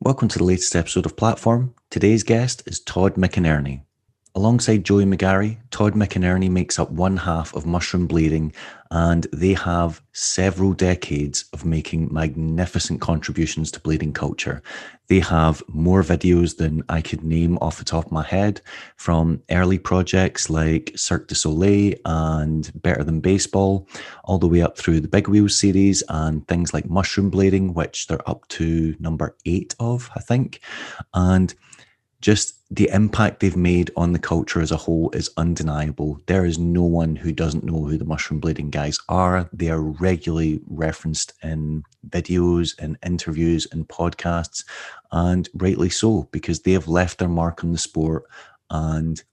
Welcome to the latest episode of Platform. Today's guest is Todd McInerney. Alongside Joey McGarry, Todd McInerney makes up one half of Mushroom Blading, and they have several decades of making magnificent contributions to blading culture. They have more videos than I could name off the top of my head, from early projects like Cirque du Soleil and Better Than Baseball, all the way up through the Big Wheels series and things like Mushroom Blading, which they're up to number 8 of, I think. And just the impact they've made on the culture as a whole is undeniable. There is no one who doesn't know who the Mushroom Blading guys are. They are regularly referenced in videos and interviews and podcasts, and rightly so, because they have left their mark on the sport. And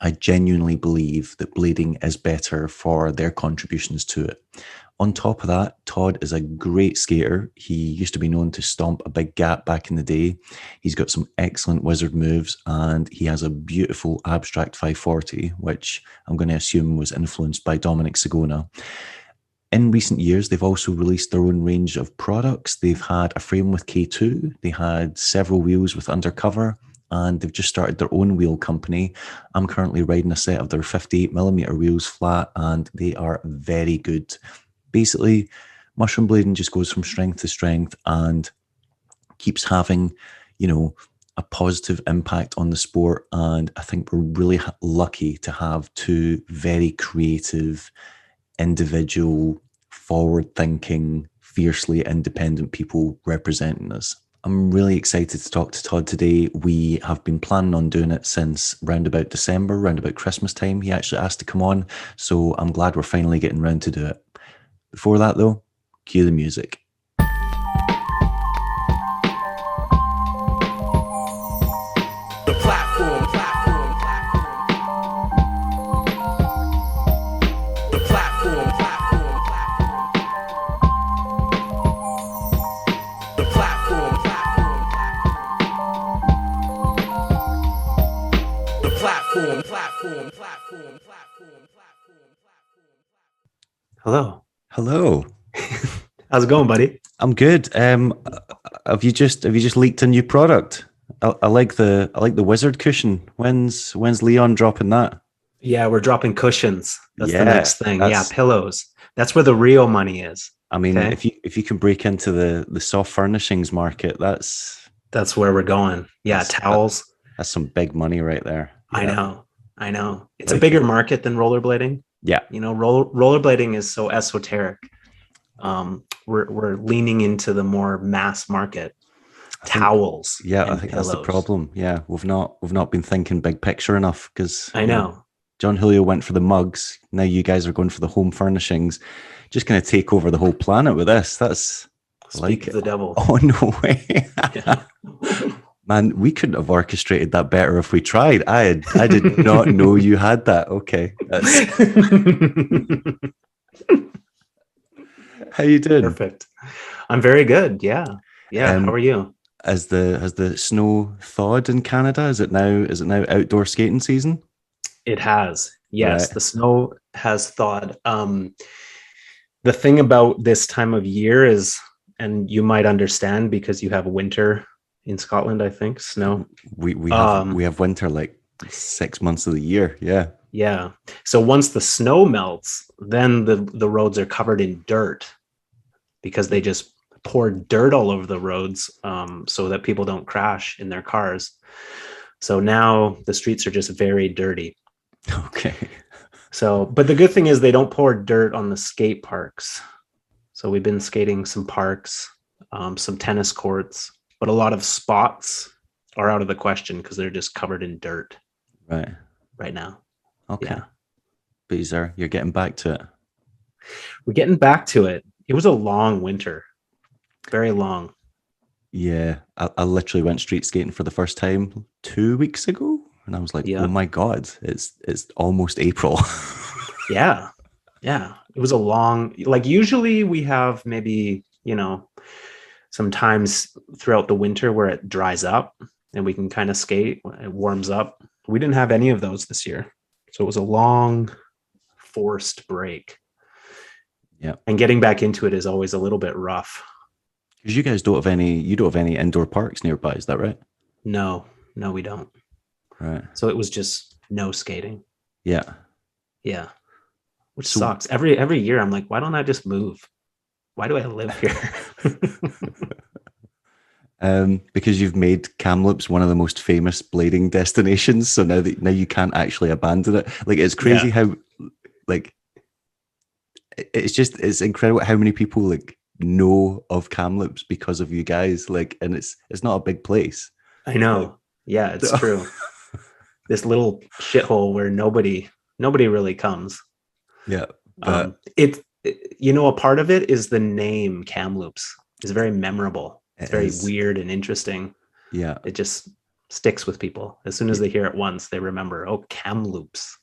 I genuinely believe that blading is better for their contributions to it. On top of that, Todd is a great skater. He used to be known to stomp a big gap back in the day. He's got some excellent wizard moves, and he has a beautiful abstract 540, which I'm going to assume was influenced by Dominic Sagona. In recent years, they've also released their own range of products. They've had a frame with K2. They had several wheels with Undercover, and they've just started their own wheel company. I'm currently riding a set of their 58mm wheels flat, and they are very good. Basically, mushroom blading just goes from strength to strength and keeps having, a positive impact on the sport. And I think we're really lucky to have two very creative, individual, forward-thinking, fiercely independent people representing us. I'm really excited to talk to Todd today. We have been planning on doing it since round about December, round about Christmas time. He actually asked to come on, so I'm glad we're finally getting round to do it. Before that, though, cue the music. The platform. The platform. The platform. The platform. Hello. How's it going, buddy? I'm good. Have you just leaked a new product? I like the wizard cushion. When's Leon dropping that? Yeah, we're dropping cushions. That's the next thing. Yeah, pillows. That's where the real money is. I mean, okay? if you can break into the soft furnishings market, that's where we're going. Yeah, towels. That's some big money right there. Yeah. I know. It's a bigger market than rollerblading. Yeah. Rollerblading is so esoteric. We're leaning into the more mass market. Towels. I think pillows. That's the problem. Yeah, we've not been thinking big picture enough, because I know. John Julio went for the mugs. Now you guys are going for the home furnishings. Just going to take over the whole planet with this. That's Speak of the devil. Oh, no way. Man, we couldn't have orchestrated that better if we tried. I did not know you had that. Okay. How you doing? Perfect. I'm very good. Yeah. How are you? Has the snow thawed in Canada? Is it now outdoor skating season? It has. Yes, Right. The snow has thawed. The thing about this time of year is, and you might understand because you have winter in Scotland, I think, snow. We have winter like 6 months of the year. Yeah. Yeah. So once the snow melts, then the roads are covered in dirt because they just pour dirt all over the roads so that people don't crash in their cars. So now the streets are just very dirty. Okay. So, but the good thing is they don't pour dirt on the skate parks. So we've been skating some parks, some tennis courts, but a lot of spots are out of the question because they're just covered in dirt right now. Okay. Yeah. But you're getting back to it. We're getting back to it. It was a long winter, very long. Yeah. I literally went street skating for the first time 2 weeks ago. And I was like, Oh my God, it's almost April. Yeah. It was a long, usually we have maybe, sometimes throughout the winter where it dries up and we can kind of skate, it warms up. We didn't have any of those this year. So it was a long forced break. Yeah. And getting back into it is always a little bit rough. Because you guys don't have any indoor parks nearby, is that right? No, we don't. Right. So it was just no skating. Yeah. Yeah. Which So- sucks. Every year I'm like, why don't I just move? Why do I live here? Because you've made Kamloops one of the most famous blading destinations. So now you can't actually abandon it. Like, it's crazy how, like, it's incredible how many people like know of Kamloops because of you guys. Like, and it's not a big place. I know. Yeah, it's true. This little shithole where nobody really comes. Yeah. A part of it is the name Kamloops is very memorable. It's very weird and interesting. Yeah. It just sticks with people. As soon as they hear it once, they remember, oh, Kamloops.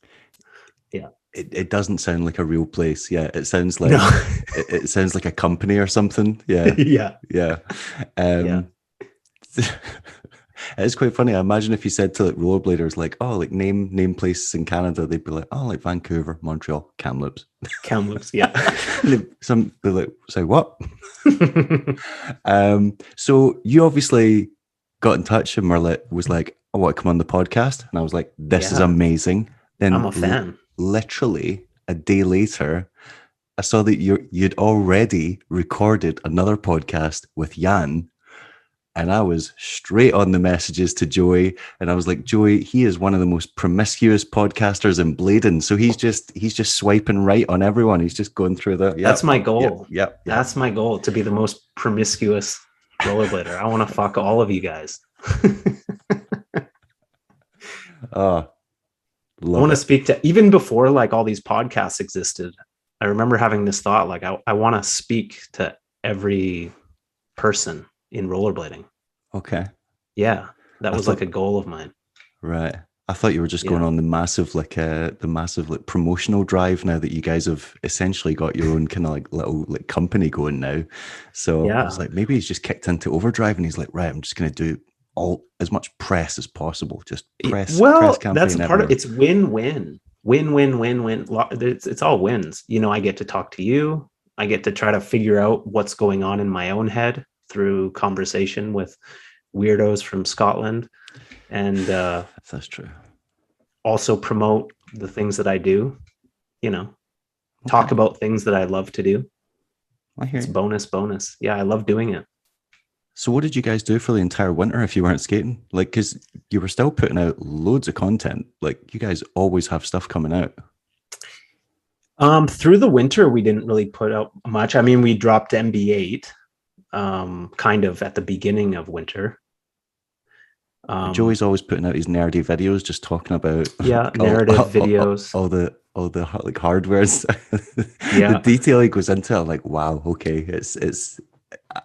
Yeah. It doesn't sound like a real place. Yeah. It sounds like it sounds like a company or something. Yeah. Yeah. Yeah. It's quite funny. I imagine if you said to like rollerbladers, like, oh, like name places in Canada, they'd be like, oh, like Vancouver, Montreal, Kamloops. Kamloops, yeah. They're like, say what? So you obviously got in touch and was like, I want to come on the podcast. And I was like, this is amazing. Then I'm a fan. Literally a day later, I saw that you'd already recorded another podcast with Jan. And I was straight on the messages to Joey, and I was like, Joey, he is one of the most promiscuous podcasters in Bladen. So he's just swiping right on everyone. He's just going through the. That's my goal. Yep. That's my goal, to be the most promiscuous rollerblader. I want to fuck all of you guys. Oh, I want to speak to, even before like all these podcasts existed. I remember having this thought, like I want to speak to every person in rollerblading. Okay. Yeah, that was like a goal of mine. Right. I thought you were just going on the massive promotional drive now that you guys have essentially got your own kind of like little like company going now. So I was like, maybe he's just kicked into overdrive and he's like, right, I'm just going to do as much press as possible. Just press. Press campaign that's part everywhere. of it's win-win. Win. It's all wins. You know, I get to talk to you. I get to try to figure out what's going on in my own head through conversation with weirdos from Scotland, and that's true. Also promote the things that I do, talk about things that I love to do. I hear it's you. bonus. Yeah, I love doing it. So what did you guys do for the entire winter if you weren't skating? Like, because you were still putting out loads of content. Like, you guys always have stuff coming out. Through the winter, we didn't really put out much. I mean, we dropped MB8 kind of at the beginning of winter. Joey's always putting out these nerdy videos just talking about narrative videos, all the like hardware and stuff. Yeah, the detailing goes into it. I'm like, wow, okay, it's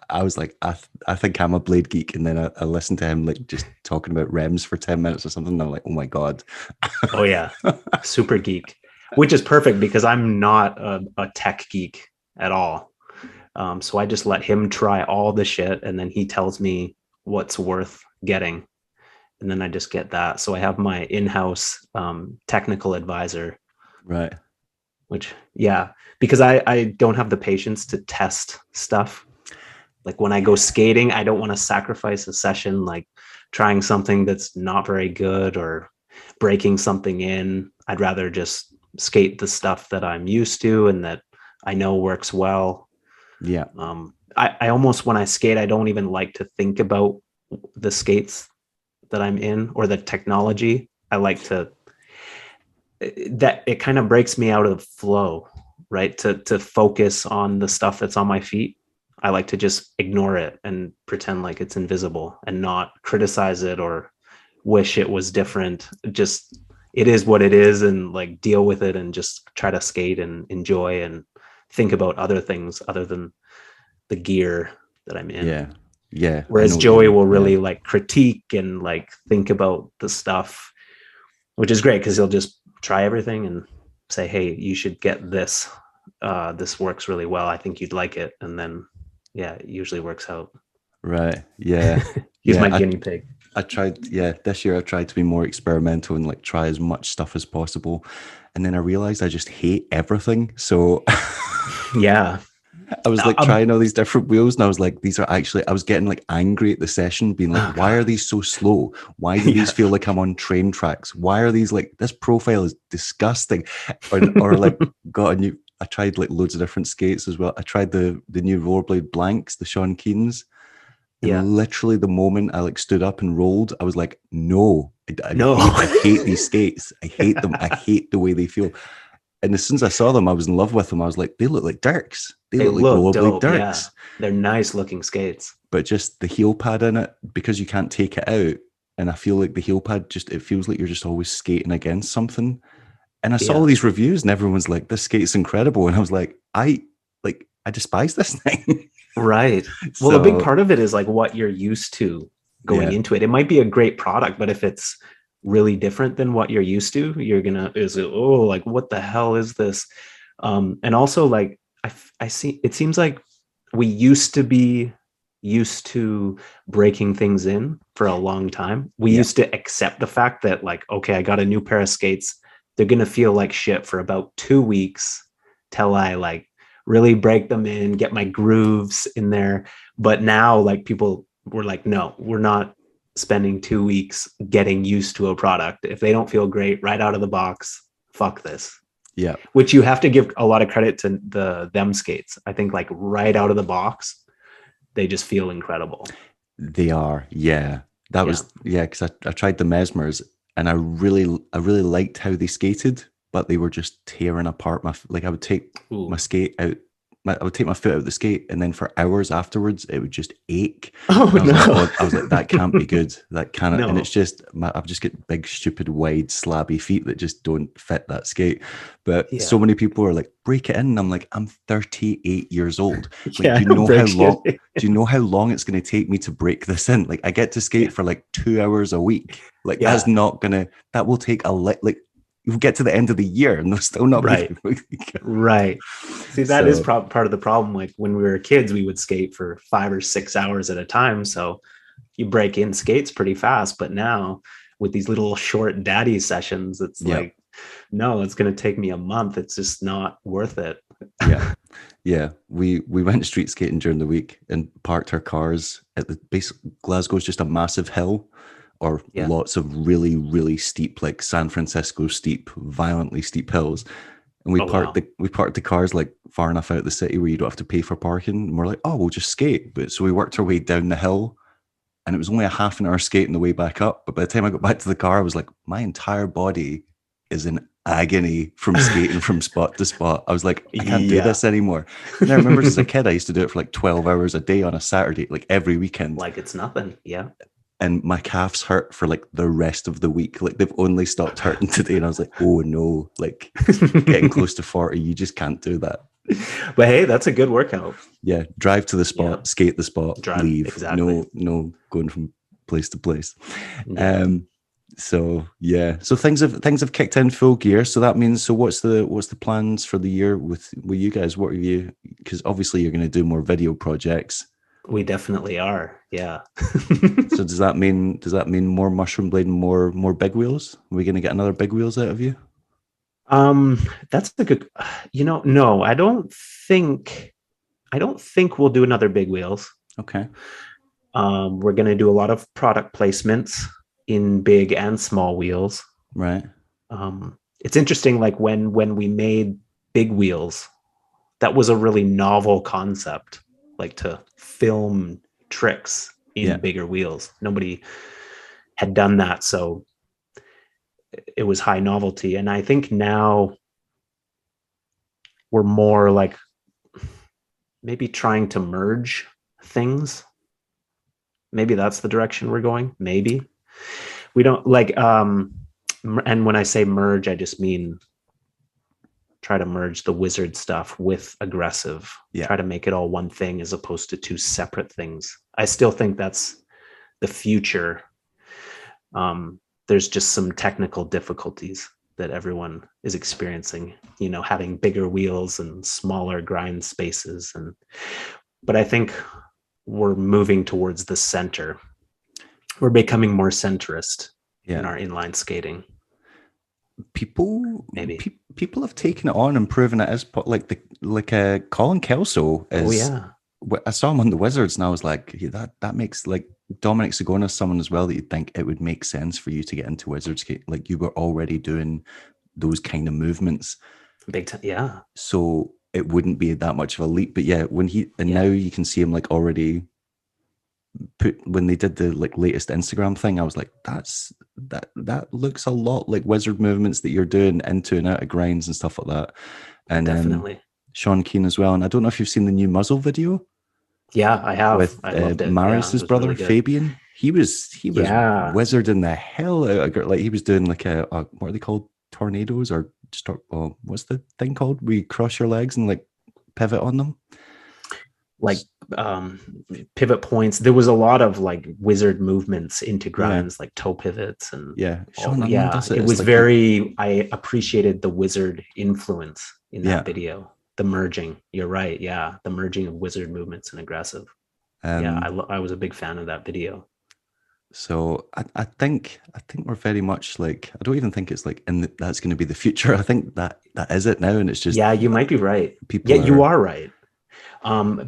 I was like, I think I'm a blade geek, and then I listened to him like just talking about REMs for 10 minutes or something, and I'm like, oh my god. Oh yeah, super geek, which is perfect because I'm not a tech geek at all. So I just let him try all the shit, and then he tells me what's worth getting, and then I just get that. So I have my in-house technical advisor, right? Which because I don't have the patience to test stuff. Like when I go skating, I don't want to sacrifice a session like trying something that's not very good or breaking something in. I'd rather just skate the stuff that I'm used to and that I know works well. Yeah. I almost, when I skate, I don't even like to think about the skates that I'm in or the technology. I like that it kind of breaks me out of flow, right? To focus on the stuff that's on my feet. I like to just ignore it and pretend like it's invisible and not criticize it or wish it was different. Just, it is what it is, and like deal with it and just try to skate and enjoy and think about other things other than the gear that I'm in. Yeah. Whereas Joey will really like critique and like think about the stuff, which is great because he'll just try everything and say, hey, you should get this. This works really well. I think you'd like it. And then, it usually works out. Right. Yeah. He's my guinea pig. I tried, this year I tried to be more experimental and like try as much stuff as possible. And then I realized I just hate everything. So yeah. I was like trying all these different wheels, and I was like, these are actually, I was getting like angry at the session, being like, why are these so slow? Why do these feel like I'm on train tracks? Why are these like, this profile is disgusting? Or like I tried like loads of different skates as well. I tried the new rollerblade blanks, the Sean Keens. And literally the moment I like stood up and rolled, I was like, no, I hate these skates. I hate them. I hate the way they feel. And as soon as I saw them, I was in love with them. I was like, they look like Dirks. They look like rollerblade Dirks. Yeah. They're nice looking skates. But just the heel pad in it, because you can't take it out. And I feel like the heel pad it feels like you're just always skating against something. And I saw all these reviews and everyone's like, this skate's incredible. And I was like, I despise this thing. Right. Well, a big part of it is like what you're used to going into it. It might be a great product, but if it's really different than what you're used to, you're gonna like, what the hell is this? And also like I see, it seems like we used to be used to breaking things in for a long time. We used to accept the fact that like, okay, I got a new pair of skates. They're gonna feel like shit for about 2 weeks till I like really break them in, get my grooves in there. But now like people were like, no, we're not spending 2 weeks getting used to a product. If they don't feel great right out of the box, fuck this. Yeah. Which you have to give a lot of credit to them skates. I think like right out of the box, they just feel incredible. They are. Yeah. That was, because I tried the Mesmers and I really liked how they skated, but they were just tearing apart I would take my skate out. I would take my foot out of the skate, and then for hours afterwards, it would just ache. Oh no! I was like, that can't be good. That cannot. No. And it's just, I've just got big, stupid, wide, slabby feet that just don't fit that skate. But so many people are like, break it in. And I'm like, I'm 38 years old. Like, do you know how long it's going to take me to break this in? Like, I get to skate for like 2 hours a week. Like, that's not gonna. That will take you'll get to the end of the year and they'll still not right. Right. See, that is part of the problem. Like when we were kids, we would skate for 5 or 6 hours at a time. So you break in skates pretty fast. But now with these little short daddy sessions, it's like, no, it's going to take me a month. It's just not worth it. Yeah. Yeah. We went street skating during the week and parked our cars at the base. Glasgow's just a massive hill. Or lots of really, really steep, like San Francisco steep, violently steep hills. And we parked the cars like far enough out of the city where you don't have to pay for parking. And we're like, oh, we'll just skate. But so we worked our way down the hill and it was only a half an hour skate on the way back up. But by the time I got back to the car, I was like, my entire body is in agony from skating from spot to spot. I was like, I can't do this anymore. And I remember as a kid, I used to do it for like 12 hours a day on a Saturday, like every weekend. Like it's nothing. Yeah. And my calves hurt for like the rest of the week. Like they've only stopped hurting today. And I was like, oh no, like getting close to 40, you just can't do that. But hey, that's a good workout. Yeah. Drive to the spot, skate the spot, leave. Exactly. No going from place to place. Yeah. So things have kicked in full gear. So that means, so what's the plans for the year with you guys? What are you, because obviously you're going to do more video projects. We definitely are. Yeah. So does that mean more mushroom blade and more big wheels? Are we going to get another big wheels out of you? That's a good, no, I don't think we'll do another big wheels. Okay. We're going to do a lot of product placements in big and small wheels. Right. It's interesting. Like when we made big wheels, that was a really novel concept, like to film tricks in bigger wheels. Nobody had done that. So it was high novelty. And I think now we're more like maybe trying to merge things. Maybe that's the direction we're going. Maybe we don't like, and when I say merge, I just mean try to merge the wizard stuff with aggressive, try to make it all one thing as opposed to two separate things. I still think that's the future. There's just some technical difficulties that everyone is experiencing, having bigger wheels and smaller grind spaces. But I think we're moving towards the center. We're becoming more centrist in our inline skating. maybe. People have taken it on and proven it is Colin Kelso is. Oh yeah, I saw him on the Wizards, and I was like, yeah, that makes like Dominic Sagonis someone as well that you'd think it would make sense for you to get into Wizards. Like you were already doing those kind of movements, big time. Yeah, so it wouldn't be that much of a leap. But yeah, now you can see him like already when they did the like latest Instagram thing, I was like, that looks a lot like wizard movements that you're doing into and out of grinds and stuff like that. And definitely. Sean Keane as well. And I don't know if you've seen the new Muzzle video. Yeah, I have. With I loved it. Marius's brother, really Fabian. He was Yeah. wizarding the hell out of like he was doing like a what are they called? Tornadoes or just what's the thing called? We cross your legs and like pivot on them. Like pivot points. There was a lot of like wizard movements into grinds, like toe pivots and Sean, it was very I appreciated the wizard influence in that video. The merging, you're right. Yeah, the merging of wizard movements and aggressive. I was a big fan of that video. So I think we're very much like, I don't even think it's like that's going to be the future. I think that is it now, and it's just you might be right. You are right.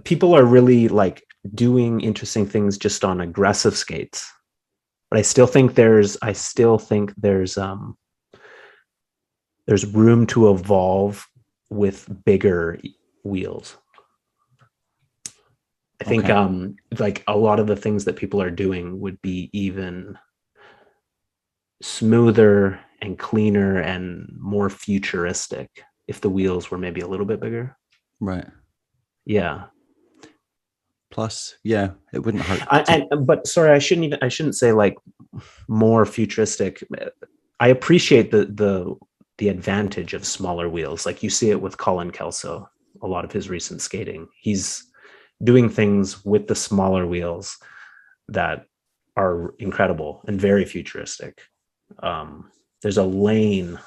People are really like doing interesting things just on aggressive skates, but I still think there's room to evolve with bigger wheels. I think like a lot of the things that people are doing would be even smoother and cleaner and more futuristic if the wheels were maybe a little bit bigger. Right. Yeah. Plus, it wouldn't hurt. But sorry, I shouldn't say like more futuristic. I appreciate the advantage of smaller wheels. Like you see it with Colin Kelso, a lot of his recent skating. He's doing things with the smaller wheels that are incredible and very futuristic. There's a lane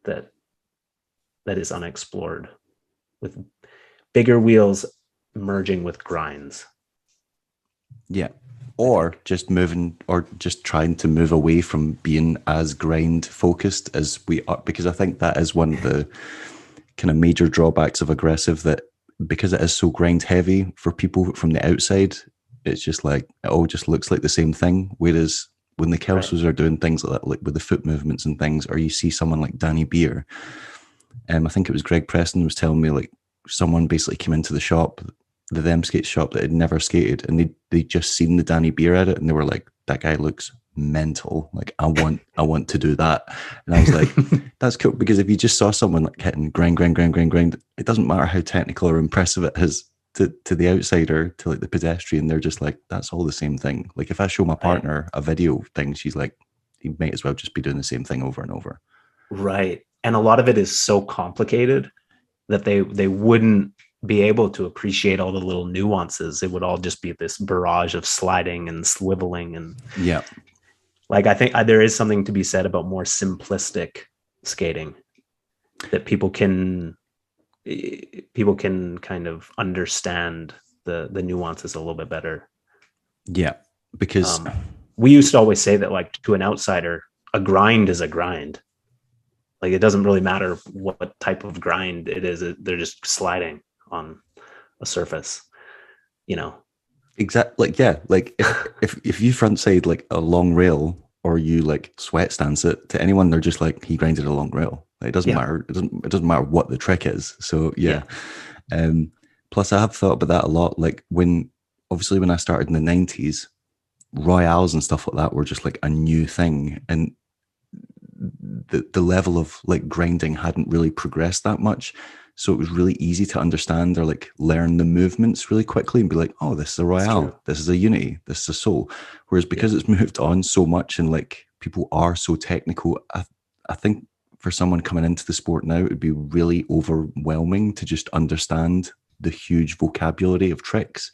that is unexplored with bigger wheels merging with grinds. Yeah. Or just trying to move away from being as grind focused as we are, because I think that is one of the kind of major drawbacks of aggressive, that because it is so grind heavy for people from the outside, it's just like it all just looks like the same thing. Whereas when the Kelsos are doing things like that, like with the foot movements and things, or you see someone like Danny Beer, I think it was Greg Preston was telling me like someone basically came into the shop, the Them Skate shop, that had never skated, and they just seen the Danny Beer at it, and they were like, that guy looks mental. Like I want to do that. And I was like, that's cool, because if you just saw someone like hitting grind, it doesn't matter how technical or impressive it is to the outsider, to like the pedestrian, they're just like, that's all the same thing. Like if I show my partner a video thing, she's like, he might as well just be doing the same thing over and over. Right. And a lot of it is so complicated that they wouldn't be able to appreciate all the little nuances. It would all just be this barrage of sliding and swiveling. And like, I think there is something to be said about more simplistic skating, that people can kind of understand the nuances a little bit better. Yeah. Because we used to always say that, like, to an outsider, a grind is a grind. Like, it doesn't really matter what type of grind it is. They're just sliding on a surface, you know? Exactly. Like, yeah. Like if you front side like a long rail, or you like sweat stance it, to anyone, they're just like, he grinded a long rail. Like, it doesn't matter. It doesn't matter what the trick is. So yeah. Plus I have thought about that a lot. Like when I started in the 90s, royales and stuff like that were just like a new thing. And the level of like grinding hadn't really progressed that much. So it was really easy to understand or like learn the movements really quickly and be like, oh, this is a royale, this is a unity, this is a soul. Whereas because it's moved on so much and like people are so technical, I think for someone coming into the sport now, it would be really overwhelming to just understand the huge vocabulary of tricks.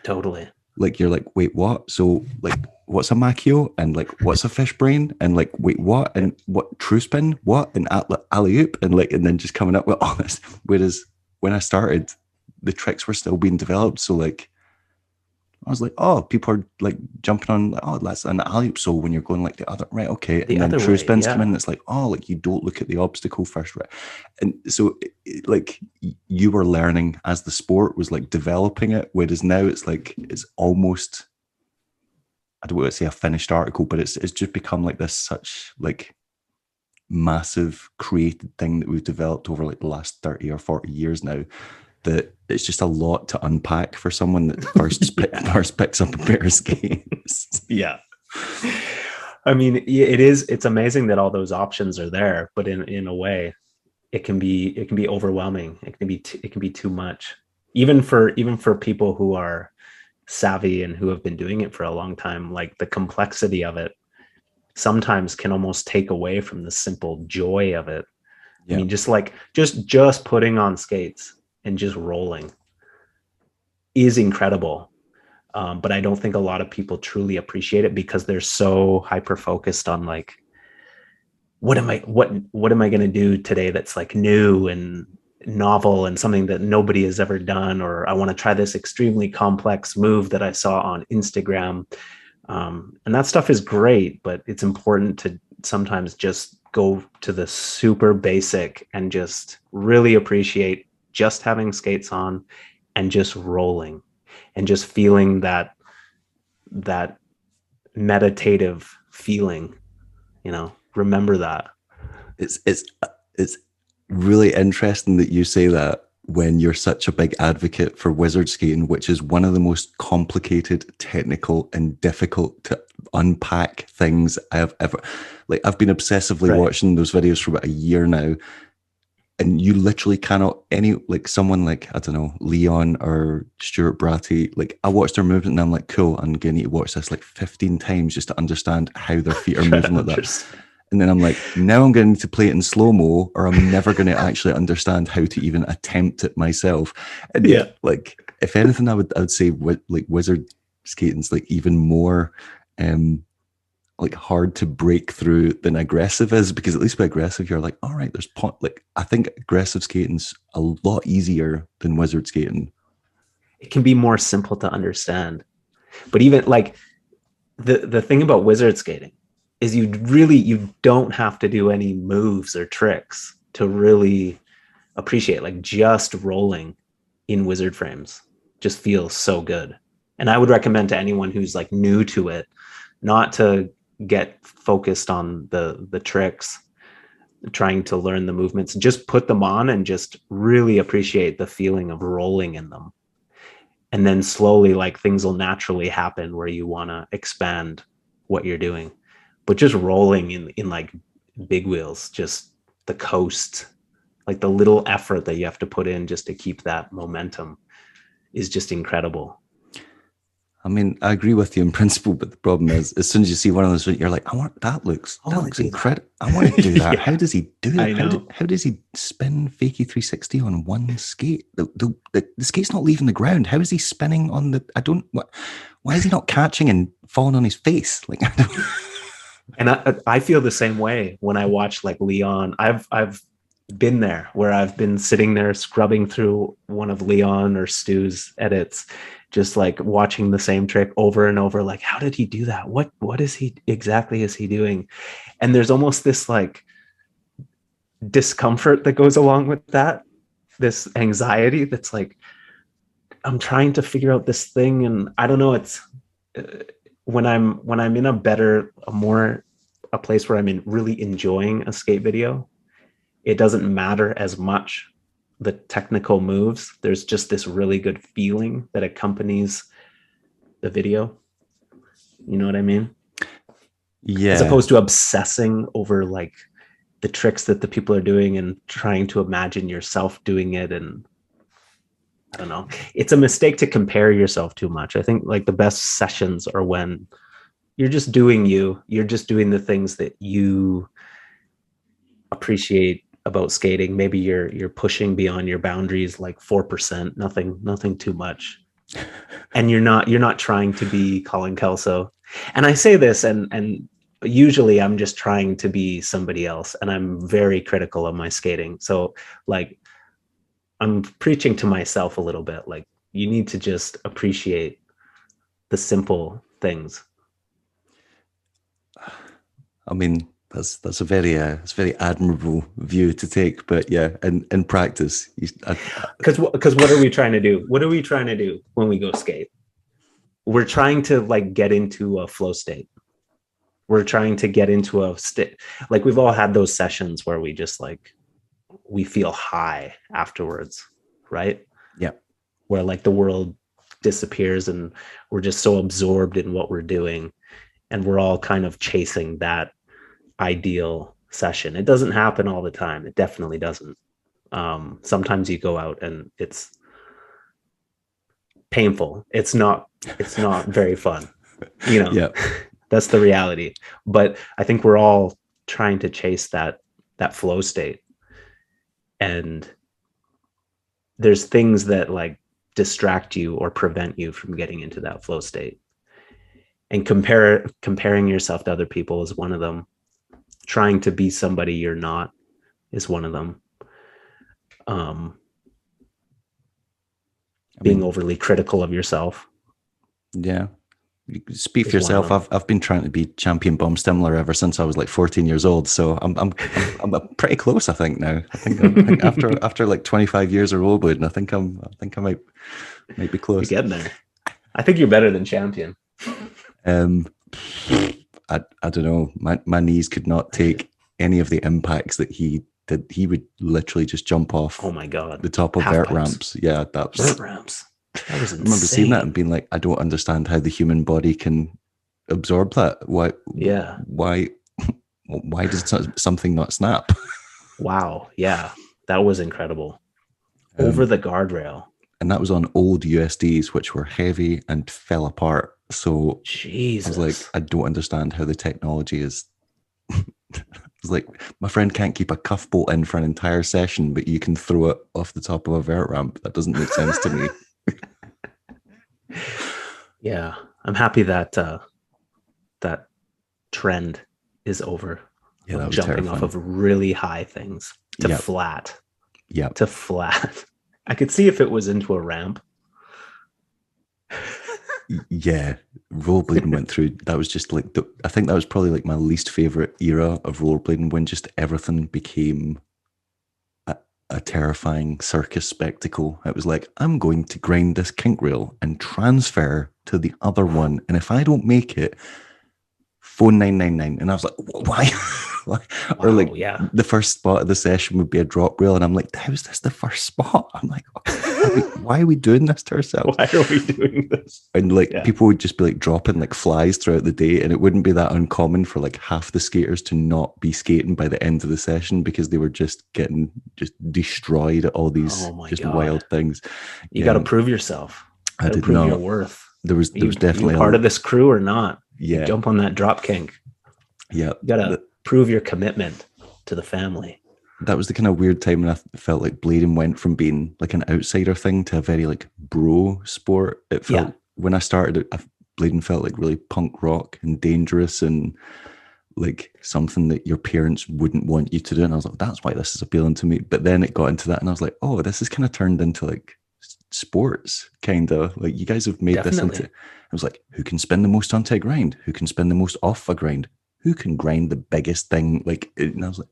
Totally. Like you're like, wait, what? So like, what's a macchio? And like, what's a fish brain? And like, wait, what? And what true spin? What? And alley oop? And like, and then just coming up with all this. Whereas when I started, the tricks were still being developed. So like I was like, oh, people are like jumping on, like, oh, that's an alley-oop. So when you're going like the other, right, okay. The And then other true way, spins come yeah. in. It's like, oh, like you don't look at the obstacle first, right? And so like you were learning as the sport was like developing it, whereas now it's like, it's almost, I don't want to say a finished article, but it's just become like this such like massive created thing that we've developed over like the last 30 or 40 years now, that it's just a lot to unpack for someone that first picks up a pair of skates. Yeah. I mean, it's amazing that all those options are there, but in a way it can be overwhelming. It can be too much, even for people who are savvy and who have been doing it for a long time. Like the complexity of it sometimes can almost take away from the simple joy of it. Yeah. I mean, just putting on skates and just rolling is incredible. But I don't think a lot of people truly appreciate it because they're so hyper focused on like, what am I going to do today that's like new and novel and something that nobody has ever done, or I want to try this extremely complex move that I saw on Instagram. And that stuff is great, but it's important to sometimes just go to the super basic and just really appreciate just having skates on and just rolling and just feeling that meditative feeling, remember that. It's really interesting that you say that when you're such a big advocate for wizard skating, which is one of the most complicated, technical, and difficult to unpack things I have ever, like I've been obsessively watching those videos for about a year now. And you literally cannot someone like, I don't know, Leon or Stuart Bratty, like I watched their movement and I'm like, cool, I'm going to need to watch this like 15 times just to understand how their feet are moving like that. And then I'm like, now I'm going to need to play it in slow-mo or I'm never going to actually understand how to even attempt it myself. And yeah, like if anything, I would say like wizard skating's like even more like hard to break through than aggressive is, because at least with aggressive you're like, all right, there's like I think aggressive skating's a lot easier than wizard skating. It can be more simple to understand, but even like the thing about wizard skating is you don't have to do any moves or tricks to really appreciate, like just rolling in wizard frames just feels so good. And I would recommend to anyone who's like new to it not to get focused on the tricks, trying to learn the movements, just put them on and just really appreciate the feeling of rolling in them. And then slowly, like things will naturally happen where you want to expand what you're doing. But just rolling in like big wheels, just the coast, like the little effort that you have to put in just to keep that momentum is just incredible. I mean, I agree with you in principle, but the problem is, as soon as you see one of those, you're like, that looks incredible. I want to do that. How does he do that? How does he spin fakie 360 on one skate? The skate's not leaving the ground. How is he spinning on why is he not catching and falling on his face? Like, I don't. And I feel the same way when I watch like Leon. I've been there where I've been sitting there scrubbing through one of Leon or Stu's edits, just like watching the same trick over and over. Like, how did he do that? What is he doing? And there's almost this like discomfort that goes along with that, this anxiety that's like, I'm trying to figure out this thing. And I don't know, it's when I'm in a place where I'm really enjoying a skate video, it doesn't matter as much the technical moves. There's just this really good feeling that accompanies the video. You know what I mean? Yeah. As opposed to obsessing over like the tricks that the people are doing and trying to imagine yourself doing it. And I don't know. It's a mistake to compare yourself too much. I think like the best sessions are when you're just doing you're just doing the things that you appreciate about skating. Maybe you're pushing beyond your boundaries like 4%, nothing too much. And you're not trying to be Colin Kelso. And I say this and usually I'm just trying to be somebody else, and I'm very critical of my skating. So like I'm preaching to myself a little bit, like you need to just appreciate the simple things. I mean, that's a very admirable view to take, but yeah, in practice, Because what are we trying to do? What are we trying to do when we go skate? We're trying to like get into a flow state. We're trying to get into a state. Like we've all had those sessions where we just like, we feel high afterwards, right? Yeah. Where like the world disappears and we're just so absorbed in what we're doing. And we're all kind of chasing that ideal session. It doesn't happen all the time. It definitely doesn't. Sometimes you go out and it's painful. It's not very fun. You know, yeah. That's the reality. But I think we're all trying to chase that flow state. And there's things that like distract you or prevent you from getting into that flow state. And comparing yourself to other people is one of them. Trying to be somebody you're not is one of them. Being overly critical of yourself. Yeah. Speak for yourself. I've been trying to be champion bum stimmler ever since I was like 14 years old. So I'm pretty close, I think now. I think after like 25 years of rollerblading, I think I might be close. You're getting there. I think you're better than champion. I don't know. My knees could not take any of the impacts that he did. He would literally just jump off. Oh my god! The top of vert ramps. Yeah, that was vert ramps. That was insane. I remember seeing that and being like, I don't understand how the human body can absorb that. Why? Yeah. Why does something not snap? Wow. Yeah, that was incredible. Over the guardrail. And that was on old USDs, which were heavy and fell apart. So Jesus. I was like, I don't understand how the technology is. It's like, my friend can't keep a cuff bolt in for an entire session, but you can throw it off the top of a vert ramp. That doesn't make sense to me. Yeah, I'm happy that that trend is over. Yeah, that was jumping terrifying. off of really high things to flat. Yeah, to flat. I could see if it was into a ramp. Yeah, rollerblading went through. That was just like I think that was probably like my least favorite era of rollerblading, when just everything became a terrifying circus spectacle. It was like, I'm going to grind this kink rail and transfer to the other one, and if I don't make it, phone 999. And I was like, why? Or like, yeah, the first spot of the session would be a drop rail, and I'm like, how is this the first spot? I'm like, why are we doing this to ourselves? Why are we doing this? And like, people would just be like dropping like flies throughout the day, and it wouldn't be that uncommon for like half the skaters to not be skating by the end of the session because they were just getting destroyed at all these wild things. You got to prove yourself. I did prove not. Your worth. There was definitely part of this crew or not. Yeah, you jump on that drop kink. Yeah, you gotta prove your commitment to the family. That was the kind of weird time when I felt like blading went from being like an outsider thing to a very like bro sport. It felt when I started, blading felt like really punk rock and dangerous and like something that your parents wouldn't want you to do. And I was like, that's why this is appealing to me. But then it got into that, and I was like, oh, this is kind of turned into like sports, kind of like you guys have made this into. I was like, who can spin the most onto a grind? Who can spin the most off a grind? Who can grind the biggest thing? Like, and I was like,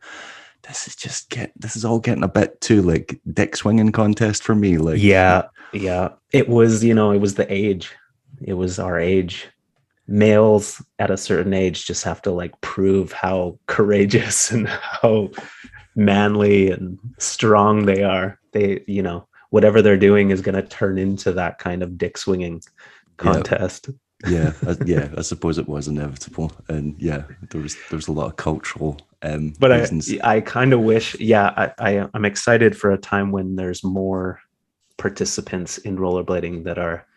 this is all getting a bit too like dick swinging contest for me. Like, yeah. It was, it was the age. It was our age. Males at a certain age just have to like prove how courageous and how manly and strong they are. They, whatever they're doing is going to turn into that kind of dick swinging contest. Yeah, I suppose it was inevitable, and there was a lot of cultural but reasons. I kind of wish, I'm excited for a time when there's more participants in rollerblading that are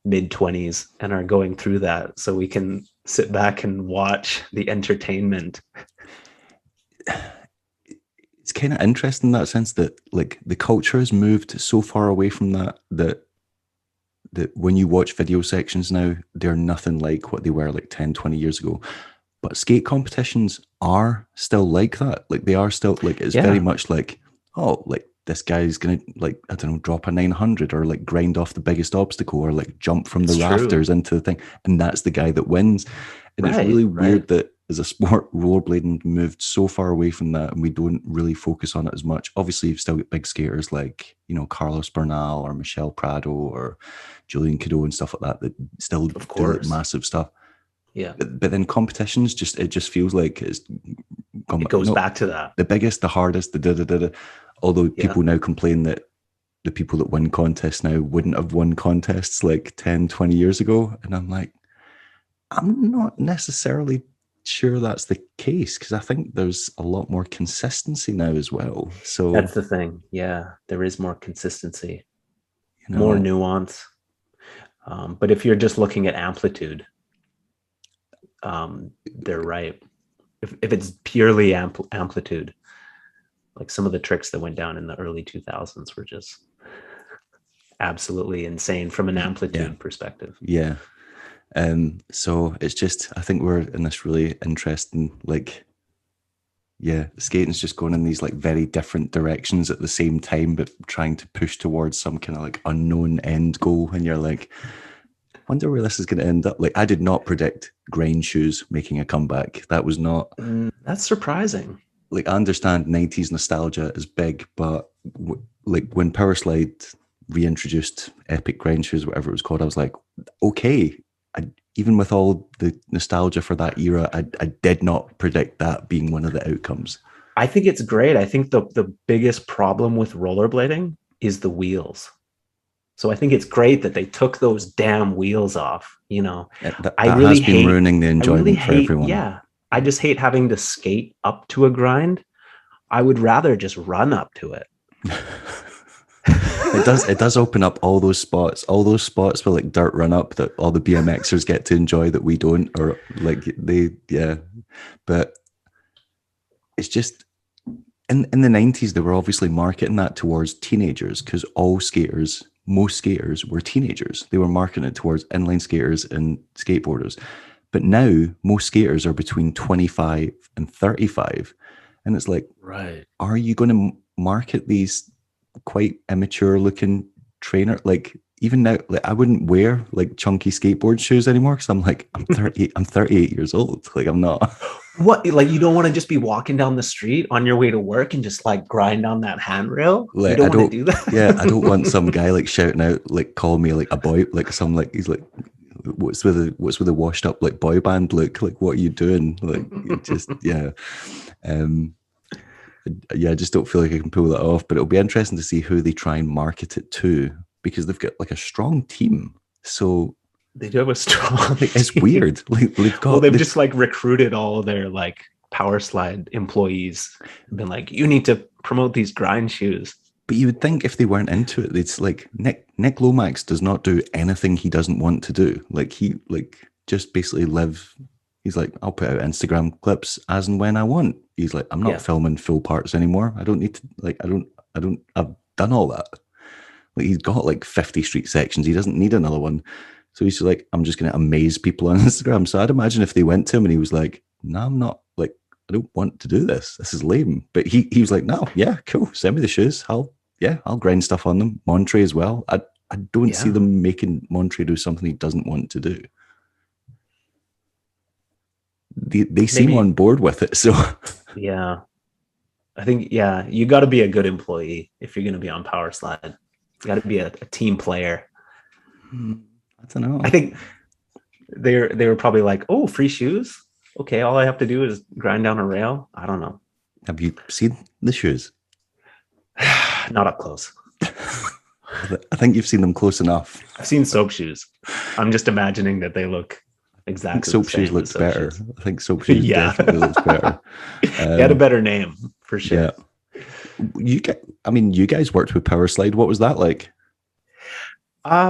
mid-20s and are going through that, so we can sit back and watch the entertainment. It's kind of interesting in that sense that like the culture has moved so far away from that when you watch video sections now, they're nothing like what they were like 10, 20 years ago. But skate competitions are still like that. Like they are still like, it's very much like, oh, like this guy's gonna, like, I don't know, drop a 900 or like grind off the biggest obstacle or like jump from the It's true. rafters into the thing, and that's the guy that wins. And it's Right, really right. weird that as a sport, rollerblading moved so far away from that, and we don't really focus on it as much. Obviously, you've still got big skaters like, you know, Carlos Bernal or Michelle Prado or Julian Cadeau and stuff like that that still Of do like course. massive stuff. Yeah. But then competitions, it just feels like it's gone, It goes no, back to that. the biggest, the hardest, the da-da-da-da. Although people now complain that the people that win contests now wouldn't have won contests like 10, 20 years ago. And I'm like, I'm not necessarily sure that's the case, because I think there's a lot more consistency now as well. So That's the thing. Yeah, there is more consistency, you know, more nuance. But if you're just looking at amplitude, they're right. If it's purely amplitude, like some of the tricks that went down in the early 2000s were just absolutely insane from an amplitude perspective. Yeah. So it's just, I think we're in this really interesting, like, skating's just going in these like very different directions at the same time, but trying to push towards some kind of like unknown end goal. And you're like, wonder where this is going to end up. Like, I did not predict grind shoes making a comeback. That was not. That's surprising. Like, I understand 90s nostalgia is big, but like when Powerslide reintroduced Epic Grind Shoes, whatever it was called, I was like, okay. Even with all the nostalgia for that era, I did not predict that being one of the outcomes. I think it's great. I think the biggest problem with rollerblading is the wheels. So I think it's great that they took those damn wheels off. You know, that has been ruining the enjoyment for everyone. Yeah, I just hate having to skate up to a grind. I would rather just run up to it. It does open up all those spots with like dirt run up that all the BMXers get to enjoy that we don't, or like but it's just in the 90s they were obviously marketing that towards teenagers, because most skaters were teenagers. They were marketing it towards inline skaters and skateboarders. But now most skaters are between 25 and 35, and it's like, right, are you going to market these quite immature looking trainer? Like, even now, like, I wouldn't wear like chunky skateboard shoes anymore, because I'm like, I'm 38 years old. Like, I'm not. What, like, you don't want to just be walking down the street on your way to work and just like grind on that handrail? Like, you don't want to do that? Yeah, I don't want some guy like shouting out, like, call me like a boy, like some, like, he's like, what's with a washed up like boy band look? Like, what are you doing? Like, it just I just don't feel like I can pull that off. But it'll be interesting to see who they try and market it to, because they've got like a strong team. So they do have a strong team. It's weird. Like, they've just like recruited all of their like Powerslide employees and been like, you need to promote these grind shoes. But you would think if they weren't into it, it's like Nick Lomax does not do anything he doesn't want to do. Like, he just basically he's like, I'll put out Instagram clips as and when I want. He's like, I'm not filming full parts anymore. I don't need to, like, I've done all that. Like, he's got like 50 street sections. He doesn't need another one. So he's like, I'm just going to amaze people on Instagram. So I'd imagine if they went to him and he was like, no, I'm not, like, I don't want to do this. This is lame. But he was like, no, yeah, cool. Send me the shoes. I'll grind stuff on them. Montre as well. I don't see them making Montre do something he doesn't want to do. They seem on board with it. So yeah, I think, you got to be a good employee if you're going to be on Powerslide. You got to be a team player. I don't know. I think they were probably like, oh, free shoes. Okay, all I have to do is grind down a rail. I don't know. Have you seen the shoes? Not up close. I think you've seen them close enough. I've seen soap shoes. I'm just imagining that they look exactly. I think soap shoes looks better. I think soap shoes definitely looks better. They had a better name for sure. Yeah. You guys worked with Powerslide. What was that like?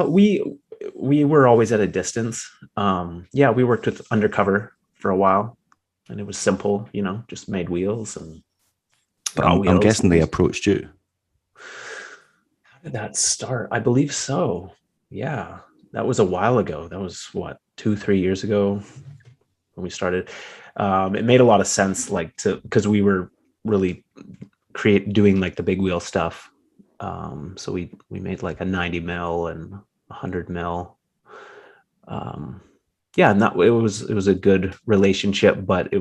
We were always at a distance. We worked with Undercover for a while, and it was simple, just made wheels and. But I'm guessing they approached you. How did that start? I believe so. Yeah, that was a while ago. That was 2-3 years ago when we started. It made a lot of sense, because we were really doing like the big wheel stuff So we made like a 90 mil and 100 mil. Yeah, and it was a good relationship, but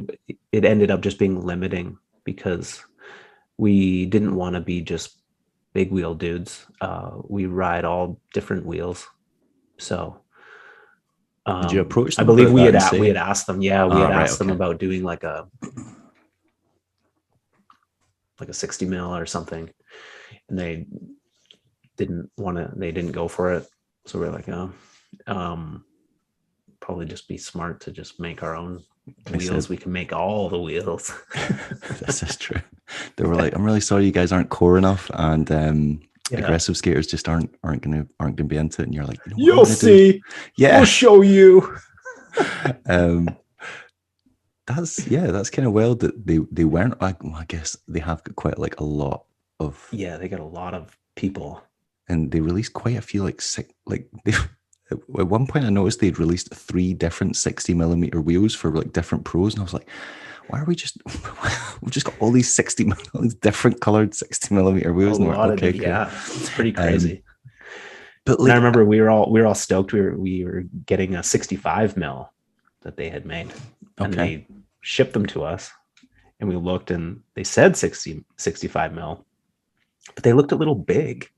it ended up just being limiting because we didn't want to be just big wheel dudes. We ride all different wheels. So Did you approach I them believe about we that had and say- we had asked them. Yeah, we had right, asked them okay. about doing like a 60 mil or something, and they didn't want to. They didn't go for it. So we're like, oh, probably just be smart to just make our own wheels. We can make all the wheels. This is true. They were like, I'm really sorry you guys aren't core enough, and aggressive skaters just aren't gonna be into it. And you're like, you know what You'll I'm gonna do? see. Yeah. We'll show you. That's kind of wild that they weren't like, well, I guess they have got quite like a lot of, Yeah, they got a lot of people. and they released quite a few at one point I noticed they'd released 3 different 60mm wheels for like different pros, and I was like, why are we've just got all these all these different colored 60mm wheels? A And we're lot okay, of cool. yeah, it's pretty crazy. But And I like, remember we were all stoked. We were getting a 65 mil that they had made, and Okay. they shipped them to us, and we looked, and they said 65 mil, but they looked a little big.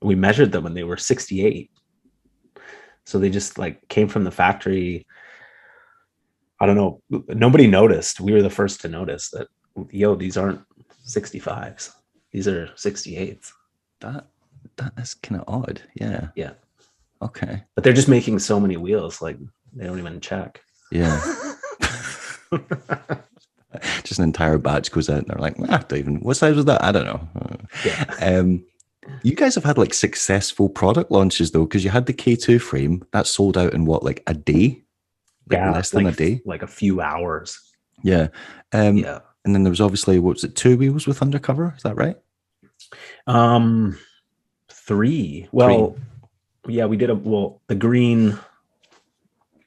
We measured them, and they were 68. So they just like came from the factory. I don't know. Nobody noticed. We were the first to notice that, yo, these aren't 65s. These are 68s. that is kind of odd. Yeah. Yeah. Okay. But they're just making so many wheels, like they don't even check. Yeah. Just an entire batch goes out and they're like, don't even, what size was that? I don't know. Yeah. You guys have had like successful product launches though, because you had the K2 frame that sold out in what, like a day? Like less than a day? Like a few hours. Yeah. Yeah. And then there was obviously, what was it, 2 wheels with undercover? Is that right? 3. Well, yeah, we did the green.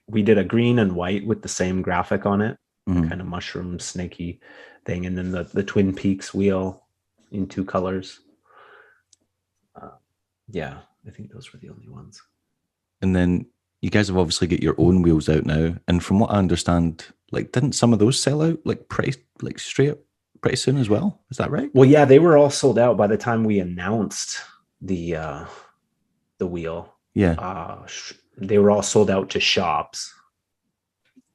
We did a green and white with the same graphic on it, Mhm. kind of mushroom snaky thing, and then the Twin Peaks wheel in 2 colors. Yeah, I think those were the only ones. And then you guys have obviously got your own wheels out now. And from what I understand, like, didn't some of those sell out like straight up pretty soon as well? Is that right? Well, yeah, they were all sold out by the time we announced the wheel. Yeah. They were all sold out to shops.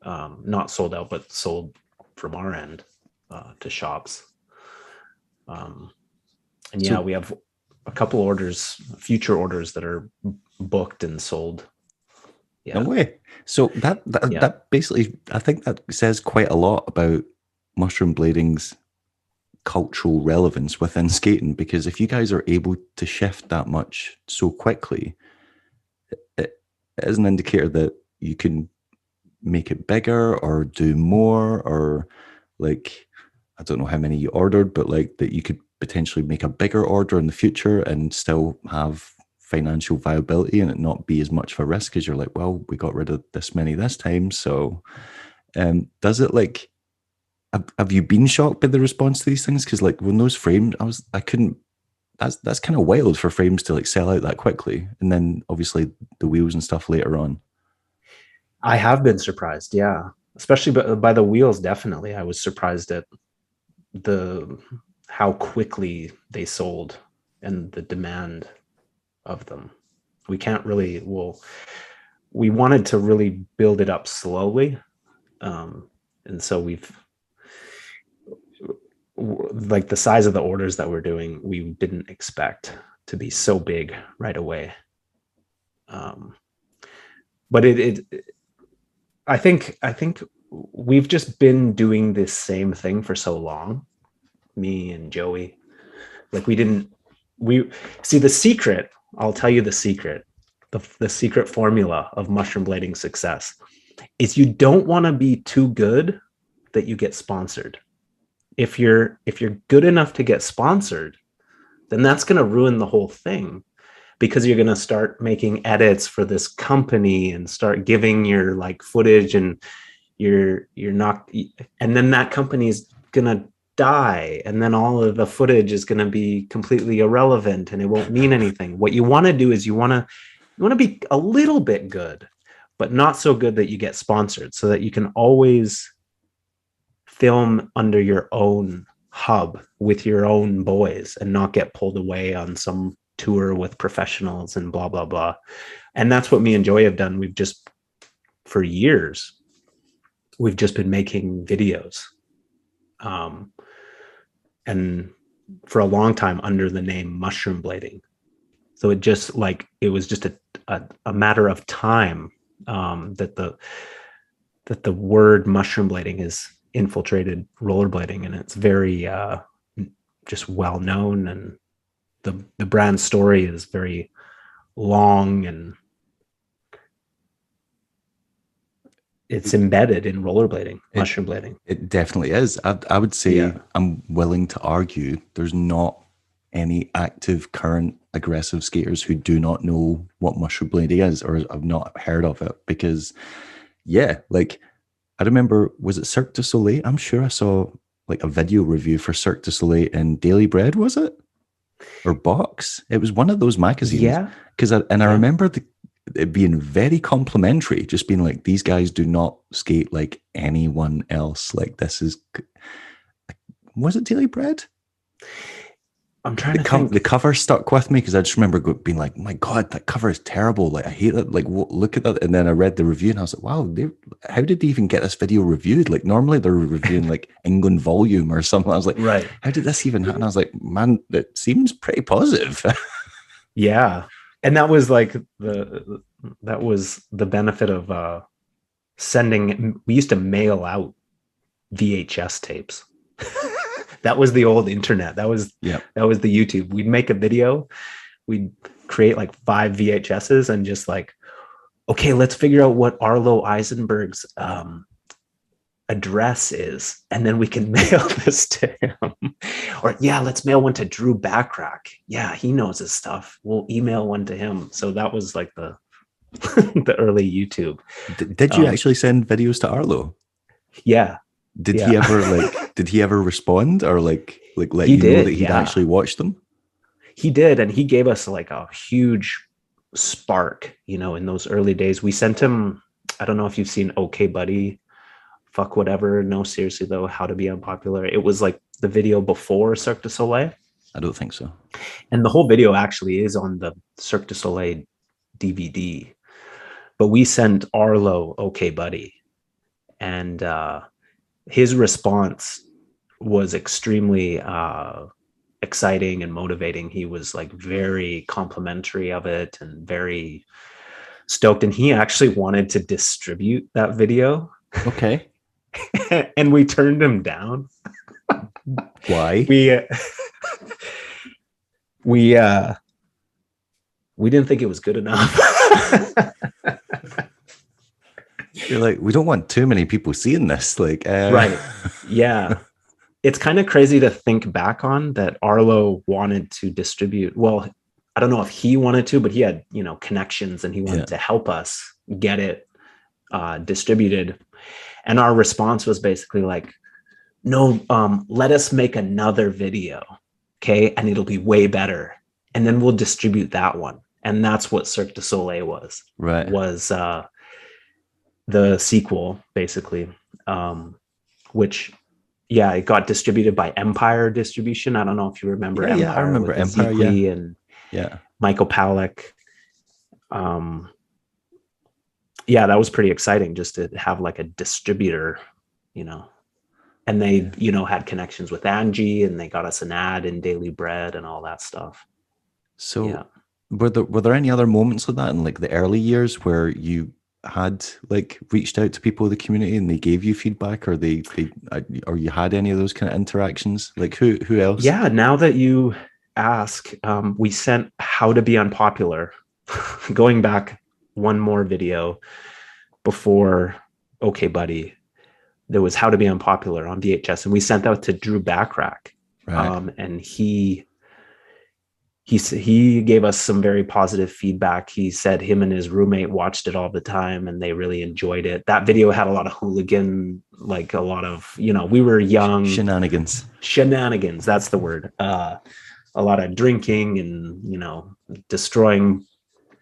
Not sold out, but sold from our end to shops. And yeah, we have a couple future orders that are booked and sold. Yeah. No way. So that basically, I think that says quite a lot about mushroom blading's cultural relevance within skating, because if you guys are able to shift that much so quickly, it is an indicator that you can make it bigger or do more, or like, I don't know how many you ordered, but like that you could potentially make a bigger order in the future and still have financial viability and it not be as much of a risk, because you're like, well, we got rid of this many this time. So does it, like, have you been shocked by the response to these things? Because like when those frames, that's kind of wild for frames to like sell out that quickly, and then obviously the wheels and stuff later on. I have been surprised, yeah, especially by the wheels. Definitely, I was surprised at how quickly they sold and the demand of them. We wanted to really build it up slowly, and so like the size of the orders that we're doing, we didn't expect to be so big right away. But I think we've just been doing this same thing for so long, me and Joey. Like we see the secret. I'll tell you the secret. The secret formula of mushroom blading success is you don't want to be too good that you get sponsored. If you're good enough to get sponsored, then that's going to ruin the whole thing, because you're going to start making edits for this company and start giving your like footage, and you're not, and then that company is going to die, and then all of the footage is going to be completely irrelevant and it won't mean anything. What you want to do is you want to be a little bit good, but not so good that you get sponsored, so that you can always film under your own hub with your own boys and not get pulled away on some tour with professionals and blah, blah, blah. And that's what me and Joey have done. We've just, for years, we've just been making videos. And for a long time under the name Mushroom Blading. So it was just a matter of time that the word mushroom blading has infiltrated rollerblading, and it's very just well known, and the brand story is very long, and it's embedded in rollerblading, mushroom blading. It definitely is. I would say I'm willing to argue there's not any active current aggressive skaters who do not know what mushroom blading is or have not heard of it, because like I remember, was it Cirque du Soleil? I'm sure I saw like a video review for Cirque du Soleil in Daily Bread, was it? Or Box? It was one of those magazines. Yeah. I remember it being very complimentary, just being like, these guys do not skate like anyone else. Like, this is, was it Daily Bread? I'm trying to think. The cover stuck with me because I just remember being like, my God, that cover is terrible. Like, I hate it. Like, look at that. And then I read the review and I was like, wow, how did they even get this video reviewed? Like, normally they're reviewing like England Volume or something. I was like, right, how did this even happen? I was like, man, it seems pretty positive. Yeah. And that was like the benefit of we used to mail out VHS tapes. That was the old internet. That was the YouTube. We'd make a video. We'd create like 5 VHSs and just like, okay, let's figure out what Arlo Eisenberg's address is, and then we can mail this to him. Or let's mail one to Drew Backrack. Yeah, he knows his stuff. We'll email one to him. So that was like the the early YouTube. Did you actually send videos to Arlo? Yeah. Did he ever respond or like let you know that he'd actually watched them? He did, and he gave us like a huge spark, in those early days. We sent him, I don't know if you've seen Okay Buddy, Fuck Whatever, No Seriously Though, How to Be Unpopular. It was like the video before Cirque du Soleil. I don't think so. And the whole video actually is on the Cirque du Soleil DVD. But we sent Arlo Okay Buddy, and his response was extremely exciting and motivating. He was like very complimentary of it and very stoked. And he actually wanted to distribute that video. Okay. And we turned him down. Why? We didn't think it was good enough. You're like, we don't want too many people seeing this. Like, right. Yeah. It's kind of crazy to think back on that Arlo wanted to distribute. Well, I don't know if he wanted to, but he had, connections, and he wanted to help us get it distributed. And our response was basically like, no, let us make another video. Okay. And it'll be way better. And then we'll distribute that one. And that's what Cirque du Soleil was. Right. Was the sequel, basically, which, it got distributed by Empire Distribution. I don't know if you remember Empire. Yeah, I remember Empire. And Michael Palak. That was pretty exciting just to have like a distributor, and they, had connections with Angie, and they got us an ad in Daily Bread and all that stuff. So were there any other moments of that in like the early years where you had like reached out to people in the community and they gave you feedback, or or you had any of those kind of interactions? Like who else? Yeah. Now that you ask, we sent How to Be Unpopular, going back one more video before Okay Buddy. There was How to Be Unpopular on VHS, and we sent that to Drew Backrack. Right. And he he gave us some very positive feedback. He said him and his roommate watched it all the time and they really enjoyed it. That video had a lot of hooligan, like a lot of, we were young. Shenanigans. That's the word. A lot of drinking and, destroying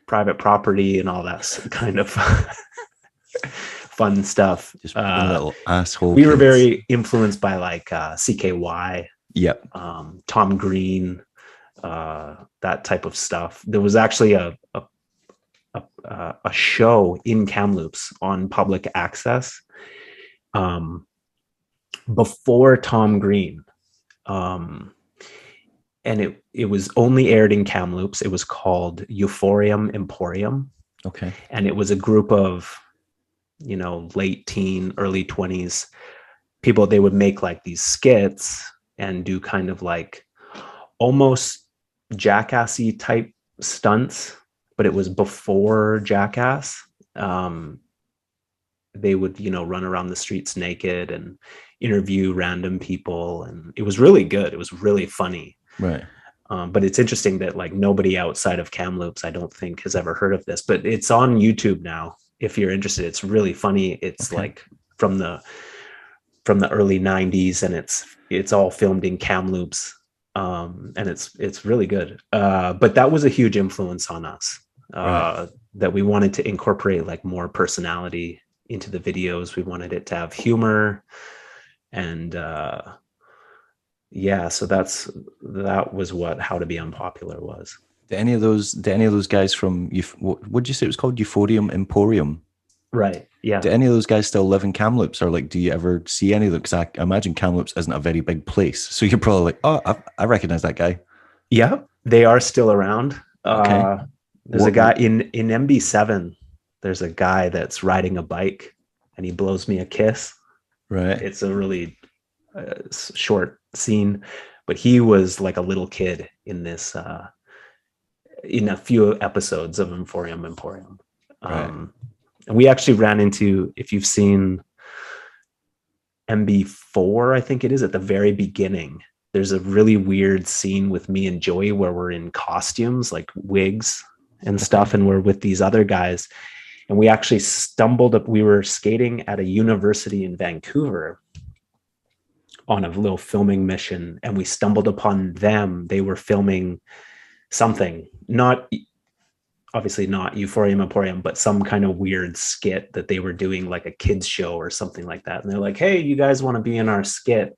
private property and all that kind of fun stuff. Just little asshole. We were very influenced by like CKY. Yep. Tom Green, that type of stuff. There was actually a show in Kamloops on public access before Tom Green, and it was only aired in Kamloops. It was called Euphorium Emporium. Okay. And it was a group of late teen, early 20s people. They would make like these skits and do kind of like almost Jackassy type stunts, but it was before Jackass. They would, run around the streets naked and interview random people. And it was really good. It was really funny. Right. But it's interesting that like nobody outside of Kamloops, I don't think, has ever heard of this, but it's on YouTube now. If you're interested, it's really funny. It's like from the early 90s, and it's all filmed in Kamloops. And it's really good. But that was a huge influence on us, that we wanted to incorporate like more personality into the videos. We wanted it to have humor, and so that was what How to Be Unpopular was. Did any of those guys from what did you say it was called? Euphorium Emporium? Right. Yeah. Do any of those guys still live in Kamloops, or like do you ever see any of them? Because I imagine Kamloops isn't a very big place, so you're probably like, oh, I recognize that guy. Yeah, they are still around. Okay. There's a guy in MB7. There's a guy that's riding a bike, and he blows me a kiss. Right. It's a really short scene, but he was like a little kid in this. In a few episodes of Euphorium Emporium. And we actually ran into, if you've seen MB4, I think it is, at the very beginning, there's a really weird scene with me and Joey where we're in costumes, like wigs and stuff, and we're with these other guys. And we actually stumbled up, we were skating at a university in Vancouver on a little filming mission, and we stumbled upon them. They were filming something, obviously not Euphorium Emporium, but some kind of weird skit that they were doing, like a kids show or something like that. And they're like, hey, you guys want to be in our skit?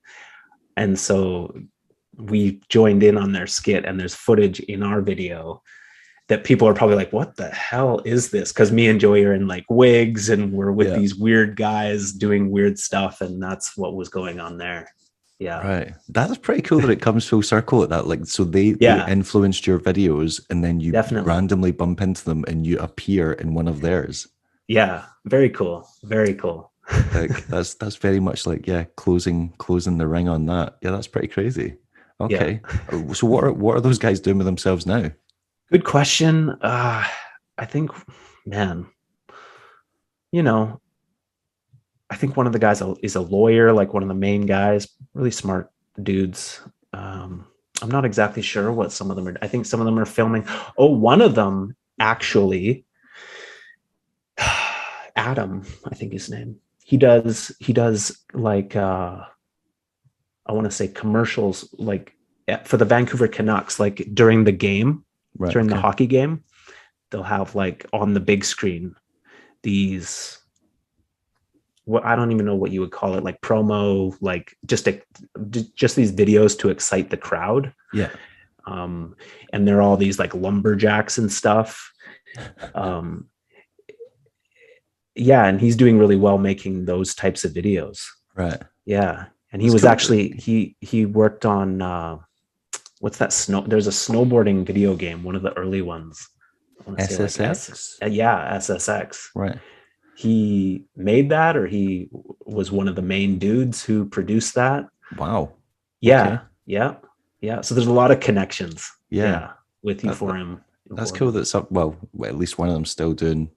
And so we joined in on their skit, and there's footage in our video that people are probably like, what the hell is this? Because me and Joey are in like wigs, and we're with these weird guys doing weird stuff. And that's what was going on there. Yeah. Right. That's pretty cool that it comes full circle at that. Like, so they influenced your videos, and then you randomly bump into them and you appear in one of theirs. Yeah. Very cool. Very cool. Like that's very much like, closing the ring on that. Yeah. That's pretty crazy. Okay. Yeah. So what are those guys doing with themselves now? Good question. I think, man, I think one of the guys is a lawyer, like one of the main guys, really smart dudes. I'm not exactly sure what some of them are. I think some of them are filming. Oh, one of them actually, Adam, I think his name. He does like, I want to say commercials, like for the Vancouver Canucks, like during the game, during the hockey game, they'll have like on the big screen, these, what I don't even know what you would call it, like promo, like just these videos to excite the crowd. Yeah. And they're all these like lumberjacks and stuff. And he's doing really well making those types of videos. Right. Yeah. And he was actually, he worked on, what's that there's a snowboarding video game, one of the early ones. SSX? SSX. Right. He made that, or he was one of the main dudes who produced that. Wow. Yeah. Okay. Yeah. So there's a lot of connections. Yeah. With Euphorium. That's cool. That's at least one of them still doing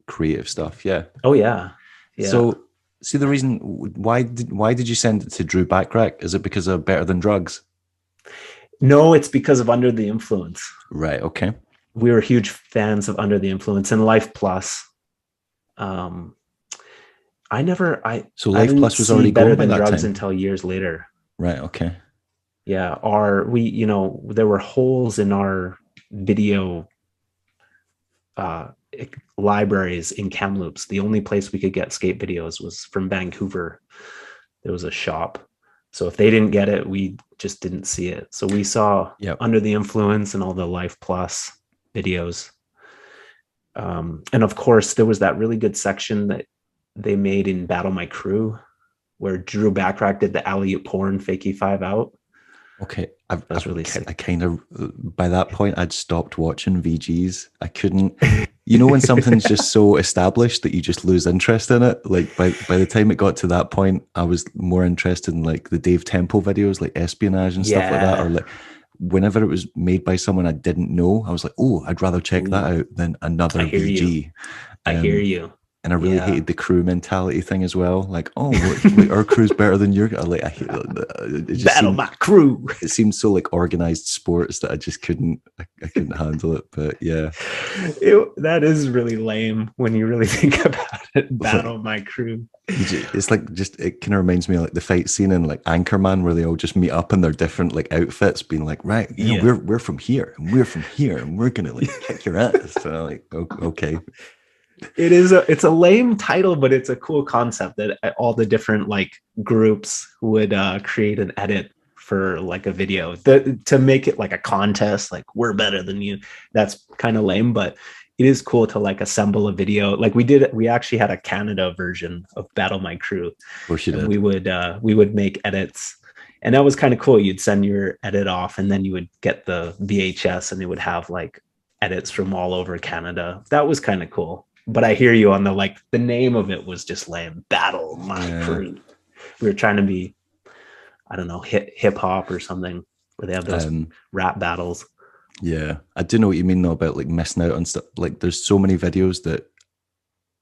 creative stuff. Yeah. Oh yeah. Yeah. So see, the reason why did you send it to Drew Backrack? Is it because of Better Than Drugs? No, it's because of Under the Influence. Right. Okay. We were huge fans of Under the Influence and Life Plus. I Life didn't Plus was see already Better going by Than that Drugs time. until years later. Right. Okay. Yeah, there were holes in our video libraries in Kamloops. The only place we could get skate videos was from Vancouver. There was a shop. So if they didn't get it, we just didn't see it. So we saw Under the Influence and all the Life Plus videos. And of course, there was that really good section that they made in Battle My Crew where Drew Backrack did the alley-oop porn fakey 5 out. Okay, That's really sick. I kind of, by that point, I'd stopped watching VGs. I couldn't, when something's just so established that you just lose interest in it. Like by the time it got to that point, I was more interested in like the Dave Temple videos, like espionage and stuff like that, or like whenever it was made by someone I didn't know, I was like, oh, I'd rather check that out than another VG. I hear you. And I really hated the crew mentality thing as well. Like, oh, our crew's better than your. I hate it. Just Battle my crew. It seemed so like organized sports that I just couldn't. I couldn't handle it. But yeah, that is really lame when you really think about it. Battle my crew. It's like it kind of reminds me of like the fight scene in like Anchorman where they all just meet up in their different like outfits, being like, right, we're from here and we're from here and we're gonna like kick your ass. So I'm like, okay. It's a lame title, but it's a cool concept that all the different like groups would create an edit for like a video to make it like a contest, like we're better than you. That's kind of lame, but it is cool to like assemble a video. Like we actually had a Canada version of Battle My Crew. And we would make edits, and that was kind of cool. You'd send your edit off and then you would get the VHS and it would have like edits from all over Canada. That was kind of cool. But I hear you on the name of it was just lame. Battle My Crew. We were trying to be, I don't know, hip hop or something where they have those rap battles. Yeah, I do know what you mean though about like missing out on stuff. Like there's so many videos that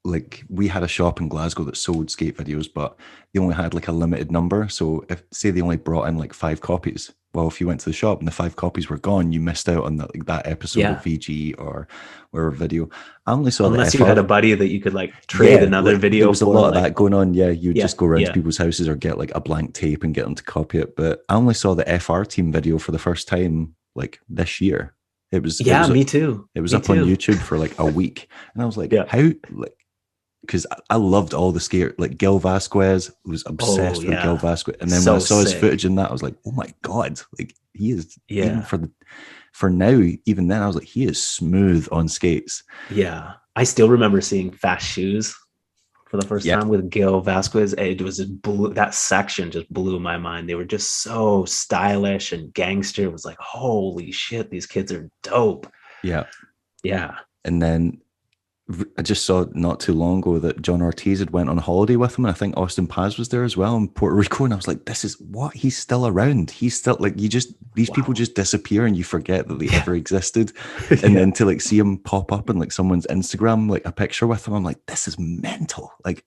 like we had a shop in Glasgow that sold skate videos, but they only had like a limited number. So if say they only brought in like 5 copies, well, if you went to the shop and the 5 copies were gone, you missed out on that episode of VG or whatever video. I only saw unless you had a buddy that you could like trade another video. There was a lot of that going on. Yeah, you would just go around to people's houses or get like a blank tape and get them to copy it. But I only saw the FR team video for the first time like this year. Me too. It was up on YouTube for like a week, and I was like, how like. Because I loved all the skater, like Gil Vasquez was obsessed with Gil Vasquez, and then when I saw his footage in that, I was like, "Oh my god!" Like he is, even for now, even then, I was like, he is smooth on skates. Yeah, I still remember seeing Fast Shoes for the first time with Gil Vasquez. It was that section just blew my mind. They were just so stylish and gangster. It was like, holy shit, these kids are dope. Yeah, yeah, and then. I just saw not too long ago that John Ortiz had went on holiday with him, and I think Austin Paz was there as well in Puerto Rico. And I was like, "This is what he's still around. He's still like these people just disappear, and you forget that they ever existed. And then to like see him pop up in like someone's Instagram, like a picture with him, I'm like, this is mental. Like,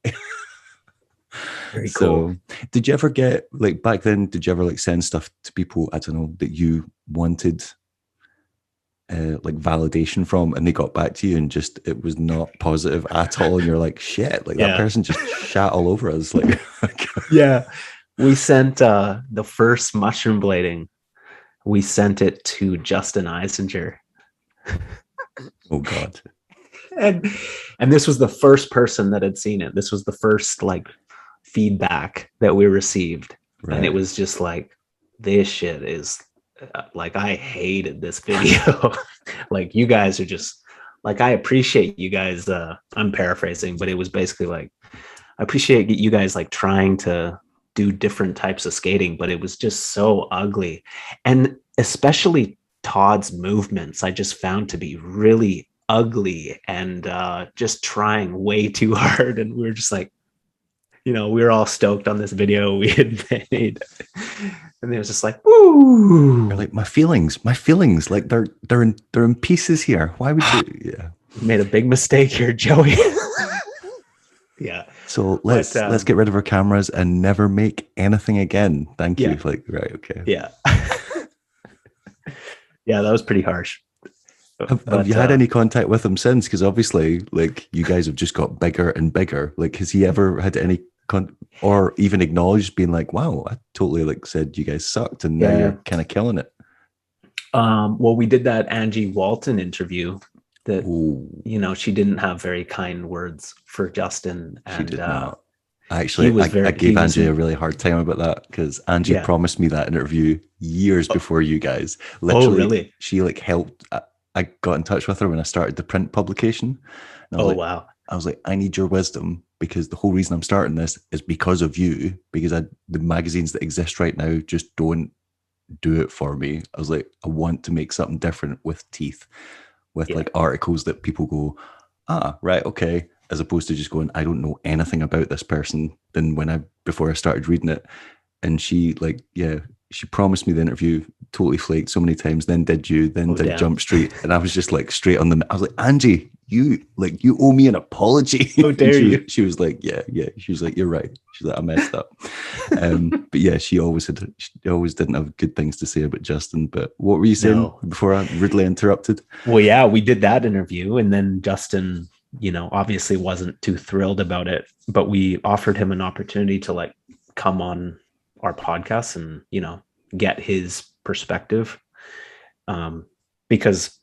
very cool. So, did you ever get like back then? Did you ever like send stuff to people? I don't know that you wanted. Like validation from, and they got back to you and just it was not positive at all, and you're like, shit, like that person just shat all over us. Like we sent the first mushroom blading, we sent it to Justin Eisinger. Oh god. And this was the first person that had seen it. This was the first like feedback that we received, and it was just like, this shit is like, I hated this video. Like, you guys are just like, I appreciate you guys. I'm paraphrasing, but it was basically like, I appreciate you guys like trying to do different types of skating, but it was just so ugly. And especially Todd's movements, I just found to be really ugly and just trying way too hard. And we were just like, we were all stoked on this video we had made. And it was just like, woo! You're like, my feelings, like they're in pieces here. Why would you? Yeah, you made a big mistake here, Joey. Yeah. So let's get rid of our cameras and never make anything again. Thank you. Like, right, okay. Yeah. Yeah, that was pretty harsh. Have you had any contact with him since? Because obviously, like, you guys have just got bigger and bigger. Like, has he ever had any or even acknowledged being like, wow, I totally like said you guys sucked and now you're kind of killing it? Well, we did that Angie Walton interview that, Ooh, you know, she didn't have very kind words for Justin. she And did not. Actually, I gave Angie a really hard time about that because Angie promised me that interview years before you guys. Literally, really? She like helped. I got in touch with her when I started the print publication. And I was wow. I was like, I need your wisdom because the whole reason I'm starting this is because of you, because the magazines that exist right now just don't do it for me. I was like, I want to make something different with teeth, with like articles that people go, right, okay, as opposed to just going, I don't know anything about this person. Then before I started reading it, and she like, she promised me the interview, totally flaked so many times, then did Jumpstreet, and I was just like straight on I was like, Angie, you owe me an apology. How dare you? She was like, yeah. She was like, you're right. She's like, I messed up. But yeah, she always didn't have good things to say about Justin. But what were you saying before I rudely interrupted? Well, yeah, we did that interview, and then Justin, you know, obviously wasn't too thrilled about it, but we offered him an opportunity to like come on our podcast and, you know, get his perspective, because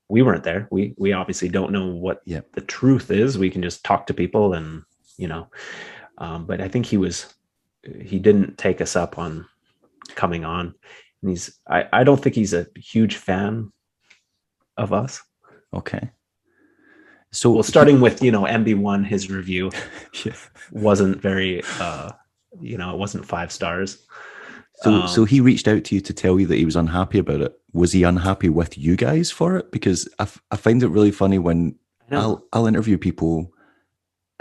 we weren't there. We obviously don't know what the truth is. We can just talk to people and, you know, but I think he didn't take us up on coming on, and I don't think he's a huge fan of us. Okay. So, well, starting with, you know, MB1, his review wasn't very, you know, it wasn't 5 stars. So he reached out to you to tell you that he was unhappy about it. Was he unhappy with you guys for it? Because I find it really funny when I'll interview people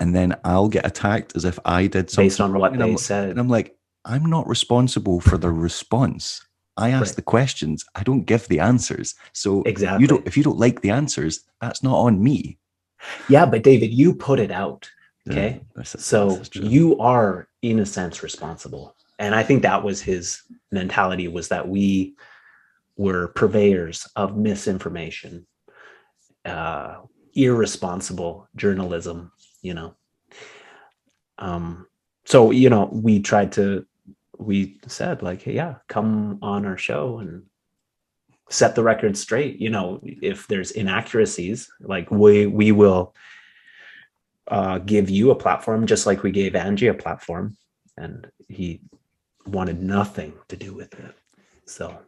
and then I'll get attacked as if I did something based on what they said. And I'm like, I'm not responsible for the response. I ask the questions. I don't give the answers. So exactly, if you don't like the answers, that's not on me. Yeah, but David, you put it out. Okay. So you are, in a sense, responsible. And I think that was his mentality, was that we were purveyors of misinformation, irresponsible journalism, you know. So, you know, we said like, hey, yeah, come on our show and set the record straight. You know, if there's inaccuracies, like we will give you a platform, just like we gave Angie a platform, and he wanted nothing to do with it. So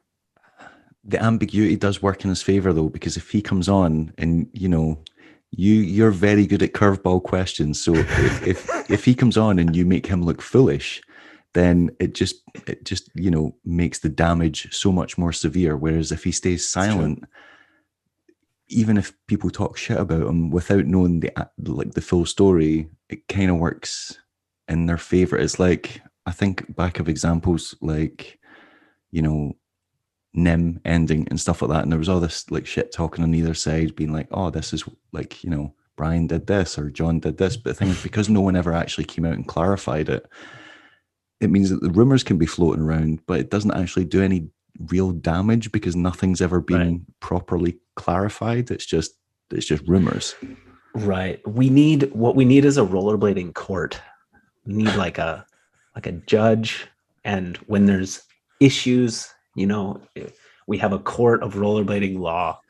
the ambiguity does work in his favor, though, because if he comes on and, you know, you're very good at curveball questions, so if he comes on and you make him look foolish, then it just you know, makes the damage so much more severe. Whereas if he stays silent, even if people talk shit about him without knowing the full story, it kind of works in their favor. It's like, I think back of examples like, you know, Nim ending and stuff like that, and there was all this like shit talking on either side, being like, oh, this is like, you know, Brian did this or John did this. But the thing is, because no one ever actually came out and clarified it, it means that the rumors can be floating around, but it doesn't actually do any real damage because nothing's ever been properly clarified. It's just rumors. Right. What we need is a rollerblading court. We need like a judge, and when there's issues, you know, we have a court of rollerblading law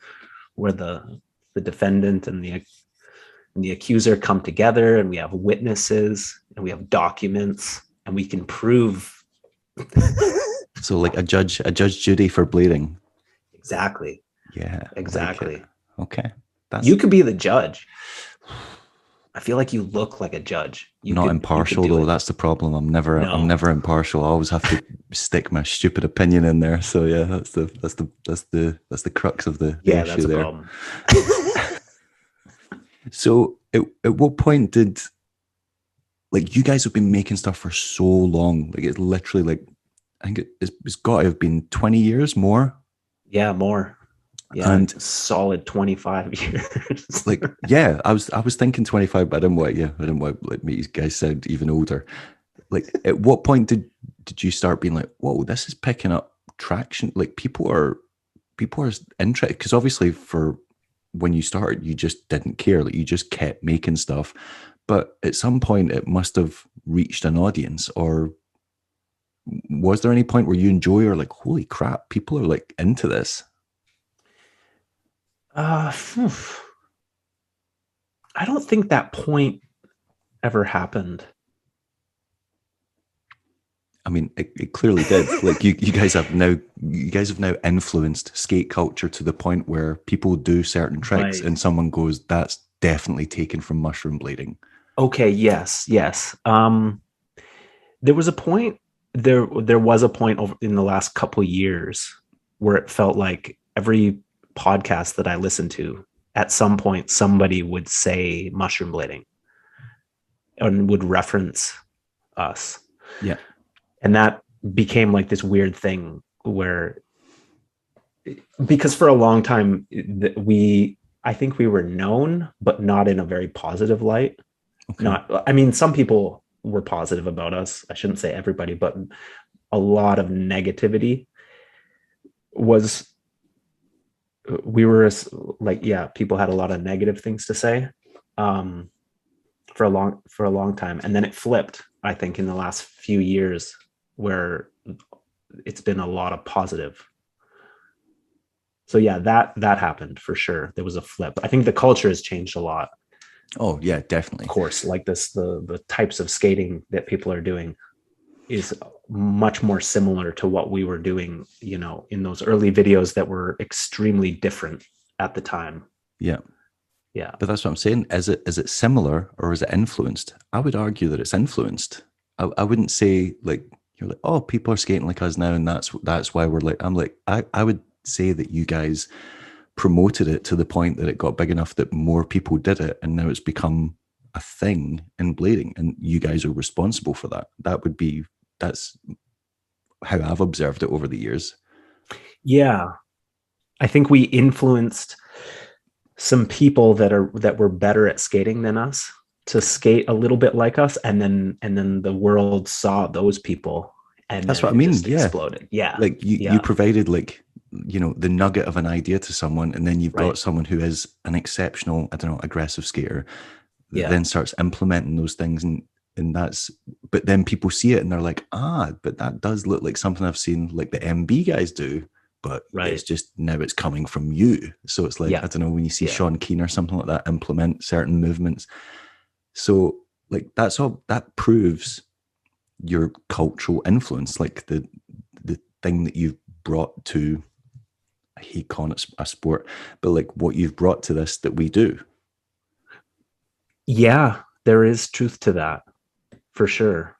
where the defendant and the accuser come together, and we have witnesses and we have documents, and we can prove. So like a Judge Judy for blading. Exactly. Yeah. Exactly. Like okay. You could be the judge. I feel like you look like a judge. Not impartial though. That's the problem. I'm never impartial. I always have to stick my stupid opinion in there. So yeah, that's the crux of the issue that's a there. Problem. So at what point did, like, you guys have been making stuff for so long? Like, it's literally like, I think it's got to have been 20 years more. Yeah, more. Yeah, and solid 25 years. Like, yeah, I was thinking 25, but I didn't want like me guys sound even older. Like, at what point did you start being like, whoa, this is picking up traction? Like, people are people are interested, because obviously for when you started, you just didn't care. Like, you just kept making stuff. But at some point it must have reached an audience, or was there any point where you enjoy, or like, holy crap, people are like into this? Phew. I don't think that point ever happened. I mean, it clearly did. Like, you guys have now influenced skate culture to the point where people do certain tricks, Right. and someone goes, "That's definitely taken from mushroom blading." Okay, yes. There was a point over in the last couple years where it felt like every podcast that I listened to, at some point somebody would say mushroom blading and would reference us. Yeah. And that became like this weird thing where, because for a long time I think we were known, but not in a very positive light. Okay. Some people were positive about us. I shouldn't say everybody, but a lot of negativity was, people had a lot of negative things to say for a long time. And then it flipped, I think, in the last few years, where it's been a lot of positive. So yeah, that happened for sure. There was a flip. I think the culture has changed a lot. Oh yeah, definitely. Of course, like the types of skating that people are doing is much more similar to what we were doing, in those early videos that were extremely different at the time. Yeah. Yeah. But that's what I'm saying. Is it similar, or is it influenced? I would argue that it's influenced. I wouldn't say like, you're like, oh, people are skating like us now, and that's why we're like, I'm like, I would say that you guys promoted it to the point that it got big enough that more people did it, and now it's become a thing in blading, and you guys are responsible for that. That's how I've observed it over the years. Yeah. I think we influenced some people that were better at skating than us to skate a little bit like us, and then the world saw those people, and That's then what I mean. just Yeah. exploded. Yeah. Like you provided, like, the nugget of an idea to someone, and then you've got Right. someone who is an exceptional, I don't know, aggressive skater that Yeah. then starts implementing those things, and but then people see it and they're like, but that does look like something I've seen like the MB guys do, but Right. it's just now it's coming from you. So it's like, Yeah. I don't know, when you see Yeah. Sean Keen or something like that implement certain movements. So like, that's all that proves your cultural influence, like the thing that you've brought to, I hate calling it a sport, but like what you've brought to this that we do. Yeah, there is truth to that, for sure.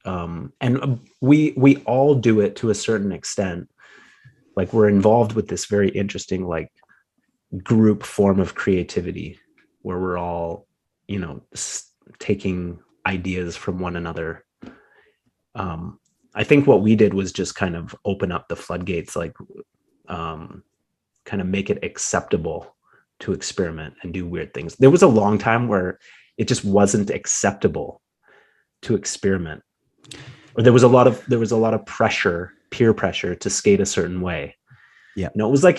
And we all do it to a certain extent. Like, we're involved with this very interesting, like, group form of creativity where we're all, taking ideas from one another. I think what we did was just kind of open up the floodgates, like, kind of make it acceptable to experiment and do weird things. There was a long time where it just wasn't acceptable to experiment, or there was a lot of pressure, peer pressure, to skate a certain way. Yeah. It was like,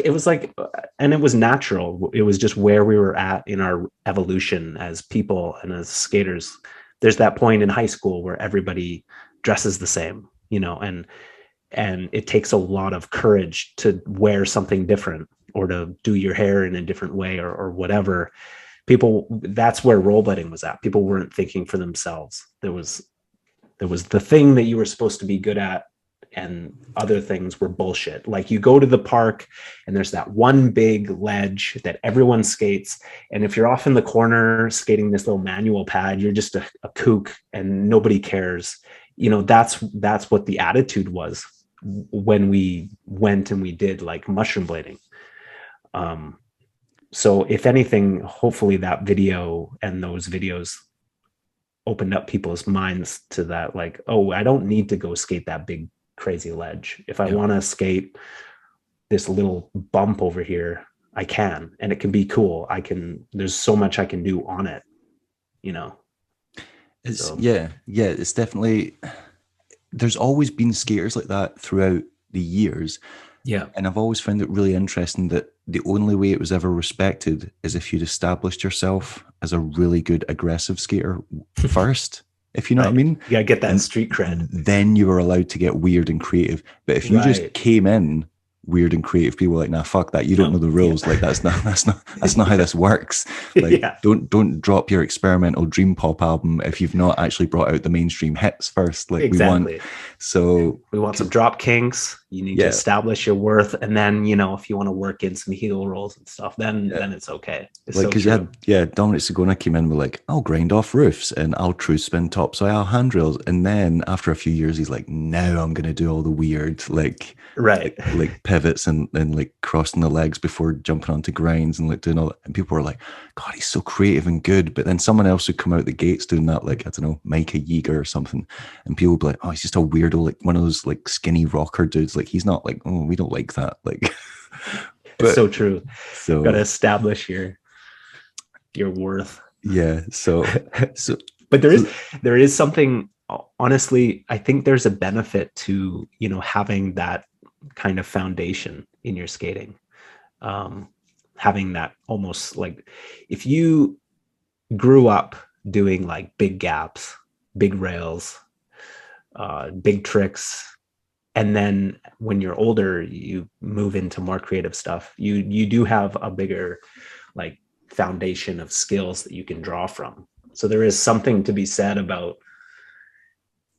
and it was natural. It was just where we were at in our evolution as people and as skaters. There's that point in high school where everybody dresses the same, and it takes a lot of courage to wear something different, or to do your hair in a different way, or whatever. That's where rollerblading was at. People weren't thinking for themselves. There was the thing that you were supposed to be good at, and other things were bullshit. Like, you go to the park and there's that one big ledge that everyone skates, and if you're off in the corner skating this little manual pad, you're just a kook and nobody cares. That's what the attitude was when we went and we did like mushroom blading. So if anything, hopefully that video and those videos opened up people's minds to that, like, oh, I don't need to go skate that big crazy ledge. If I want to skate this little bump over here, I can, and it can be cool. There's so much I can do on it, It's definitely, there's always been skaters like that throughout the years, Yeah. And I've always found it really interesting that the only way it was ever respected is if you'd established yourself as a really good aggressive skater first, if you know what I mean. You gotta get that And street cred. then you were allowed to get weird and creative. But if you just Right. came in weird and creative, people were like, nah, fuck that. You don't know the rules. Like that's not how this works. Like Yeah. don't drop your experimental dream pop album if you've not actually brought out the mainstream hits first. Like Exactly. we want some drop kinks. You need to establish your worth, and then if you want to work in some heel rolls and stuff, then it's okay. It's like because Dominic Sagona came in with like, I'll grind off roofs and I'll true spin topsoil handrails, and then after a few years he's like, now I'm gonna do all the weird like pivots and like crossing the legs before jumping onto grinds and like doing all that. And people were like, God, he's so creative and good. But then someone else would come out the gates doing that, like, I don't know, Micah Yeager or something, and people would be like, oh, he's just a weirdo, like one of those like skinny rocker dudes. Like he's not like, oh, we don't like that. Like it's so true. So gotta establish your worth. Yeah. So but there is something, honestly, I think there's a benefit to having that kind of foundation in your skating, having that almost like, if you grew up doing like big gaps, big rails, big tricks, and then when you're older you move into more creative stuff, you do have a bigger like foundation of skills that you can draw from. So there is something to be said about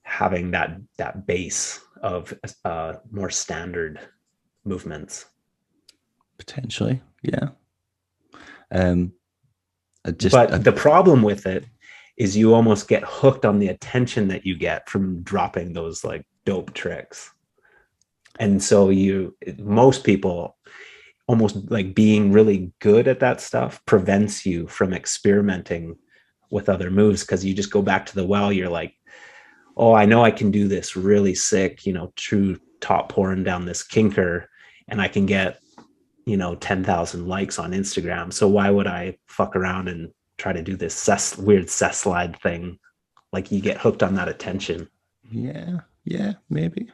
having that base of more standard movements. Potentially, yeah. The problem with it is you almost get hooked on the attention that you get from dropping those like dope tricks. And so most people, almost like being really good at that stuff prevents you from experimenting with other moves, because you just go back to the well. You're like, oh, I know I can do this really sick, true top pouring down this kinker, and I can get, 10,000 likes on Instagram. So why would I fuck around and try to do this weird cess slide thing? Like you get hooked on that attention. Yeah, maybe.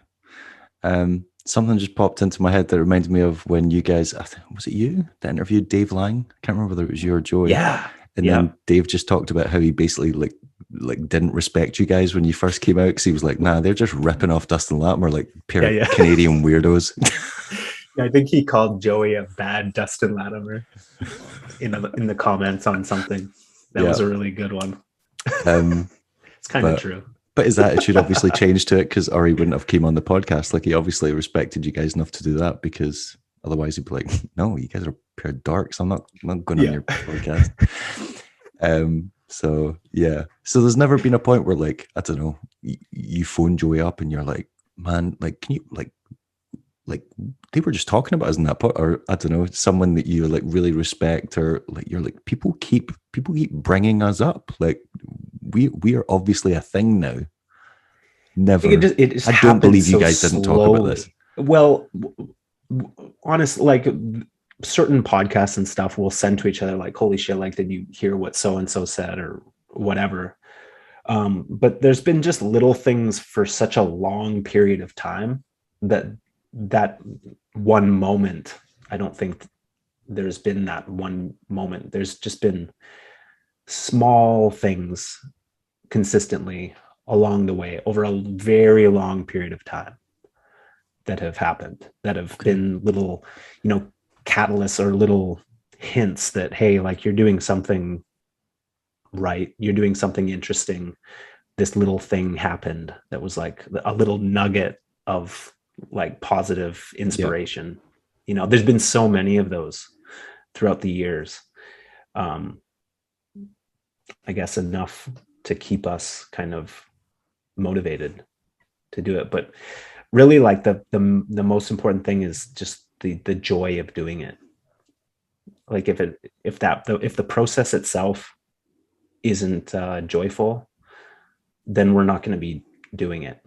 Something just popped into my head that reminded me of when you guys, was it you that interviewed Dave Lang? I can't remember whether it was you or Joey. Yeah. And then Dave just talked about how he basically like didn't respect you guys when you first came out, because he was like, nah, they're just ripping off Dustin Latimer, like pair of Canadian weirdos. I think he called Joey a bad Dustin Latimer in the comments on something. That was a really good one. It's kind of true. But his attitude obviously changed to it, or he wouldn't have came on the podcast. Like he obviously respected you guys enough to do that, because otherwise he'd be like, no, you guys are a pair of darks. I'm not going on your podcast. So there's never been a point where like, I don't know, you phone Joey up and you're like, man, like, can you like they were just talking about us in that part, or I don't know, someone that you like really respect, or like you're like, people keep bringing us up, like we are obviously a thing now. Never. It just I don't believe you guys didn't talk about this. Well, honestly, like certain podcasts and stuff will send to each other like, holy shit, like, did you hear what so and so said or whatever? But there's been just little things for such a long period of time that one moment, I don't think there's been that one moment. There's just been small things consistently along the way over a very long period of time that have happened, that have been little, catalysts or little hints that, hey, like you're doing something right, you're doing something interesting. This little thing happened that was like a little nugget of like positive inspiration. There's been so many of those throughout the years. I guess enough to keep us kind of motivated to do it. But really, like the most important thing is just the joy of doing it. Like if the process itself isn't joyful, then we're not going to be doing it,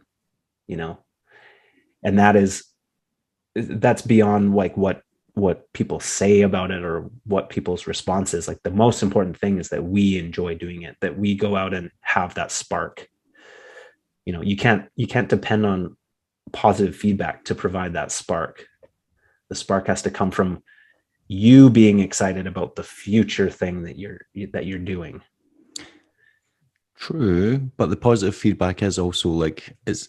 and that's beyond like what people say about it or what people's response is. Like the most important thing is that we enjoy doing it, that we go out and have that spark. You can't depend on positive feedback to provide that spark. The spark has to come from you being excited about the future thing that you're doing. True, but the positive feedback is also like it's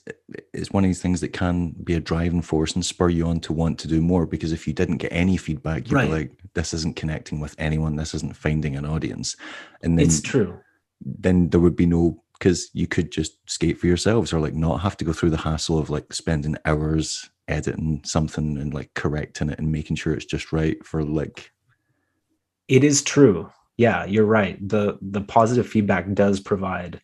one of these things that can be a driving force and spur you on to want to do more. Because if you didn't get any feedback, you'd be like, "This isn't connecting with anyone. This isn't finding an audience." And then it's true. Then there would be no, because you could just skate for yourselves, or like not have to go through the hassle of like spending hours editing something and like correcting it and making sure it's just right for like. It is true. Yeah, you're right. The positive feedback does provide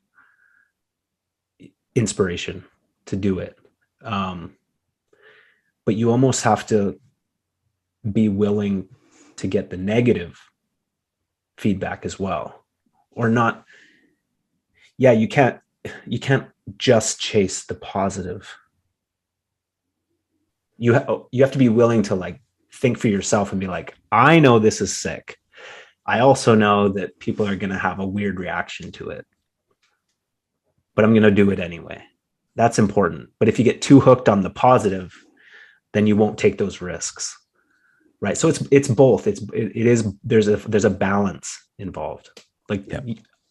inspiration to do it. But you almost have to be willing to get the negative feedback as well, or not. Yeah, you can't just chase the positive. You have to be willing to like think for yourself and be like, I know this is sick. I also know that people are going to have a weird reaction to it, but I'm going to do it anyway. That's important. But if you get too hooked on the positive, then you won't take those risks. Right. So it's both. There's a balance involved. Like,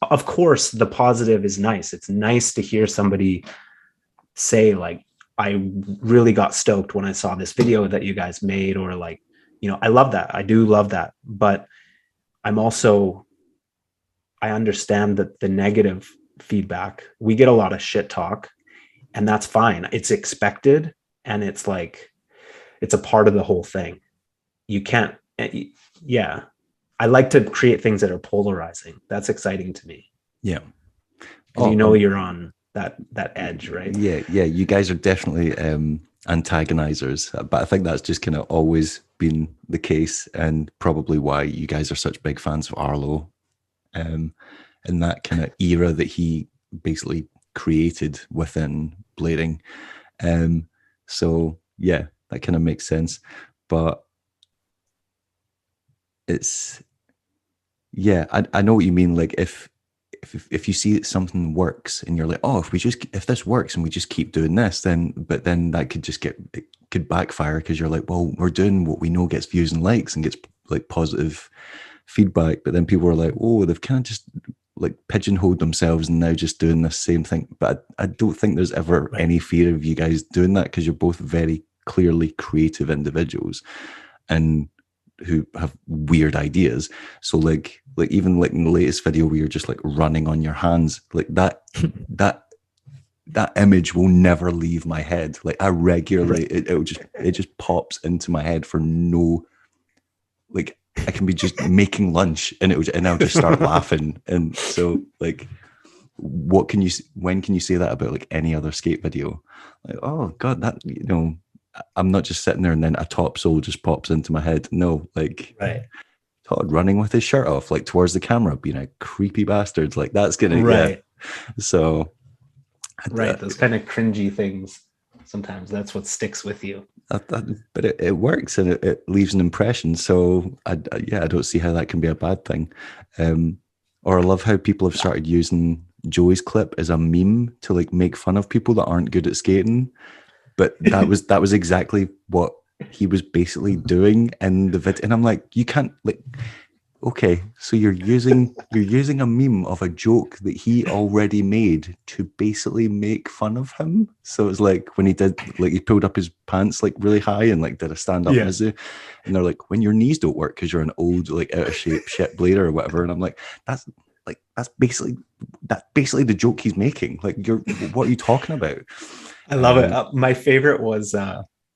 of course, the positive is nice. It's nice to hear somebody say like, I really got stoked when I saw this video that you guys made, or like, I love that. I do love that. But I understand that the negative feedback, we get a lot of shit talk, and that's fine. It's expected. And it's like, it's a part of the whole thing. You can't, I like to create things that are polarizing. That's exciting to me. Yeah. You're on that edge, right? Yeah. You guys are definitely antagonizers, but I think that's just kind of always been the case, and probably why you guys are such big fans of Arlo, in that kind of era that he basically created within blading. So yeah, that kind of makes sense. But it's, yeah, I know what you mean. Like if you see that something works and you're like, oh, if this works and we just keep doing this, but then that could backfire, because you're like, well, we're doing what we know gets views and likes and gets like positive feedback, but then people are like, oh, they've kind of just like pigeonholed themselves and now just doing the same thing. But I don't think there's ever any fear of you guys doing that, because you're both very clearly creative individuals and who have weird ideas. So like even like in the latest video where you're just like running on your hands, like that image will never leave my head. Like I regularly, it just pops into my head for no, like I can be just making lunch and I'll just start laughing. And so like, when can you say that about like any other skate video? Like, oh God, that, I'm not just sitting there and then a top soul just pops into my head. No, like Todd running with his shirt off, like towards the camera, being a creepy bastard. Like that's gonna Yeah. So those kind of cringy things. Sometimes that's what sticks with you. But it works, and it leaves an impression. So I don't see how that can be a bad thing. Or I love how people have started using Joey's clip as a meme to like make fun of people that aren't good at skating. But that was exactly what he was basically doing in the video. And I'm like, you can't, like, okay, so you're using a meme of a joke that he already made to basically make fun of him. So it's like when he did, like, he pulled up his pants like really high and like did a stand-up Mizzou, and they're like, when your knees don't work because you're an old, like, out of shape shit blader or whatever. And I'm like, that's basically the joke he's making. Like, what are you talking about? I love it. My favorite was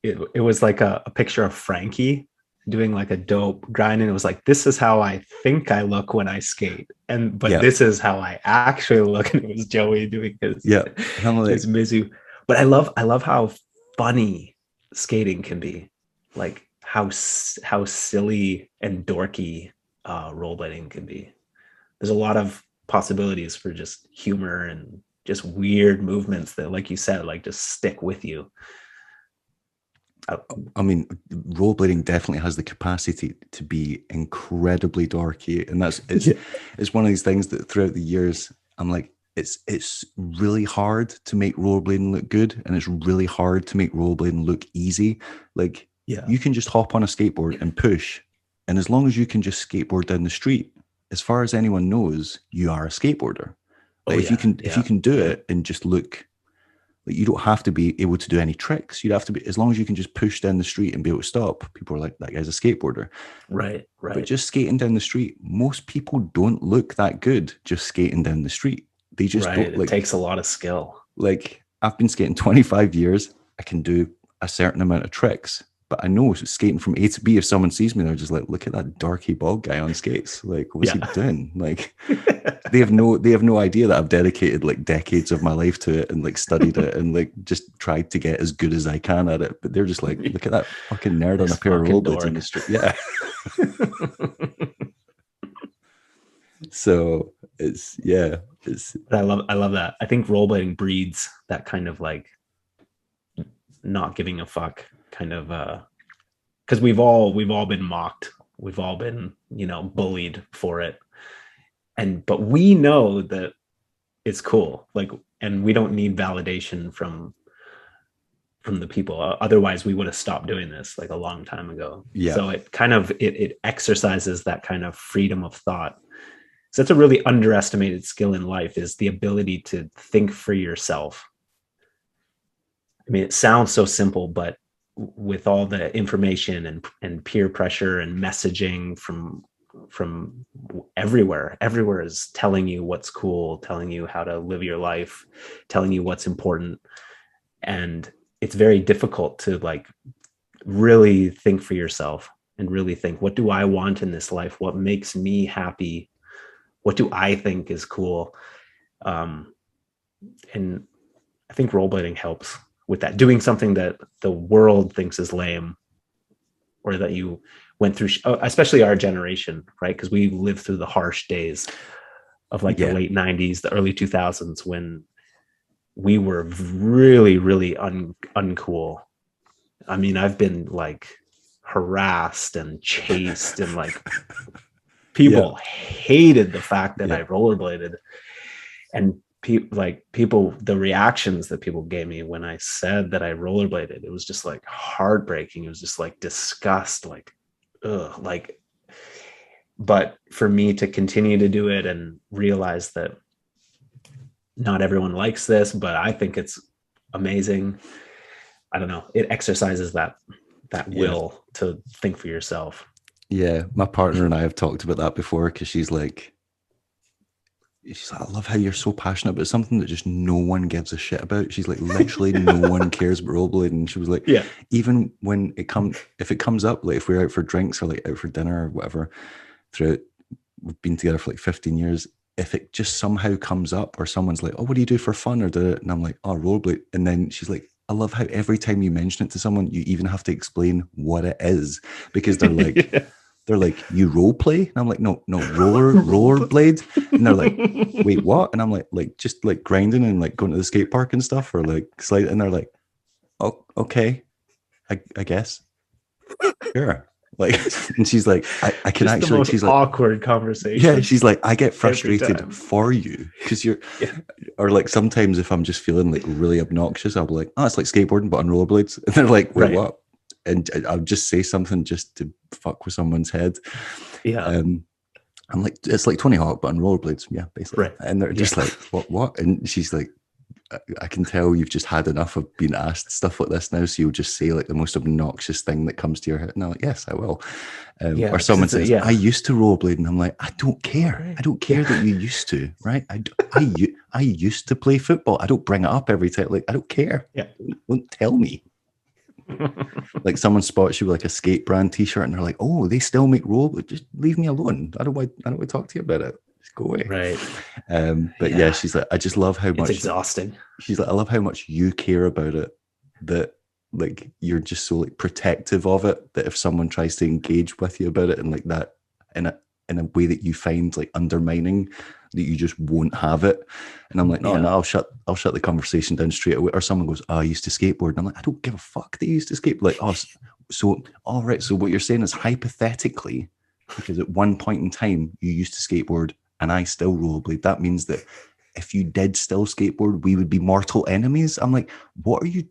it was like a picture of Frankie doing like a dope grind, and it was like, this is how I think I look when I skate, but this is how I actually look. And it was Joey doing his his Mizzou. But I love how funny skating can be, like how silly and dorky rollerblading can be. There's a lot of possibilities for just humor and just weird movements that, like you said, like just stick with you. I mean, rollerblading definitely has the capacity to be incredibly dorky, and it's one of these things that throughout the years I'm like, it's really hard to make rollerblading look good, and it's really hard to make rollerblading look easy. Like Yeah. You can just hop on a skateboard and push. And as long as you can just skateboard down the street, as far as anyone knows, you are a skateboarder. Like if you can do it and just look, like you don't have to be able to do any tricks. You'd have to be, as long as you can just push down the street and be able to stop. People are like, that guy's a skateboarder. Right. But just skating down the street, most people don't look that good just skating down the street. They just don't. It takes a lot of skill. Like I've been skating 25 years. I can do a certain amount of tricks. But I know skating from A to B, if someone sees me, they're just like, look at that darky bald guy on skates. Like, what's he doing? Like, they have no idea that I've dedicated like decades of my life to it and like studied it and like just tried to get as good as I can at it. But they're just like, look at that fucking nerd on a pair of rollerblades in the street. Yeah. So I love that. I think rollerblading breeds that kind of like not giving a fuck kind of because we've all been mocked, we've all been bullied for it, but we know that it's cool, like, and we don't need validation from the people, otherwise we would have stopped doing this like a long time ago. So it kind of it exercises that kind of freedom of thought. So that's a really underestimated skill in life, is the ability to think for yourself. I mean, it sounds so simple, but with all the information and peer pressure and messaging from everywhere is telling you what's cool, telling you how to live your life, telling you what's important. And it's very difficult to like really think for yourself and really think, what do I want in this life? What makes me happy? What do I think is cool? And I think rollerblading helps with that, doing something that the world thinks is lame, or that you went through, especially our generation, right? Because we lived through the harsh days of like the late 90s, the early 2000s, when we were really, really uncool. I mean, I've been like harassed and chased and like people hated the fact that I rollerbladed, and people, the reactions that people gave me when I said that I rollerbladed, it was just like heartbreaking. It was just like disgust, like, ugh, like, but for me to continue to do it and realize that not everyone likes this, but I think it's amazing. I don't know. It exercises that will to think for yourself. Yeah. My partner and I have talked about that before, because she's like, I love how you're so passionate about something that just no one gives a shit about. She's like, literally no one cares about rollerblading. And she was like, even when if it comes up, like if we're out for drinks or like out for dinner or whatever, we've been together for like 15 years. If it just somehow comes up, or someone's like, oh, what do you do for fun? And I'm like, oh, rollerblade. And then she's like, I love how every time you mention it to someone, you even have to explain what it is, because they're like, they're like, you role play? And I'm like, no, rollerblade. And they're like, wait, what? And I'm like just like grinding and like going to the skate park and stuff, or like slide. And they're like, oh, okay, I guess. Sure. Like, and she's like, I can just actually, the most she's like, awkward conversation. Yeah, she's like, I get frustrated for you, because you're, or like sometimes if I'm just feeling like really obnoxious, I'll be like, oh, it's like skateboarding, but on rollerblades. And they're like, wait, what? And I'll just say something just to fuck with someone's head. Yeah. I'm like, it's like Tony Hawk, but on rollerblades. Yeah, basically. Right. And they're just like, what? And she's like, I can tell you've just had enough of being asked stuff like this now. So you'll just say like the most obnoxious thing that comes to your head. And I'm like, yes, I will. Or someone says, I used to rollerblade. And I'm like, I don't care. Right. I don't care that you used to, right? I used to play football. I don't bring it up every time. Like, I don't care. Yeah. Don't tell me. Like someone spots you with like a skate brand t-shirt and they're like, oh, they still make rollerblades. Just leave me alone. I don't want to talk to you about it. Just go away. Right. But yeah, she's like, I just love how much it's exhausting. She's like, I love how much you care about it, that like you're just so like protective of it, that if someone tries to engage with you about it and like that in a way that you find like undermining, that you just won't have it. And I'm like, no, I'll shut the conversation down straight away. Or someone goes, oh, I used to skateboard. And I'm like, I don't give a fuck that you used to skateboard. Like, oh, so all right. So what you're saying is hypothetically, because at one point in time you used to skateboard and I still rollerblade, that means that if you did still skateboard, we would be mortal enemies. I'm like, what are you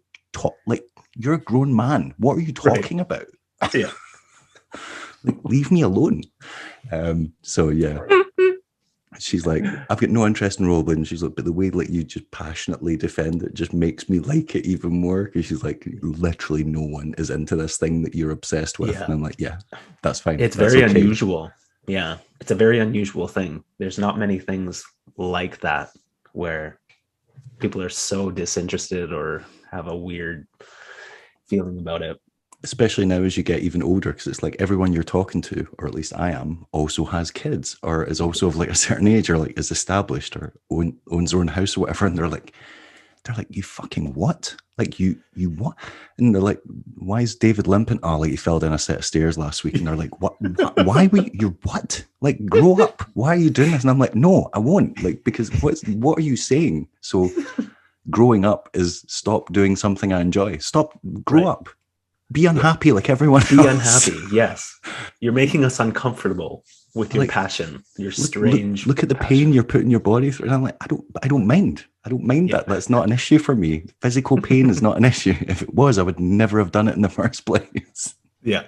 like, you're a grown man. What are you talking about? Yeah. Like, leave me alone. So yeah. She's like, I've got no interest in rollerblading. She's like, but the way like you just passionately defend it just makes me like it even more. Because she's like, literally no one is into this thing that you're obsessed with. Yeah. And I'm like, yeah, that's fine. It's That's very okay. unusual. Yeah. It's a very unusual thing. There's not many things like that where people are so disinterested or have a weird feeling about it. Especially now as you get even older, because it's like everyone you're talking to, or at least I am, also has kids or is also of like a certain age or like is established or owns their own house or whatever. And they're like, you fucking what? Like you what? And they're like, why is David limping? Oh, like he fell down a set of stairs last week. And they're like, what? Why you're what? Like, grow up. Why are you doing this? And I'm like, no, I won't. Like, because what are you saying? So growing up is stop doing something I enjoy. Grow up. Be unhappy like everyone else. Be unhappy, yes. You're making us uncomfortable with your passion, your strange look at the passion. pain you're putting your body through. And I'm like, I don't mind. I don't mind that. That's not an issue for me. Physical pain is not an issue. If it was, I would never have done it in the first place. Yeah.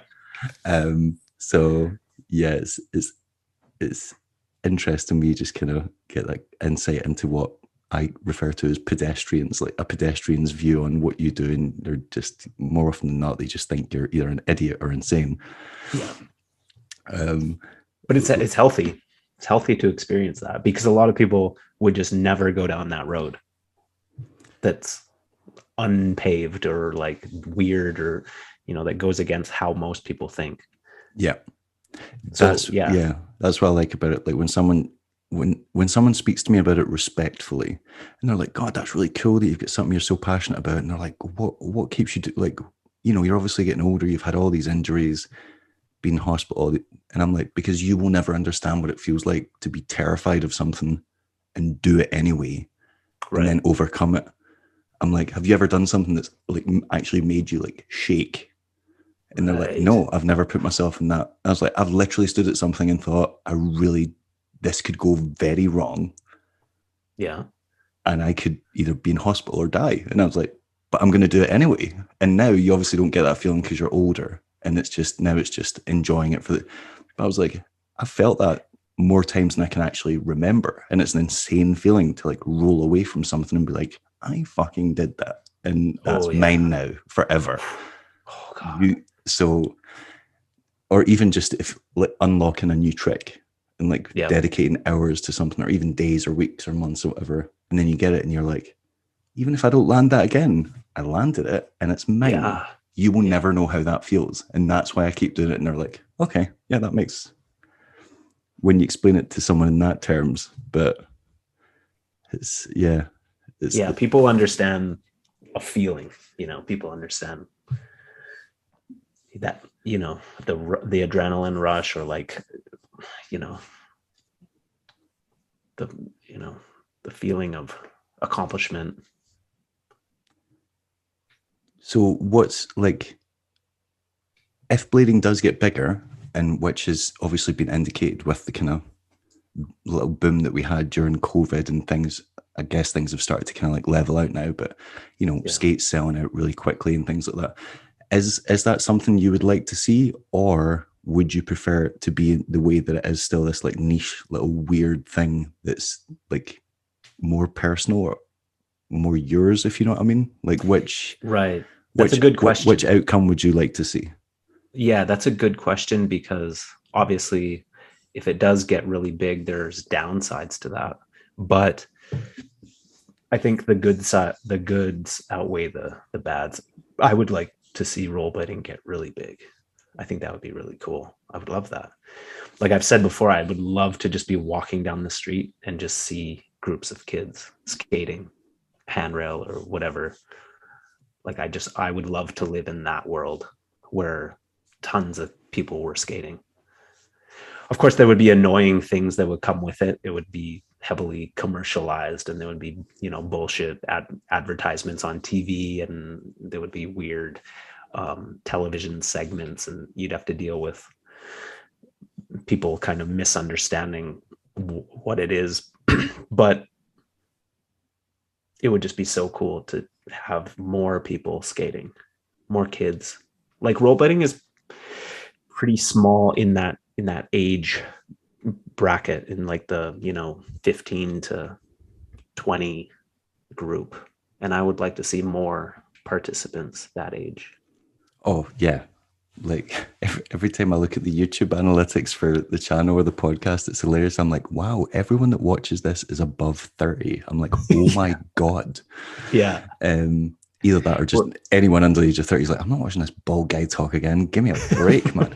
So yeah, it's interesting. We just kind of get like insight into what I refer to as pedestrians, like a pedestrian's view on what you do, and they're just more often than not, they just think you're either an idiot or insane. Yeah. But it's healthy. It's healthy to experience that, because a lot of people would just never go down that road that's unpaved or like weird or, that goes against how most people think. Yeah. So, That's what I like about it. Like when someone speaks to me about it respectfully and they're like, God, that's really cool that you've got something you're so passionate about. And they're like, what keeps you like, you're obviously getting older. You've had all these injuries, been in hospital. And I'm like, because you will never understand what it feels like to be terrified of something and do it anyway, and then overcome it. I'm like, have you ever done something that's like actually made you like shake? And they're like, no, I've never put myself in that. I was like, I've literally stood at something and thought, this could go very wrong. Yeah. And I could either be in hospital or die. And I was like, but I'm going to do it anyway. And now you obviously don't get that feeling because you're older. And it's just enjoying it but I was like, I felt that more times than I can actually remember. And it's an insane feeling to like roll away from something and be like, I fucking did that. And that's mine now forever. Oh God. Or even just if like unlocking a new trick and like dedicating hours to something, or even days or weeks or months or whatever. And then you get it and you're like, even if I don't land that again, I landed it and it's mine. Yeah. You will never know how that feels. And that's why I keep doing it. And they're like, okay, yeah, that makes, when you explain it to someone in that terms, but people understand a feeling, people understand that, the adrenaline rush, or like, the feeling of accomplishment. So what's like, if blading does get bigger, and which has obviously been indicated with the kind of little boom that we had during COVID and things, I guess things have started to kind of like level out now, but skates selling out really quickly and things like that. Is that something you would like to see, or would you prefer it to be the way that it is, still this like niche little weird thing that's like more personal or more yours, if you know what I mean? Like that's a good question. Which outcome would you like to see? Yeah, that's a good question, because obviously if it does get really big, there's downsides to that. But I think the goods outweigh the bads. I would like to see rollerblading get really big. I think that would be really cool. I would love that. Like I've said before, I would love to just be walking down the street and just see groups of kids skating, handrail or whatever. Like I would love to live in that world where tons of people were skating. Of course, there would be annoying things that would come with it. It would be heavily commercialized, and there would be, bullshit advertisements on TV, and there would be weird television segments, and you'd have to deal with people kind of misunderstanding what it is. But it would just be so cool to have more people skating, more kids. Like rollerblading is pretty small in that age bracket, in like the 15 to 20 group, and I would like to see more participants that age. Oh yeah, like every time I look at the YouTube analytics for the channel or the podcast, it's hilarious. I'm like, wow, everyone that watches this is above 30. I'm like, oh my god. Yeah. Either that or just anyone under the age of 30 is like, I'm not watching this bald guy talk again. Give me a break, man.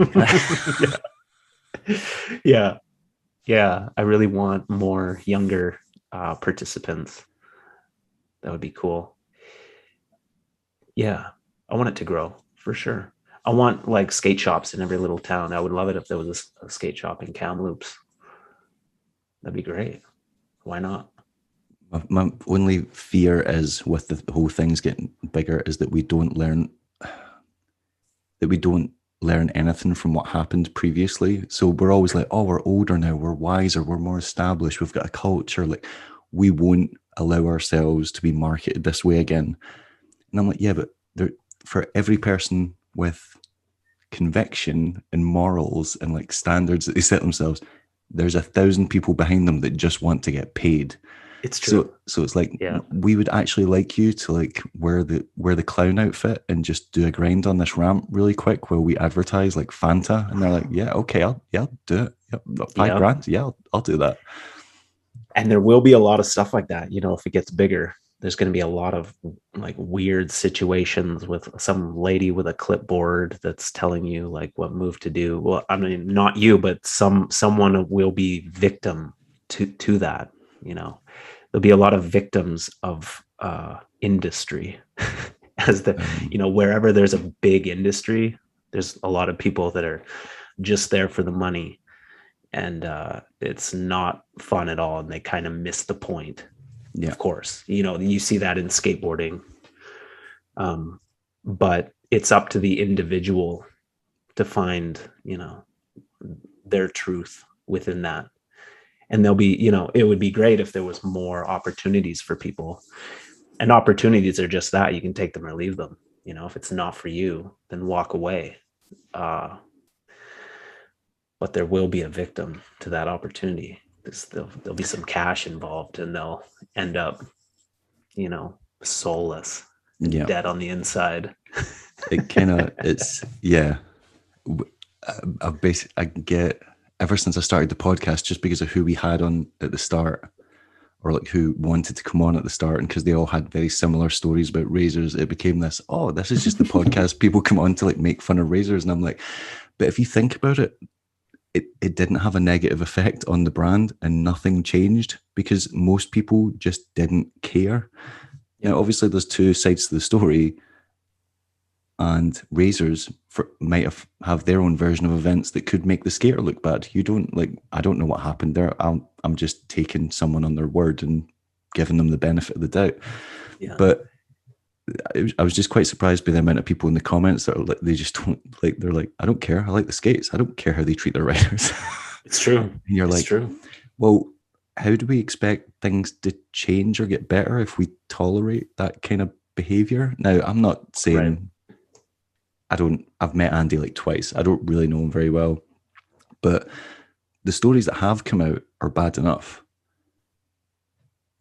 Yeah. I really want more younger participants. That would be cool. Yeah, I want it to grow for sure. I want like skate shops in every little town. I would love it if there was a skate shop in Kamloops. That'd be great. Why not? My only fear is with the whole thing's getting bigger is that we don't learn anything from what happened previously. So we're always like, oh, we're older now, we're wiser, we're more established, we've got a culture. Like, we won't allow ourselves to be marketed this way again. And I'm like, yeah, but for every person with conviction and morals and like standards that they set themselves, there's 1,000 people behind them that just want to get paid. It's true. So it's like, we would actually like you to like wear the clown outfit and just do a grind on this ramp really quick while we advertise like Fanta. And they're like, yeah, okay, I'll do it. Yep, $5,000. Yeah, I'll do that. And there will be a lot of stuff like that. If it gets bigger, there's going to be a lot of like weird situations with some lady with a clipboard that's telling you like what move to do. Well, I mean, not you, but someone will be victim to that. There'll be a lot of victims of industry as wherever there's a big industry, there's a lot of people that are just there for the money, and it's not fun at all, and they kind of miss the point. Yeah. Of course, you see that in skateboarding, but it's up to the individual to find, their truth within that. And there'll be, it would be great if there was more opportunities for people, and opportunities are just that. You can take them or leave them. If it's not for you, then walk away. But there will be a victim to that opportunity. There'll be some cash involved, and they'll end up, soulless, dead on the inside. I get, ever since I started the podcast, just because of who we had on at the start, or like who wanted to come on at the start, and because they all had very similar stories about razors, it became this, this is just the podcast people come on to like make fun of razors. And I'm like, but if you think about it, it didn't have a negative effect on the brand, and nothing changed because most people just didn't care. Now, obviously there's two sides to the story, and razors might have their own version of events that could make the skater look bad. I don't know what happened there. I'm just taking someone on their word and giving them the benefit of the doubt. Yeah. But I was just quite surprised by the amount of people in the comments that are like, they just don't like, they're like, I don't care. I like the skates. I don't care how they treat their riders. It's true. And you're it's like, true. Well, how do we expect things to change or get better if we tolerate that kind of behavior? Now, I'm not saying I've met Andy like twice. I don't really know him very well, but the stories that have come out are bad enough.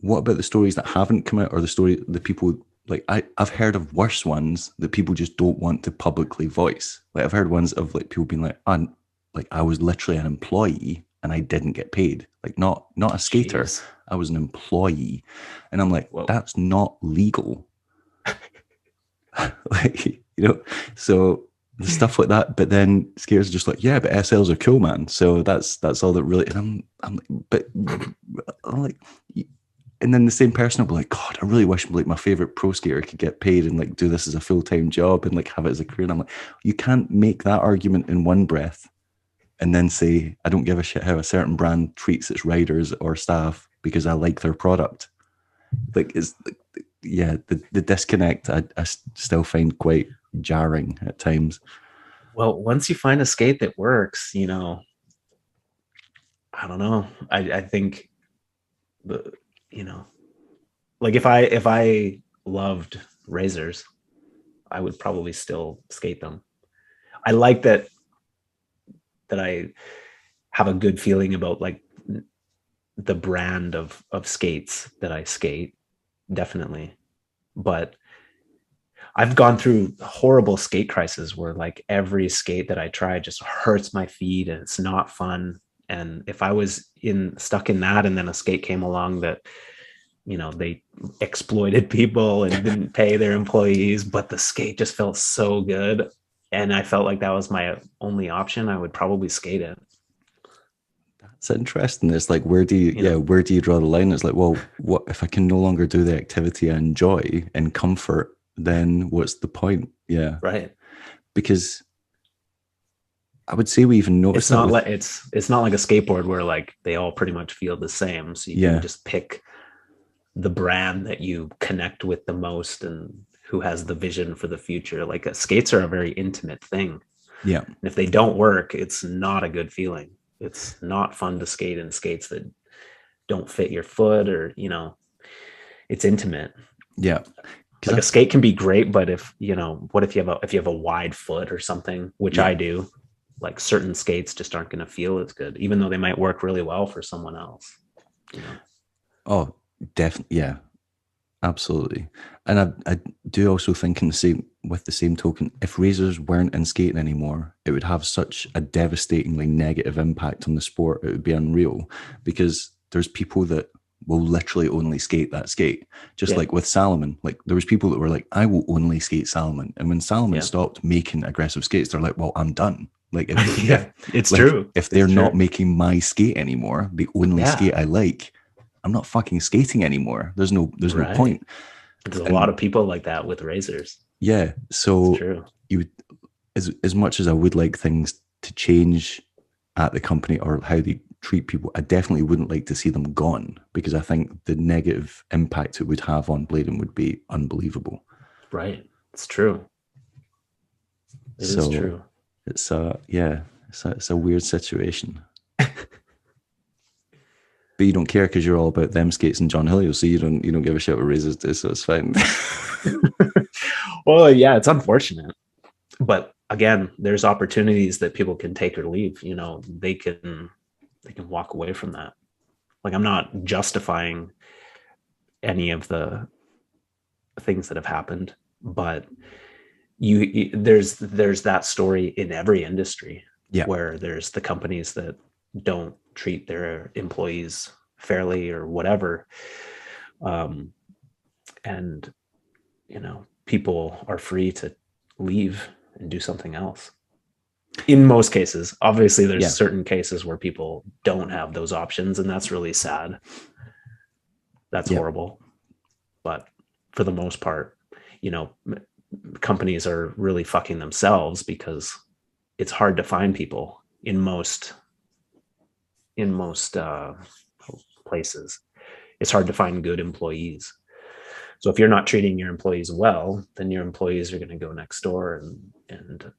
What about the stories that haven't come out, or the people, like I've heard of worse ones that people just don't want to publicly voice. Like I've heard ones of like people being like, I was literally an employee and I didn't get paid. Like not a skater. Jeez. I was an employee. And I'm like, that's not legal. Like, so the stuff like that. But then skaters are just like, yeah, but SLs are cool, man. So that's all that really. And I'm like, and then the same person will be like, God, I really wish like my favorite pro skater could get paid and like do this as a full-time job and like have it as a career. And I'm like, you can't make that argument in one breath and then say, I don't give a shit how a certain brand treats its riders or staff because I like their product. Like, it's like, yeah, the disconnect I still find quite jarring at times. Well, once you find a skate that works, I don't know. I think like if I loved razors, I would probably still skate them. I like that I have a good feeling about like the brand of skates that I skate, definitely. But I've gone through horrible skate crises where like every skate that I try just hurts my feet and it's not fun. And if I was stuck in that and then a skate came along that, they exploited people and didn't pay their employees, but the skate just felt so good, and I felt like that was my only option, I would probably skate it. It's interesting. It's like, where do you draw the line? It's like, well, what if I can no longer do the activity I enjoy in comfort? Then what's the point? Yeah, right. Because I would say we even noticed it's not like a skateboard where like they all pretty much feel the same. So you can just pick the brand that you connect with the most and who has the vision for the future. Like skates are a very intimate thing. Yeah. And if they don't work, it's not a good feeling. It's not fun to skate in skates that don't fit your foot, or, it's intimate. Yeah. Like a skate can be great, but if, what if you have a wide foot or something, which I do, like certain skates just aren't going to feel as good, even though they might work really well for someone else. Oh, definitely. Yeah, absolutely. And I do also think with the same token, if razors weren't in skating anymore, it would have such a devastatingly negative impact on the sport. It would be unreal, because there's people that will literally only skate that skate. Just like with Salomon, like there was people that were like, I will only skate Salomon. And when Salomon stopped making aggressive skates, they're like, well, I'm done. Like, it's true. If they're not making my skate anymore, the only skate I like, I'm not fucking skating anymore. There's no point. There's a lot of people like that with razors. Yeah. So you would, as much as I would like things to change at the company or how they treat people, I definitely wouldn't like to see them gone, because I think the negative impact it would have on blading would be unbelievable. Right. It's true. It is true. It's it's a weird situation. But you don't care because you're all about them skates and John Hillier, so you don't give a shit what razors do, so it's fine. Well, yeah, it's unfortunate, but again, there's opportunities that people can take or leave. They can walk away from that. Like, I'm not justifying any of the things that have happened, but there's that story in every industry, where there's the companies that don't treat their employees fairly or whatever, and people are free to leave and do something else. In most cases, obviously there's certain cases where people don't have those options, and that's really sad. That's horrible. But for the most part, companies are really fucking themselves, because it's hard to find people in most places. It's hard to find good employees. So if you're not treating your employees well, then your employees are going to go next door and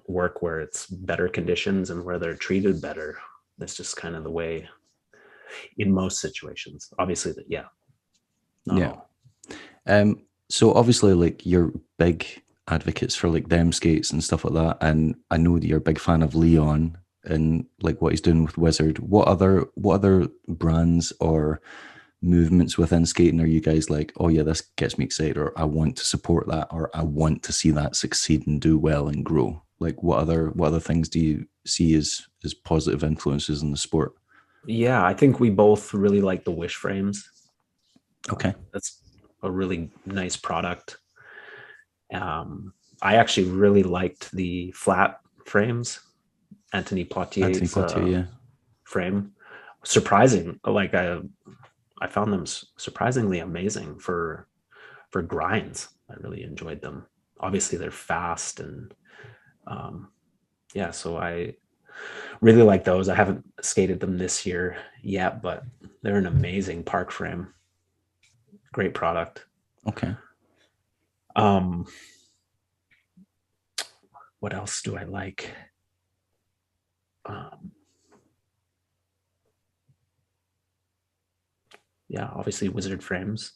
work where it's better conditions and where they're treated better. That's just kind of the way in most situations. Obviously, So obviously, like, you're big advocates for like them skates and stuff like that, and I know that you're a big fan of Leon and like what he's doing with Wizard. What other brands or movements within skating are you guys like, oh yeah, this gets me excited, or I want to support that, or I want to see that succeed and do well and grow? Like, what other things do you see as positive influences in the sport? Yeah, I think we both really like the Wish frames. Okay. That's a really nice product. I actually really liked the flat frames, Anthony Poitier's frame. Surprising, like I found them surprisingly amazing for grinds. I really enjoyed them. Obviously, they're fast, and so I really like those. I haven't skated them this year yet, but they're an amazing park frame. Great product. Okay. What else do I like? Obviously Wizard frames.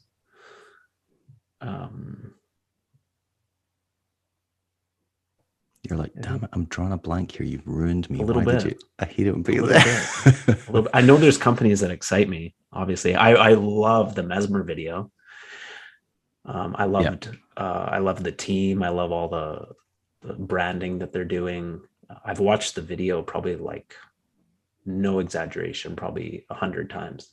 You're like, damn it, I'm drawing a blank here. You've ruined me. A little Why bit. did you? I hate it when people A little bit. I know there's companies that excite me. Obviously, I love the Mesmer video. I loved the team. I love all the branding that they're doing. I've watched the video probably, like, no exaggeration, probably 100 times.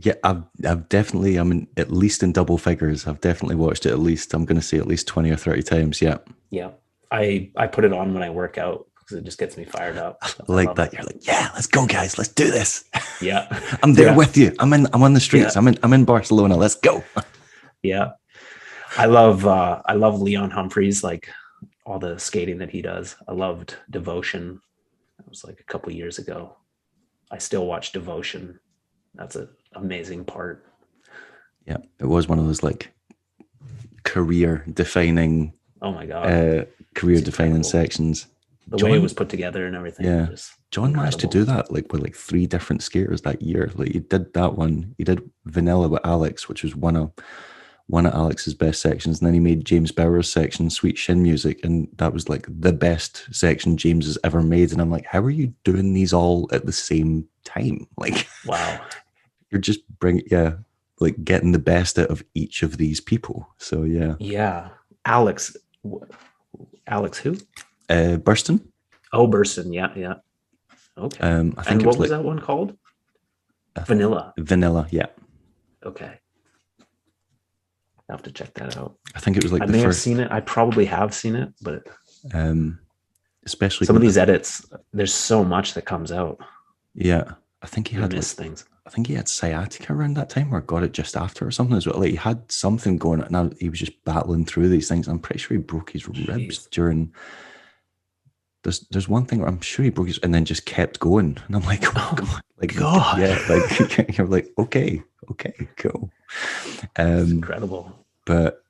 Yeah, I've definitely, at least in double figures. I've definitely watched it at least, I'm going to say at least 20 or 30 times. Yeah. Yeah. I put it on when I work out because it just gets me fired up. I like that. You're like, yeah, let's go, guys. Let's do this. Yeah. I'm there with you. I'm on the streets. Yeah. I'm in Barcelona. Let's go. Yeah. I love Leon Humphreys, like all the skating that he does. I loved Devotion. It was like a couple of years ago. I still watch Devotion. That's an amazing part. Yeah. It was one of those like career defining, oh my God, career defining sections. The way it was put together and everything. Yeah. John incredible. managed to do that like with like 3 different skaters that year. Like he did that one. He did Vanilla with Alex, which was one of Alex's best sections, and then he made James Bauer's section, Sweet Shin Music, and that was like the best section James has ever made. And I'm like, how are you doing these all at the same time? Like, wow, you're just like getting the best out of each of these people. So yeah. Alex who? Burston. Oh, Burston. Yeah. Okay. I think. And what was that one called? Vanilla. Vanilla. Yeah. Okay. I have to check that out. I think it was like I may have seen it. I probably have seen it, but especially some of these edits, there's so much that comes out. Yeah, I think he had things. I think he had sciatica around that time, or got it just after, or something as well. Like he had something going on. Now he was just battling through these things. I'm pretty sure he broke his ribs during. There's one thing where I'm sure he broke his, and then just kept going, and I'm like, oh God, like God, yeah, like you're like, okay, cool. It's incredible. But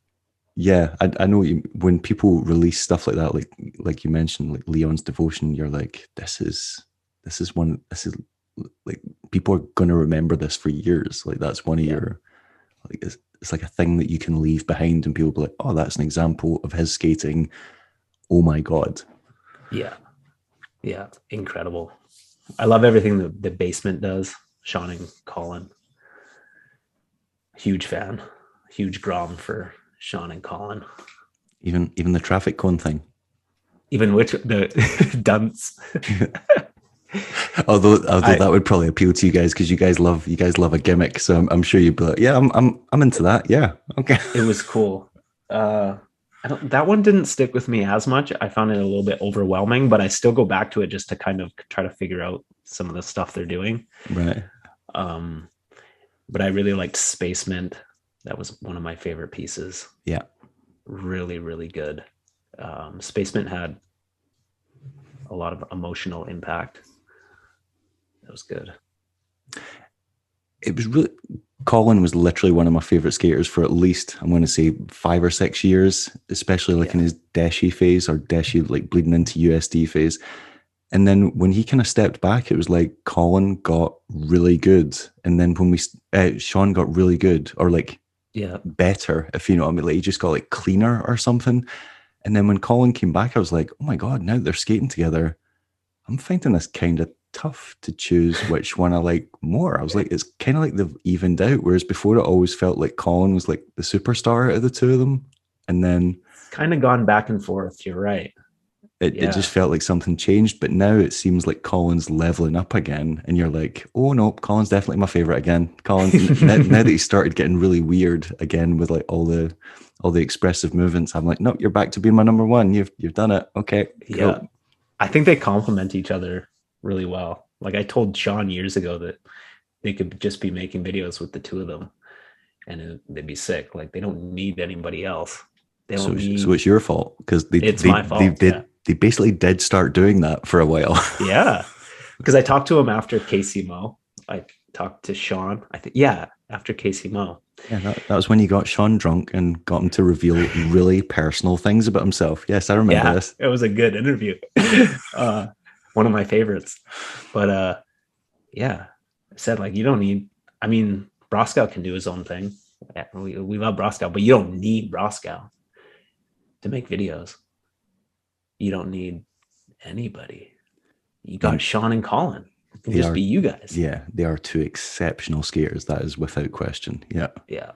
yeah, I know when people release stuff like that, like you mentioned, like Leon's Devotion, you're like, this is like people are gonna remember this for years. Like that's one of your, like it's like a thing that you can leave behind, and people be like, oh, that's an example of his skating. Oh my God. Yeah, incredible. I love everything the Basement does. Sean and Colin, huge fan, huge grom for Sean and Colin. Even the traffic cone thing. Even which the dunce. although that would probably appeal to you guys because you guys love a gimmick. So I'm sure you'd be like, yeah, I'm into that. Yeah, okay. It was cool. That one didn't stick with me as much. I found it a little bit overwhelming, but I still go back to it just to kind of try to figure out some of the stuff they're doing. Right. But I really liked Space Mint. That was one of my favorite pieces. Yeah. Really, really good. Space Mint had a lot of emotional impact. That was good. It was really, Colin was literally one of my favorite skaters for at least, I'm going to say 5 or 6 years, especially like in his Deshi phase, or Deshi like bleeding into USD phase. And then when he kind of stepped back, it was like Colin got really good. And then when Sean got really good, or like better, if you know what I mean, like he just got like cleaner or something. And then when Colin came back, I was like, oh my God, now that they're skating together, I'm finding this kind of tough to choose which one I like more. I was like, it's kind of like they've evened out, whereas before it always felt like Colin was like the superstar out of the two of them, and then kind of gone back and forth. You're right. It just felt like something changed, but now it seems like Colin's leveling up again, and you're like, oh no, Colin's definitely my favorite again. Colin's now that he started getting really weird again with like all the expressive movements, I'm like, no, you're back to being my number one. You've done it. Okay. Yeah. Cool. I think they complement each other really well. Like I told Sean years ago that they could just be making videos with the two of them and they'd be sick. Like they don't need anybody else. So it's your fault because my fault. They basically did start doing that for a while. Yeah. Because I talked to him after Casey Mo. I talked to Sean. After Casey Mo. Yeah, that was when you got Sean drunk and got him to reveal really personal things about himself. Yes, I remember this. It was a good interview. One of my favorites. But I said like, you don't need, I mean, Broskow can do his own thing. We love Broskow, but you don't need Broskow to make videos. you don't need anybody. You got Sean and Colin. It can just be you guys. Yeah, they are two exceptional skaters. That is without question. Yeah. Yeah.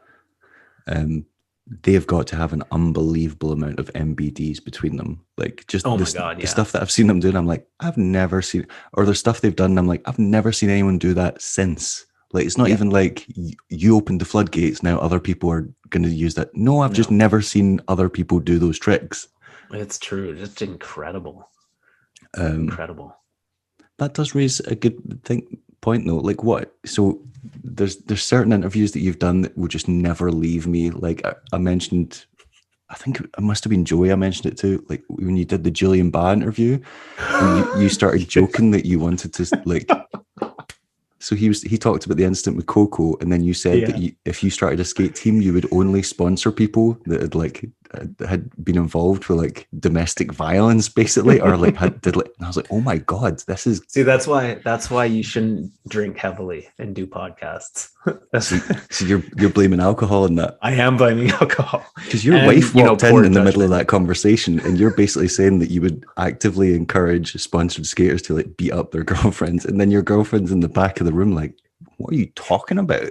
They've got to have an unbelievable amount of MBDs between them. Like just the stuff that I've seen them doing, I'm like, I've never seen, or the stuff they've done, I'm like, I've never seen anyone do that since. Like, it's not even like you opened the floodgates, now other people are going to use that. No, I've just never seen other people do those tricks. It's true. Just incredible. Incredible. That does raise a good point though. Like what? So there's certain interviews that you've done that will just never leave me. Like I mentioned, I think it must have been Joey. I mentioned it too. Like when you did the Julian Ba interview, you started joking that you wanted to like. So he talked about the incident with Coco, and then you said that if you started a skate team, you would only sponsor people that had been involved with like domestic violence, basically, or like and I was like, oh my god, this is. See, that's why you shouldn't drink heavily and do podcasts. So you're blaming alcohol on that. I am blaming alcohol because your wife walked in the middle of that conversation, and you're basically saying that you would actively encourage sponsored skaters to like beat up their girlfriends, and then your girlfriend's in the back of the room like, what are you talking about?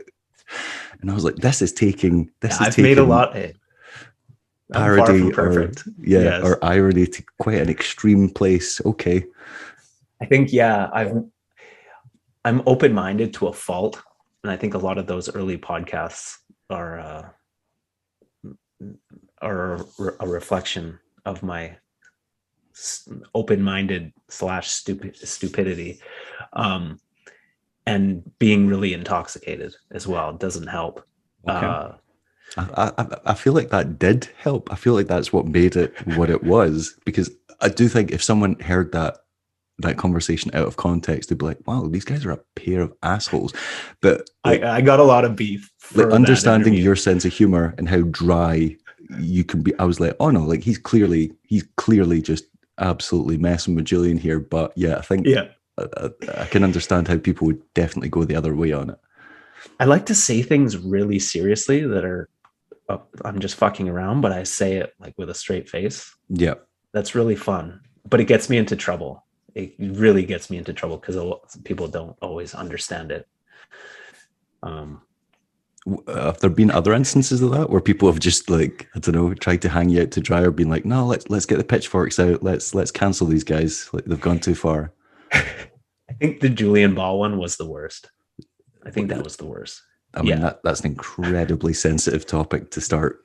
And I was like, I've made a lot of parody or irony to quite an extreme place. Okay. I think I'm open-minded to a fault, and I think a lot of those early podcasts are a reflection of my open-minded / stupidity, and being really intoxicated as well doesn't help. Okay. I feel like that did help. I feel like that's what made it what it was, because I do think if someone heard that conversation out of context, they'd be like, wow, these guys are a pair of assholes. But like, I got a lot of beef for like understanding your sense of humor and how dry you can be. I was like, oh no, like he's clearly just absolutely messing with Julian here. But yeah, I think I can understand how people would definitely go the other way on it. I like to say things really seriously that are, I'm just fucking around, but I say it like with a straight face. Yeah. That's really fun, but it gets me into trouble. It really gets me into trouble because people don't always understand it. Have there been other instances of that where people have just like, I don't know, tried to hang you out to dry, or been like, no, let's get the pitchforks out. Let's cancel these guys. Like they've gone too far. I think the Julian Ball one was the worst. I think that was the worst. I mean, that's an incredibly sensitive topic to start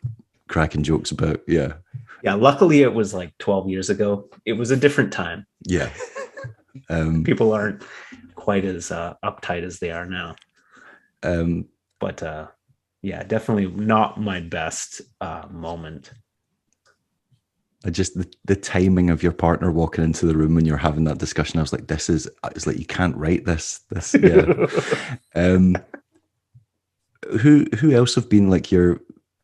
cracking jokes about. Yeah. Yeah. Luckily, it was like 12 years ago. It was a different time. Yeah. People aren't quite as uptight as they are now. But definitely not my best moment. Just the timing of your partner walking into the room when you're having that discussion, I was like, it's like, you can't write this. Yeah. Who else have been like your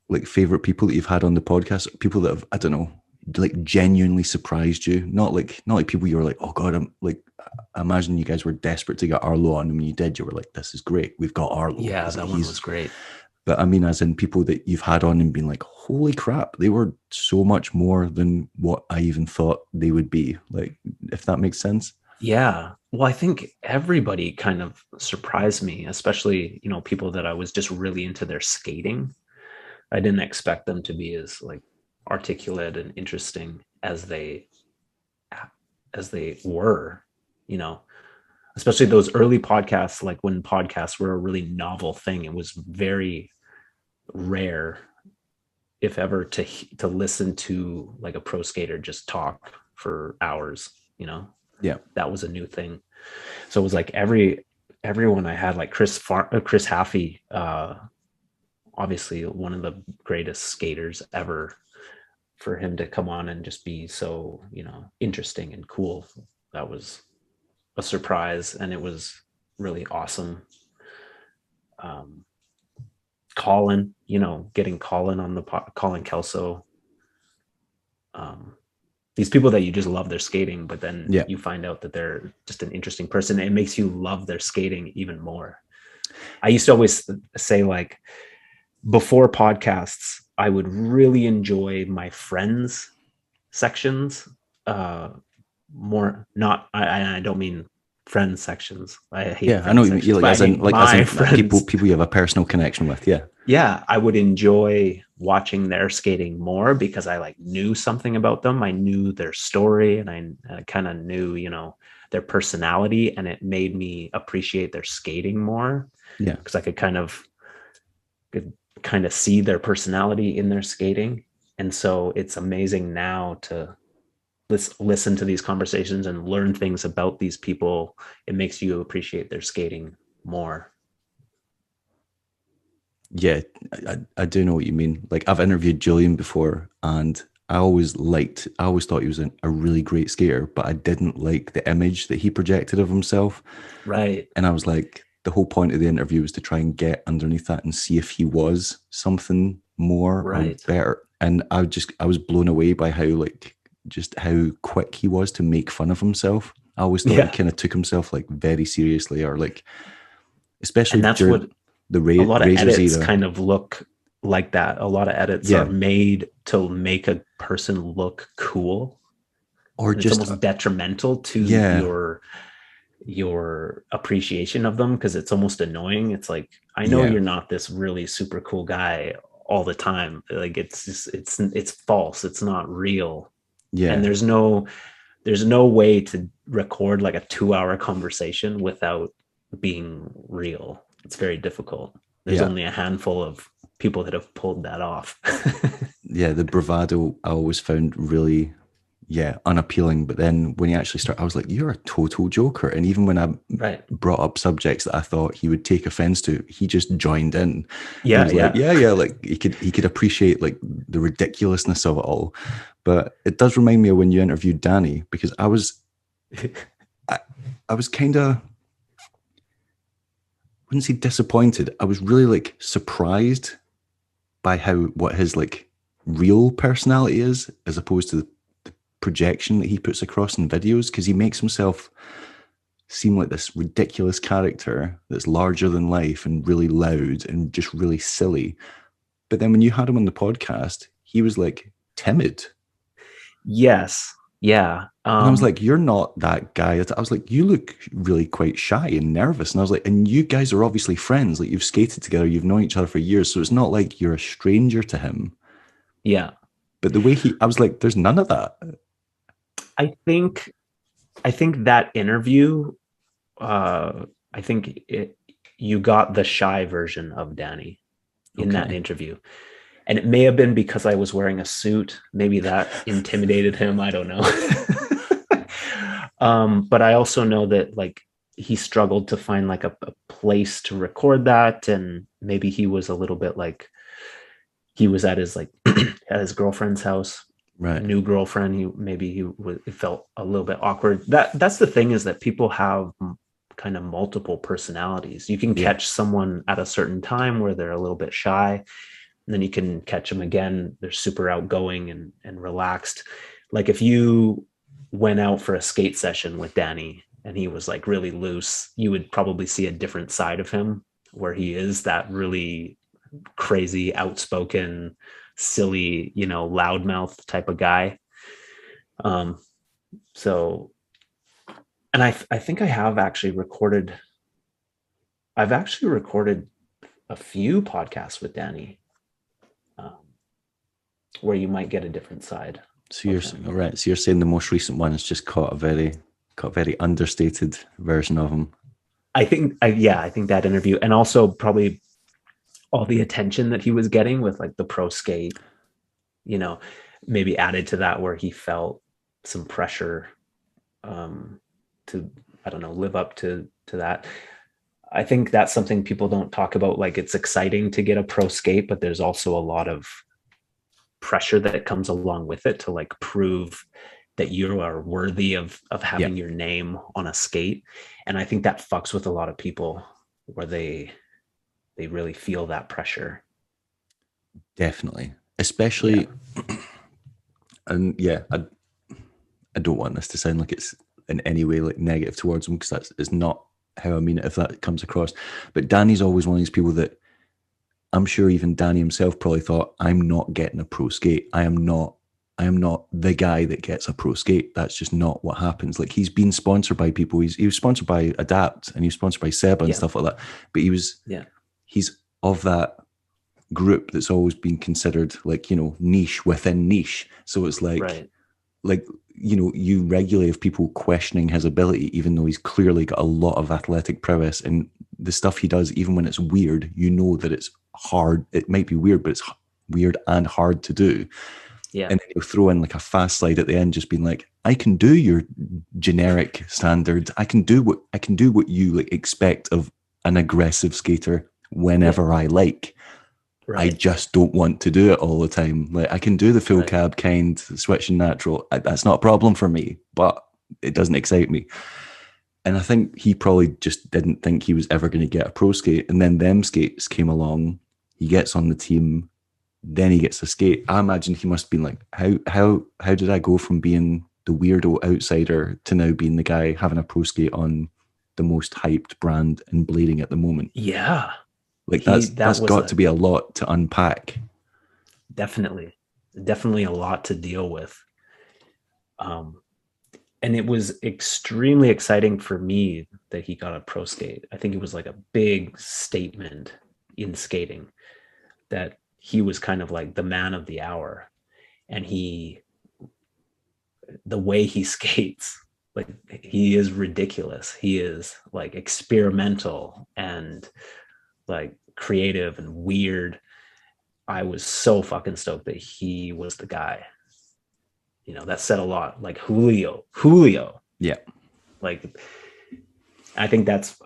like favorite people that you've had on the podcast? People that have, I don't know, like genuinely surprised you. Not like people you were like, oh God, I imagine you guys were desperate to get Arlo on, and when you did, you were like, this is great. We've got Arlo. Yeah, that one was great. But I mean, as in people that you've had on and been like, holy crap, they were so much more than what I even thought they would be. Like, if that makes sense. Yeah. Well, I think everybody kind of surprised me, especially, people that I was just really into their skating. I didn't expect them to be as like articulate and interesting as they were, especially those early podcasts, like when podcasts were a really novel thing. It was very rare, if ever, to listen to like a pro skater just talk for hours, Yeah, that was a new thing. So it was like everyone I had, like Chris Haffey, obviously one of the greatest skaters ever, for him to come on and just be so, interesting and cool. That was a surprise, and it was really awesome. Colin, getting Colin on Colin Kelso. These people that you just love their skating, but then you find out that they're just an interesting person. It makes you love their skating even more. I used to always say, like, before podcasts, I would really enjoy my friends sections more not. I don't mean friend sections. I hate. Yeah, I know what you mean. sections, Like, as in, my people you have a personal connection with. Yeah. Yeah, I would enjoy watching their skating more because I like knew something about them. I knew their story, and I kind of knew, their personality, and it made me appreciate their skating more. Yeah, because I could kind of see their personality in their skating. And so it's amazing now to listen to these conversations and learn things about these people. It makes you appreciate their skating more. yeah, I do know what you mean. Like, I've interviewed Julian before, and I always thought he was a really great skater, but I didn't like the image that he projected of himself. Right. And I was like, the whole point of the interview was to try and get underneath that and see if he was something more or better. And I was blown away by how quick he was to make fun of himself. I always thought he kind of took himself like very seriously, or like, especially during a lot of edits era. Kind of look like that. A lot of edits are made to make a person look cool, or just almost detrimental to your appreciation of them, because it's almost annoying. It's like, I know you're not this really super cool guy all the time. Like, it's just it's false. It's not real. Yeah. And there's no way to record like a 2-hour conversation without being real. It's very difficult. There's only a handful of people that have pulled that off. Yeah, the bravado I always found really unappealing. But then when he actually started, I was like, you're a total joker. And even when I brought up subjects that I thought he would take offense to, he just joined in. Yeah, like he could appreciate like the ridiculousness of it all. But it does remind me of when you interviewed Danny, because I was kind of, I wouldn't say disappointed. I was really like surprised by what his like real personality is, as opposed to the projection that he puts across in videos, because he makes himself seem like this ridiculous character that's larger than life and really loud and just really silly. But then when you had him on the podcast, he was like timid. Yes. Yeah. And I was like, you're not that guy. I was like, you look really quite shy and nervous. And I was like, and you guys are obviously friends. Like, you've skated together, you've known each other for years. So it's not like you're a stranger to him. Yeah. But the way I was like, there's none of that. I think that interview, you got the shy version of Danny in that interview. And it may have been because I was wearing a suit. Maybe that intimidated him. I don't know. But I also know that like he struggled to find like a place to record that. And maybe he was a little bit like, he was at his at his girlfriend's house. Right. New girlfriend. He felt a little bit awkward. That's the thing, is that people have kind of multiple personalities. You can catch someone at a certain time where they're a little bit shy, and then you can catch them again. They're super outgoing and relaxed. Like, if you went out for a skate session with Danny and he was like really loose, you would probably see a different side of him, where he is that really crazy, outspoken, silly, loudmouth type of guy. So, and I think I've actually recorded a few podcasts with Danny, where you might get a different side. So you're right. So you're saying the most recent one has just caught a very understated version of him. I think that interview, and also probably all the attention that he was getting with like the pro skate, maybe added to that, where he felt some pressure to, I don't know, live up to that. I think that's something people don't talk about. Like, it's exciting to get a pro skate, but there's also a lot of pressure that comes along with it to like prove that you are worthy of having your name on a skate. And I think that fucks with a lot of people, where they really feel that pressure. Definitely. Especially, and I don't want this to sound like it's in any way like negative towards him, because that is not how I mean it, if that comes across. But Danny's always one of these people that I'm sure even Danny himself probably thought, I'm not getting a pro skate. I am not I am not the guy that gets a pro skate. That's just not what happens. Like, he's been sponsored by people. He was sponsored by Adapt, and he was sponsored by Seba and stuff like that. But he's of that group that's always been considered, like, you know, niche within niche. So it's like, you know, you regularly have people questioning his ability, even though he's clearly got a lot of athletic prowess, and the stuff he does, even when it's weird, you know that it's hard. It might be weird, but it's weird and hard to do. Yeah. And then he'll throw in like a fast slide at the end, just being like, I can do your generic standards. I can do what you like expect of an aggressive skater whenever I like. Right. I just don't want to do it all the time. Like, I can do the full cab kind, switching natural. That's not a problem for me, but it doesn't excite me. And I think he probably just didn't think he was ever going to get a pro skate. And then them skates came along. He gets on the team. Then he gets a skate. I imagine he must have been like, how did I go from being the weirdo outsider to now being the guy having a pro skate on the most hyped brand in blading at the moment? Yeah. Like, that's got to be a lot to unpack. Definitely a lot to deal with. And it was extremely exciting for me that he got a pro skate. I think it was like a big statement in skating that he was kind of like the man of the hour. And the way he skates, like, he is ridiculous. He is like experimental and like creative and weird. I was so fucking stoked that he was the guy. You know, that said a lot. Like Julio. Yeah. Like, I think that's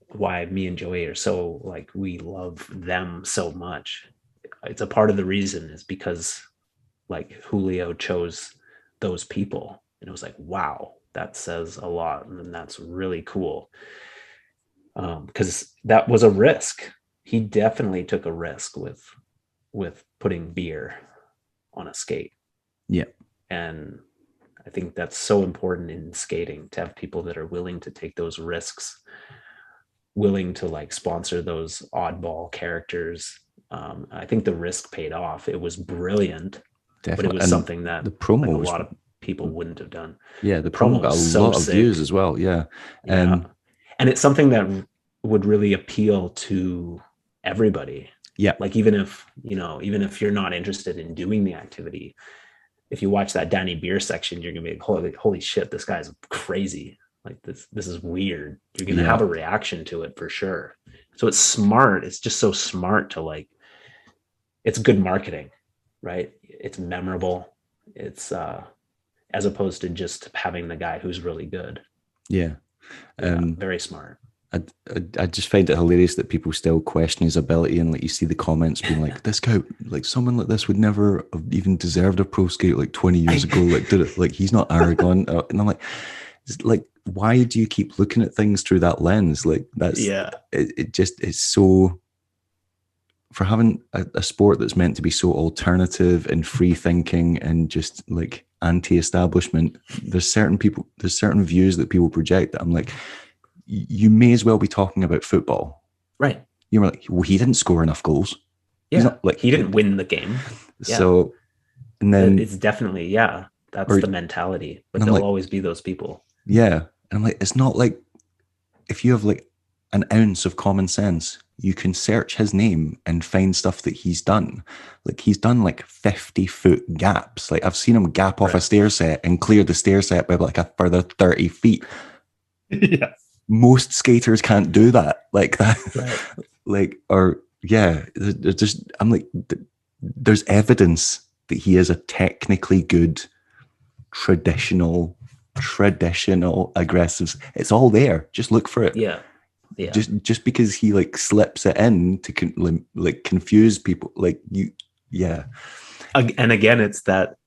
why me and Joey are so, like, we love them so much. It's a part of the reason is because, like, Julio chose those people, and it was like, wow, that says a lot, and that's really cool. Because that was a risk. He definitely took a risk with putting beer on a skate. Yeah. And I think that's so important in skating, to have people that are willing to take those risks, willing to like sponsor those oddball characters. I think the risk paid off. It was brilliant, definitely. But it was and something that the promo like, a lot of people wouldn't have done. Yeah, the promo got a lot of views as well. Yeah. And it's something that would really appeal to everybody. Yeah. Like, even if you're not interested in doing the activity, if you watch that Danny Beer section, you're gonna be like, holy shit, this guy's crazy. Like, this is weird. You're gonna have a reaction to it for sure. So it's smart. It's just so smart to, like, it's good marketing, right? It's memorable. It's as opposed to just having the guy who's really good. Yeah. Very smart. I just find it hilarious that people still question his ability, and like, you see the comments being like, this guy, like, someone like this would never have even deserved a pro skate like 20 years ago. Like, did it? Like, he's not arrogant. And I'm like, why do you keep looking at things through that lens? Like, that's it just is so, for having a sport that's meant to be so alternative and free thinking and just like anti-establishment. There's certain views that people project that I'm like, you may as well be talking about football. Right. You were like, well, he didn't score enough goals. Yeah. He didn't win the game. Yeah. So, and then it's definitely, that's the mentality, but there'll always be those people. Yeah. And I'm like, it's not like, if you have like an ounce of common sense, you can search his name and find stuff that he's done. Like, he's done like 50-foot gaps. Like, I've seen him gap off a stair set and clear the stair set by like a further 30 feet. Yeah. Most skaters can't do that like that. Right. Like, or I'm like, there's evidence that he is a technically good traditional aggressive. It's all there. Just look for it. Yeah. Yeah. Just because he like slips it in to confuse people, like you. Yeah. And again, it's that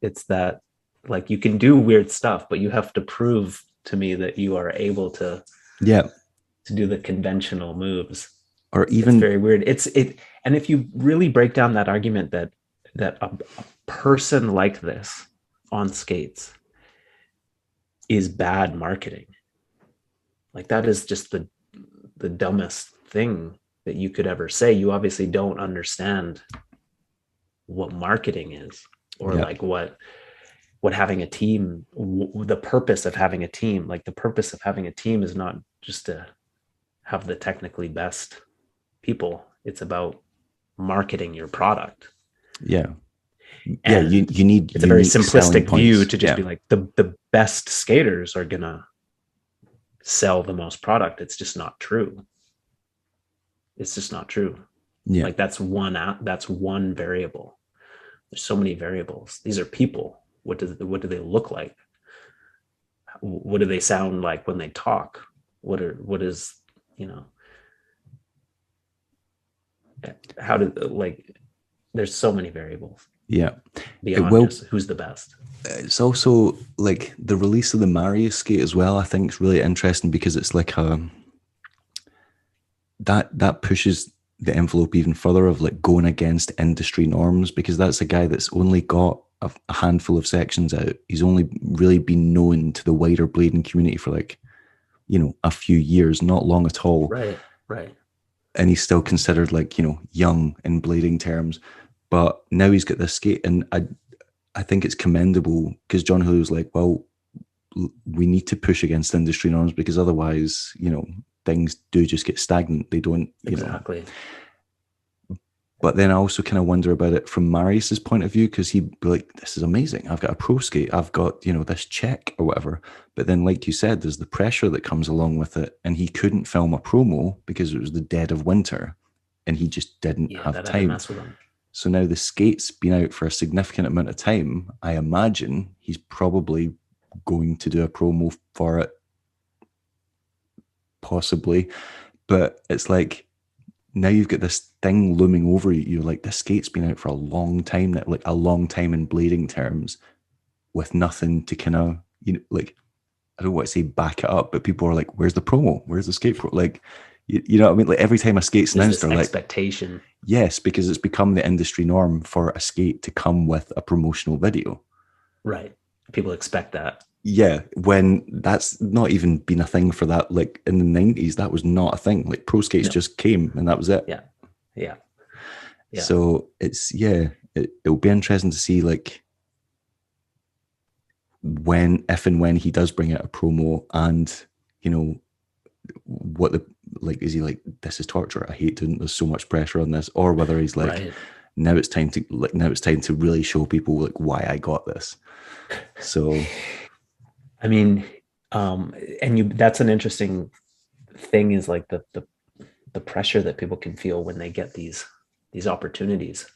like, you can do weird stuff, but you have to prove to me that you are able to do the conventional moves. Or even, it's very weird. And if you really break down that argument that a person like this on skates is bad marketing, like, that is just the dumbest thing that you could ever say. You obviously don't understand what marketing is, or like what what having a team, the purpose of having a team, like the purpose of having a team is not just to have the technically best people. It's about marketing your product. Yeah. And You need, it's a very unique selling simplistic view points. to just be like the best skaters are gonna sell the most product. It's just not true. It's just not true. Yeah. Like that's one variable. There's so many variables. These are people. What do they look like? What do they sound like when they talk? What is, you know, how do, like, there's so many variables. Yeah. Beyond just who's the best. It's also like the release of the Mario skate as well, I think is really interesting because it's like that pushes the envelope even further of like going against industry norms, because that's a guy that's only got a handful of sections out. He's only really been known to the wider blading community for like, you know, a few years, not long at all. Right. And he's still considered like, you know, young in blading terms. But now he's got this skate, and I think it's commendable because John Julio was like, well, we need to push against industry norms because otherwise, you know, things do just get stagnant. They don't, you Exactly. know. But then I also kind of wonder about it from Marius's point of view, because he'd be like, this is amazing. I've got a pro skate. I've got, you know, this check or whatever. But then, like you said, there's the pressure that comes along with it. And he couldn't film a promo because it was the dead of winter and he just didn't have time. Mess with him. So now the skate's been out for a significant amount of time. I imagine he's probably going to do a promo for it, possibly. But it's like, now you've got this thing looming over you. You're like, this skate's been out for a long time now, like a long time in blading terms, with nothing to kind of, you know, like, I don't want to say back it up, but people are like, where's the promo? Where's the skate pro? Like, you know what I mean? Like every time a skate's announced, they're like, expectation. Yes, because it's become the industry norm for a skate to come with a promotional video. Right. People expect that. Yeah, when that's not even been a thing for that, like in the 90s, that was not a thing. Like pro skates just came and that was it. Yeah. So it's, it'll be interesting to see like if and when he does bring out a promo, and, you know, what the, like, is he like, this is torture, I hate doing, there's so much pressure on this, or whether he's like, now it's time to really show people like why I got this. So I mean, that's an interesting thing, is like the pressure that people can feel when they get these opportunities.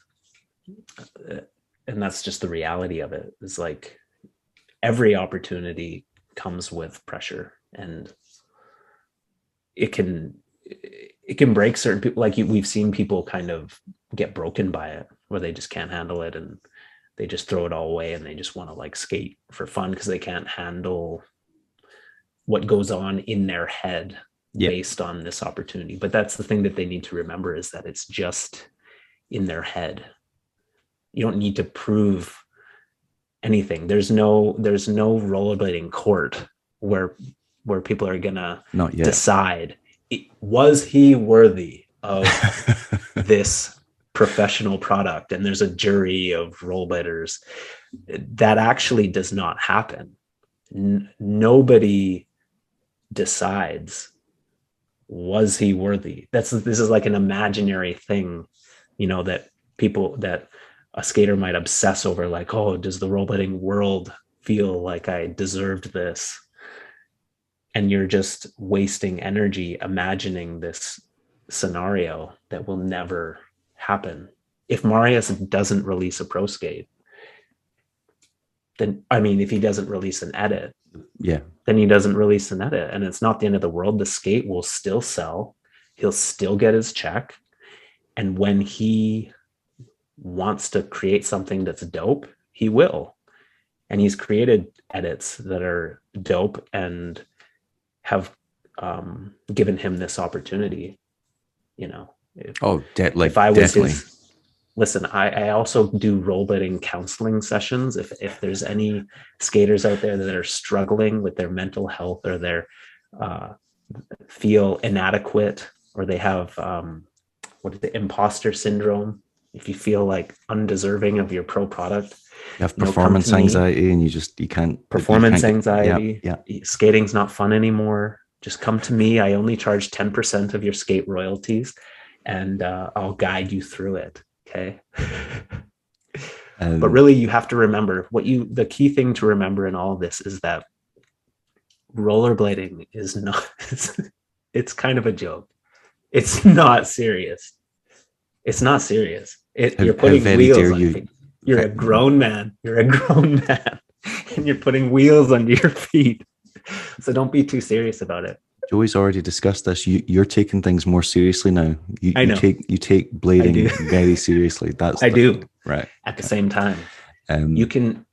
And that's just the reality of it. Is like every opportunity comes with pressure, and it can break certain people. Like we've seen people kind of get broken by it, where they just can't handle it and they just throw it all away and they just want to like skate for fun because they can't handle what goes on in their head based on this opportunity. But that's the thing that they need to remember, is that it's just in their head. You don't need to prove anything. There's no rollerblading court where people are gonna decide, was he worthy of this professional product, and there's a jury of rollerbladers. That actually does not happen. Nobody decides, was he worthy? This is like an imaginary thing, you know, that a skater might obsess over, like, oh, does the rollerblading world feel like I deserved this? And you're just wasting energy imagining this scenario that will never happen. If Marius doesn't release a pro skate, then, I mean, if he doesn't release an edit, then he doesn't release an edit, and it's not the end of the world. The skate will still sell. He'll still get his check. And when he wants to create something that's dope, he will. And he's created edits that are dope and have given him this opportunity, you know. If I was definitely. Listen, I also do rollerblading counseling sessions. If there's any skaters out there that are struggling with their mental health, or they're feel inadequate, or they have imposter syndrome, if you feel like undeserving of your pro product, You have come performance to me. anxiety, and you can't Performance get- anxiety, Yeah, skating's not fun anymore. Just come to me. I only charge 10% of your skate royalties, and I'll guide you through it. Okay. But really, you have to remember the key thing to remember in all of this is that rollerblading is not, it's kind of a joke. It's not serious. It's not serious. You're putting wheels on your feet. You're a grown man. You're a grown man. And you're putting wheels under your feet. So don't be too serious about it. Joey's already discussed this. You're taking things more seriously now. I know. You take blading very seriously. I do. Right. At the same time, You can.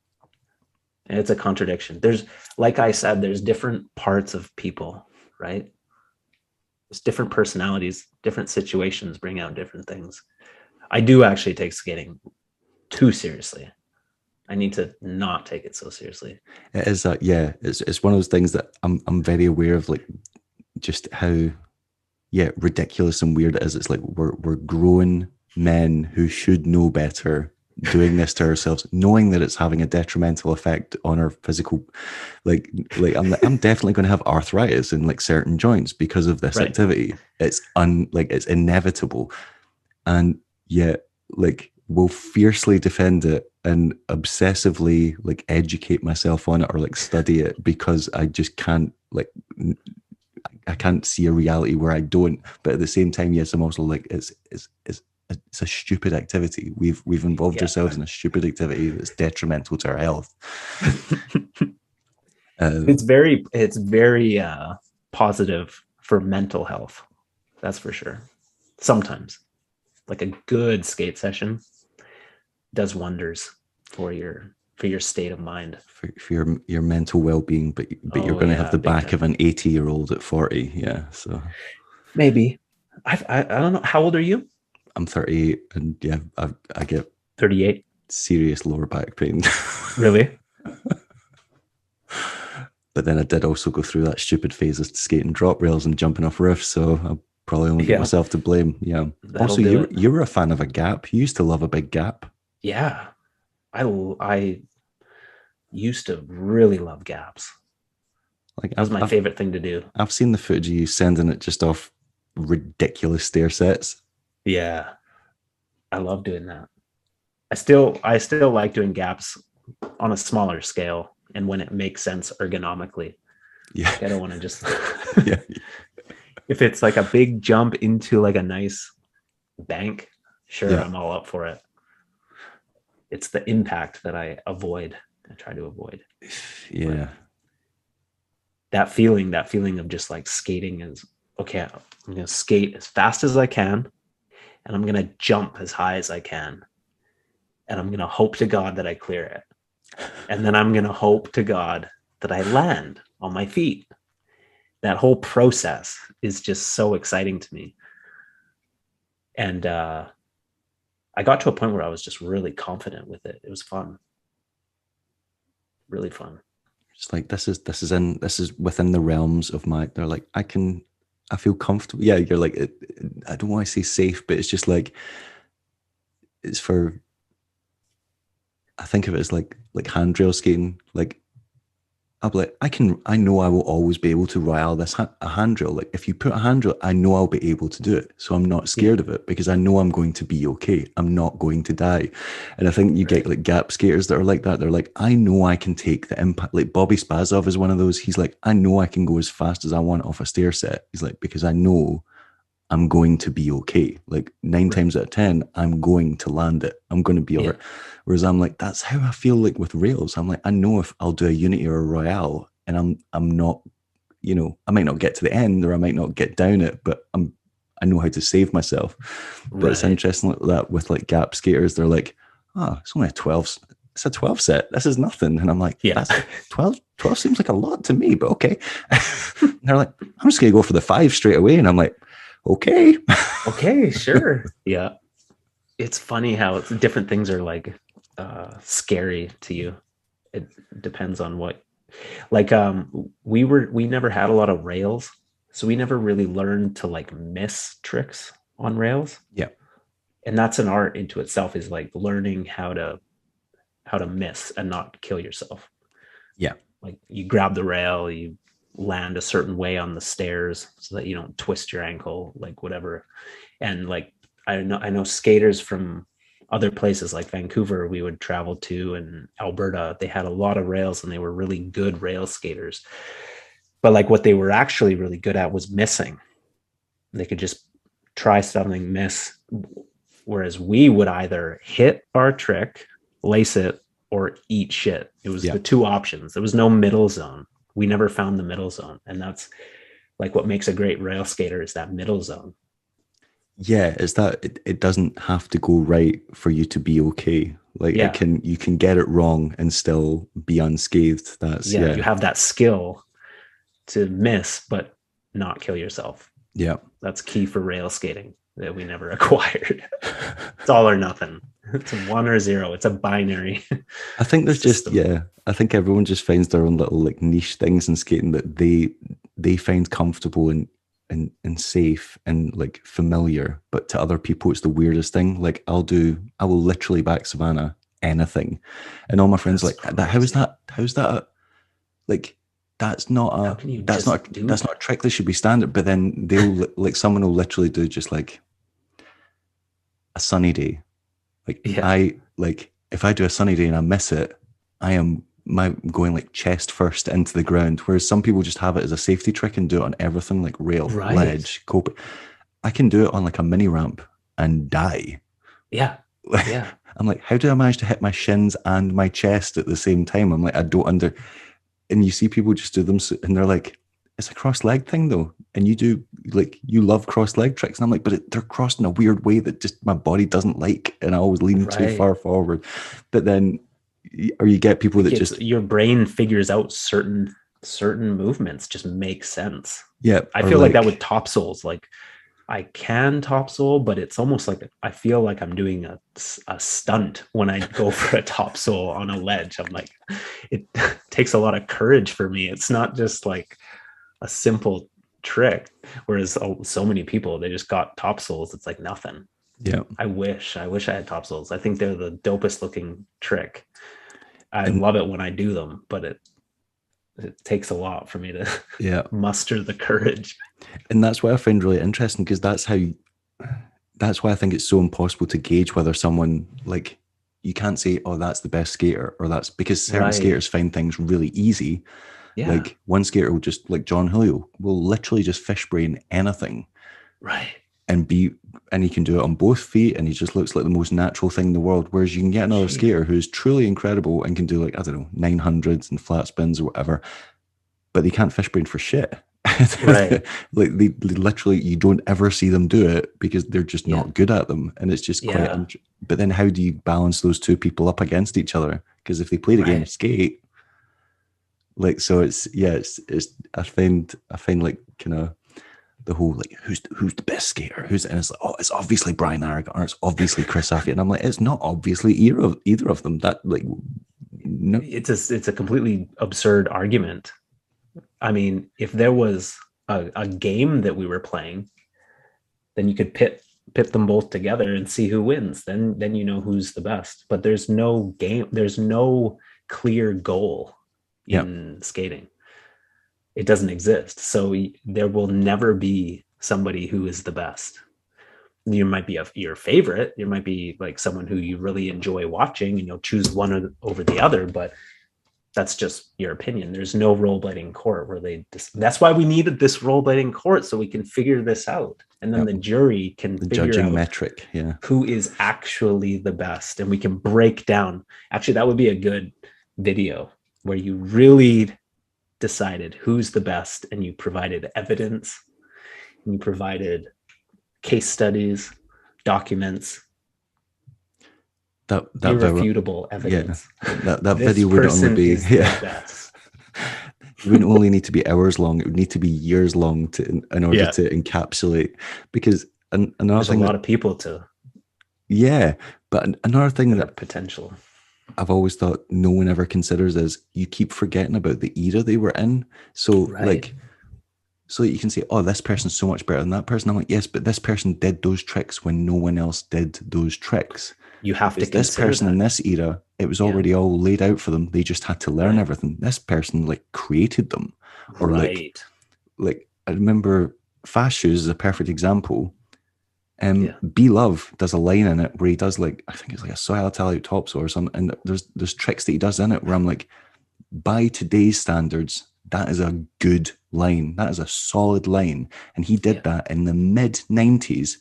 It's a contradiction. There's, like I said, there's different parts of people, right? There's different personalities, different situations bring out different things. I do actually take skating too seriously. I need to not take it so seriously. It is it's one of those things that I'm very aware of, like just how ridiculous and weird it is. It's like we're grown men who should know better doing this to ourselves, knowing that it's having a detrimental effect on our physical, like I'm definitely going to have arthritis in like certain joints because of this activity. It's it's inevitable, and yet like will fiercely defend it and obsessively like educate myself on it or like study it because I just can't I can't see a reality where I don't. But at the same time, yes, I'm also like it's a stupid activity. We've involved ourselves in a stupid activity that's detrimental to our health. It's very positive for mental health. That's for sure. Sometimes, like a good skate session does wonders for your state of mind, for your mental well-being. But you're going to have the back of an 80-year-old at 40. Yeah, so maybe. I don't know. How old are you? I'm 38, and yeah, I get 38. Serious lower back pain. Really? But then I did also go through that stupid phase of skating drop rails and jumping off roofs, so I'll probably only get myself to blame. Yeah. Also, you were a fan of a gap. You used to love a big gap. Yeah, I used to really love gaps. Like that was my favorite thing to do. I've seen the footage of you sending it just off ridiculous stair sets. Yeah, I love doing that. I still like doing gaps on a smaller scale and when it makes sense ergonomically. Yeah, like I don't want to just if it's like a big jump into like a nice bank, sure, I'm all up for it. It's the impact that I try to avoid. Yeah. That feeling of just like skating is okay. I'm going to skate as fast as I can and I'm going to jump as high as I can. And I'm going to hope to God that I clear it. And then I'm going to hope to God that I land on my feet. That whole process is just so exciting to me. And, I got to a point where I was just really confident with it. It was fun. Really fun. Just like this is within the realms of they're like, I feel comfortable. Yeah, you're like, I don't want to say safe, but it's just like, it's for, I think of it as like handrail skating. Like, I'll be like, I know I will always be able to ride this a handrail. Like if you put a handrail, I know I'll be able to do it. So I'm not scared of it because I know I'm going to be okay. I'm not going to die. And I think you get like gap skaters that are like that. They're like, I know I can take the impact. Like Bobby Spazov is one of those. He's like, I know I can go as fast as I want off a stair set. He's like, because I know I'm going to be okay. Like 9 times out of 10, I'm going to land it. I'm going to be all right. Whereas I'm like, that's how I feel like with rails. I'm like, I know if I'll do a Unity or a Royale and I'm not, I might not get to the end or I might not get down it, but I know how to save myself. But it's interesting like that with like gap skaters. They're like, it's only it's a 12 set. This is nothing. And I'm like, that's 12 seems like a lot to me, but okay. And they're like, I'm just going to go for the 5 straight away. And I'm like, okay. Okay, sure. Yeah. It's funny how different things are like scary to you. It depends on what, like we never had a lot of rails, so we never really learned to like miss tricks on rails. Yeah. and that's an art into itself, is like learning how to miss and not kill yourself. Yeah. Like you grab the rail, you land a certain way on the stairs so that you don't twist your ankle, like whatever. And like I know skaters from other places like Vancouver we would travel to, and Alberta, they had a lot of rails and they were really good rail skaters. But like what they were actually really good at was missing. They could just try something, miss. Whereas we would either hit our trick, lace it, or eat shit. It was the two options. There was no middle zone. We never found the middle zone. And that's like what makes a great rail skater, is that middle zone. Yeah, it's that it doesn't have to go right for you to be okay. Like you can get it wrong and still be unscathed. That's you have that skill to miss but not kill yourself. Yeah. That's key for rail skating that we never acquired. It's all or nothing. It's a 1 or 0. It's a binary. I think there's system. I think everyone just finds their own little like niche things in skating that they find comfortable and safe and like familiar, but to other people it's the weirdest thing. Like I will literally back Savannah anything, and all my friends like that. How's that like that's not a trick that should be standard. But then they'll like someone will literally do just like a sunny day. Like I like if I do a sunny day and I miss it, I am going like chest first into the ground, whereas some people just have it as a safety trick and do it on everything, like rail, ledge, cope. I can do it on like a mini ramp and die. I'm like, how did I manage to hit my shins and my chest at the same time? I'm like, I don't and you see people just do them and they're like, it's a cross leg thing though, and you love cross leg tricks, and I'm like, but they're crossed in a weird way that just my body doesn't like, and I always lean too far forward. But then or you get people that just your brain figures out certain movements just make sense. I feel like that with topsouls. Like I can topsoul, but it's almost like I feel like I'm doing a stunt when I go for a topsoul on a ledge. I'm like, it takes a lot of courage for me. It's not just like a simple trick, whereas so many people, they just got topsouls. It's like nothing. I wish I had topsouls. I think they're the dopest looking trick. I love it when I do them, but it takes a lot for me to muster the courage. And that's what I find really interesting, because that's why I think it's so impossible to gauge whether someone, like, you can't say, oh, that's the best skater, or that's because certain skaters find things really easy. Like one skater will just, like John Julio, will literally just fish brain anything. And he can do it on both feet, and he just looks like the most natural thing in the world. Whereas you can get another skater who's truly incredible and can do like, I don't know, 900s and flat spins or whatever, but they can't fish brain for shit. Like they literally, you don't ever see them do it because they're just not good at them. And it's just quite, but then how do you balance those two people up against each other? Because if they played a game of skate, like, so it's I find like kind of the whole like who's the best skater, and it's like, oh, it's obviously Brian Aragon, or it's obviously Chris Affiett, and I'm like, it's not obviously either of them. That like no, it's a completely absurd argument. I mean, if there was a game that we were playing, then you could pit them both together and see who wins. Then you know who's the best. But there's no game. There's no clear goal in skating. It doesn't exist. So there will never be somebody who is the best. You might be your favorite. You might be like someone who you really enjoy watching, and you'll choose one over the other, but that's just your opinion. There's no rollerblading court where that's why we needed this rollerblading court, so we can figure this out. And then the jury can figure judging out metric, who is actually the best. And we can break down. Actually, that would be a good video where you really decided who's the best, and you provided evidence, and you provided case studies, documents, that irrefutable evidence. That video would only be it wouldn't only need to be hours long, it would need to be years long in order to encapsulate, because there's a lot of people to but another thing that potential I've always thought no one ever considers is you keep forgetting about the era they were in. So so that you can say, oh, this person's so much better than that person. I'm like, yes, but this person did those tricks when no one else did those tricks. You have to This consider person that. in this era, it was already all laid out for them. They just had to learn Right. everything. This person like created them. Or Right. like I remember Fast Shoes is a perfect example. Be Love does a line in it where he does like, I think it's like a soy italic topsail or something, and there's tricks that he does in it where I'm like, by today's standards, that is a good line. That is a solid line. And he did that in the mid 90s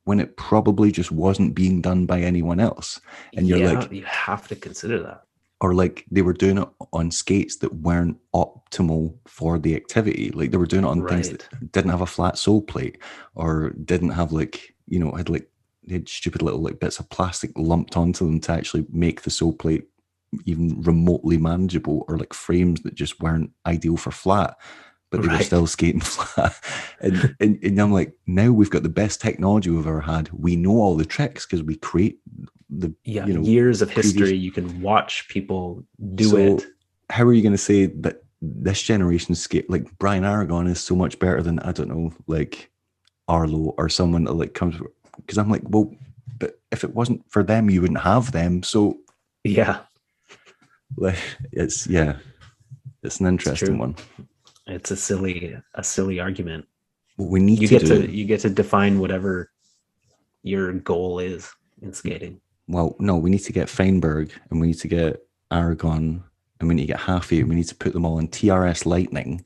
when it probably just wasn't being done by anyone else. And you're like, you have to consider that. or like they were doing it on skates that weren't optimal for the activity. Like they were doing it on things that didn't have a flat sole plate or didn't have like, you know, they had stupid little like bits of plastic lumped onto them to actually make the sole plate even remotely manageable, or like frames that just weren't ideal for flat, but they were still skating flat. And I'm like, now we've got the best technology we've ever had. We know all the tricks because we create the years of history. You can watch people do it. How are you going to say that this generation's skate, like Brian Aragon, is so much better than, I don't know, like Arlo or someone that like comes? Because I'm like, well, but if it wasn't for them, you wouldn't have them. So like it's an interesting one. It's a silly argument. What we need you get to define whatever your goal is in skating. Well, no, we need to get Feinberg and we need to get Aragon and we need to get Haffey and we need to put them all in TRS Lightning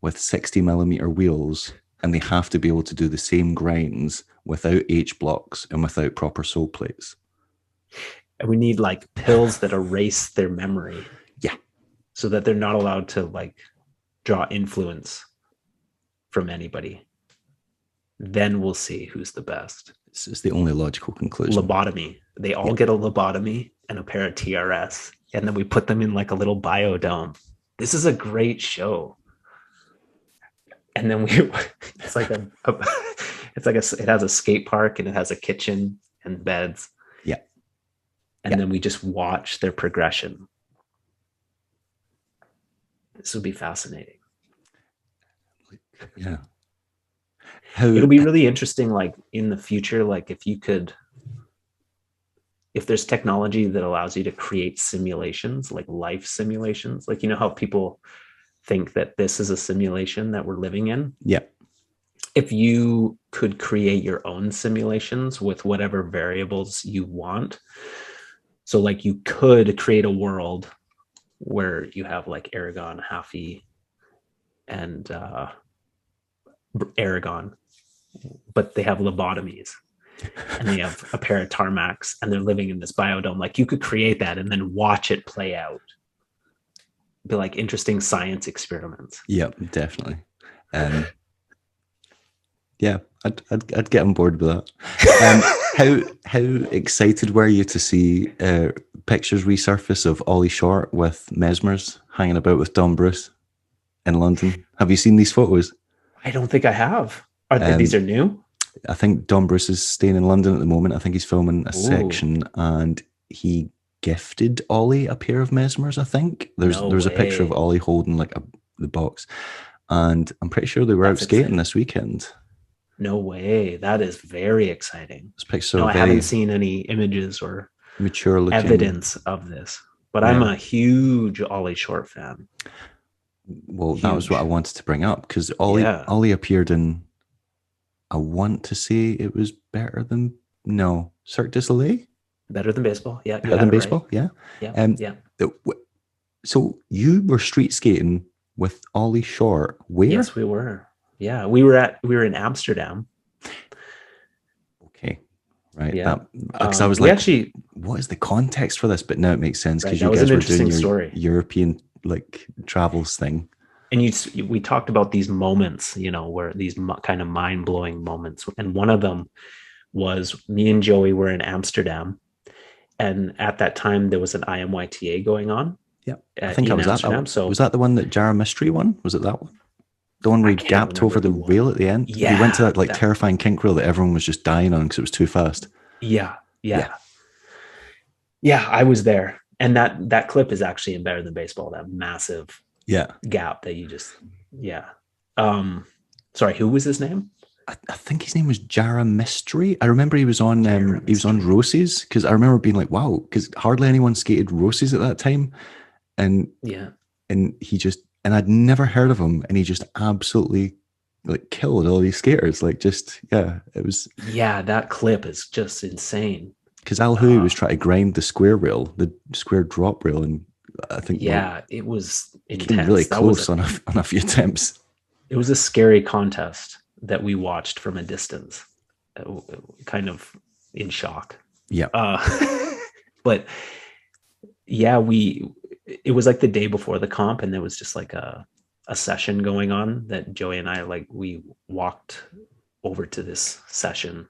with 60mm wheels, and they have to be able to do the same grinds without H blocks and without proper sole plates. And we need like pills that erase their memory. Yeah. So that they're not allowed to like draw influence from anybody. Then we'll see who's the best. This is the only logical conclusion. Lobotomy. They all get a lobotomy and a pair of TRS, and then we put them in like a little biodome. This is a great show. And then it has a skate park and it has a kitchen and beds. Yeah. And then we just watch their progression. This would be fascinating. Yeah. It'll be really interesting, like in the future, like if there's technology that allows you to create simulations, like life simulations, like, you know how people think that this is a simulation that we're living in? Yeah. If you could create your own simulations with whatever variables you want. So like you could create a world where you have like Aragon, Haffey, and Aragon, but they have lobotomies and they have a pair of tarmacs and they're living in this biodome. Like you could create that and then watch it play out. Be like interesting science experiments. Yep, definitely. Yeah, I'd get on board with that. How excited were you to see pictures resurface of Ollie Short with Mesmers hanging about with Don Bruce in London? Have you seen these photos? I don't think I have. These are new? I think Don Bruce is staying in London at the moment. I think he's filming a section, and he gifted Ollie a pair of Mesmers. I think there's a picture of Ollie holding like the box, and I'm pretty sure they were out skating this weekend. No way. That is very exciting. This picture, I haven't seen any images or mature looking evidence of this, but I'm a huge Ollie Short fan. Well, that was what I wanted to bring up, because Ollie appeared in, I want to say it was Cirque du Soleil? Better Than Baseball. Yeah. Better Than Baseball, right. Yeah. So you were street skating with Ollie Short. Where? Yes, we were. Yeah, we were in Amsterdam. Okay, right. Yeah, because I was like, actually, what is the context for this? But now it makes sense because you guys were doing your European like travels thing. And we talked about these moments, you know, where these kind of mind-blowing moments, and one of them was me and Joey were in Amsterdam, and at that time there was an IMYTA going on. Yeah, I think I was at that. So was that the one that Jara Mystery won? Was it that one? The one where he gapped over the rail at the end? Yeah. He went to that terrifying kink rail that everyone was just dying on because it was too fast. Yeah, I was there. And that clip is actually in Better Than Baseball, that massive gap that you just, Sorry, who was his name? I think his name was Jara Mystery. I remember he was on Roses, because I remember being like, wow, because hardly anyone skated Roses at that time, and Yeah. he just, and I'd never heard of him, and he just absolutely like killed all these skaters. Like, just, yeah, it was. Yeah, that clip is just insane. Because Al Hui was trying to grind the square rail, the square drop rail, and I think it was came intense. really close on a few attempts. It was a scary contest that we watched from a distance, kind of in shock. Yeah. But yeah, it was like the day before the comp, and there was just like a session going on that Joey and I, like, we walked over to this session.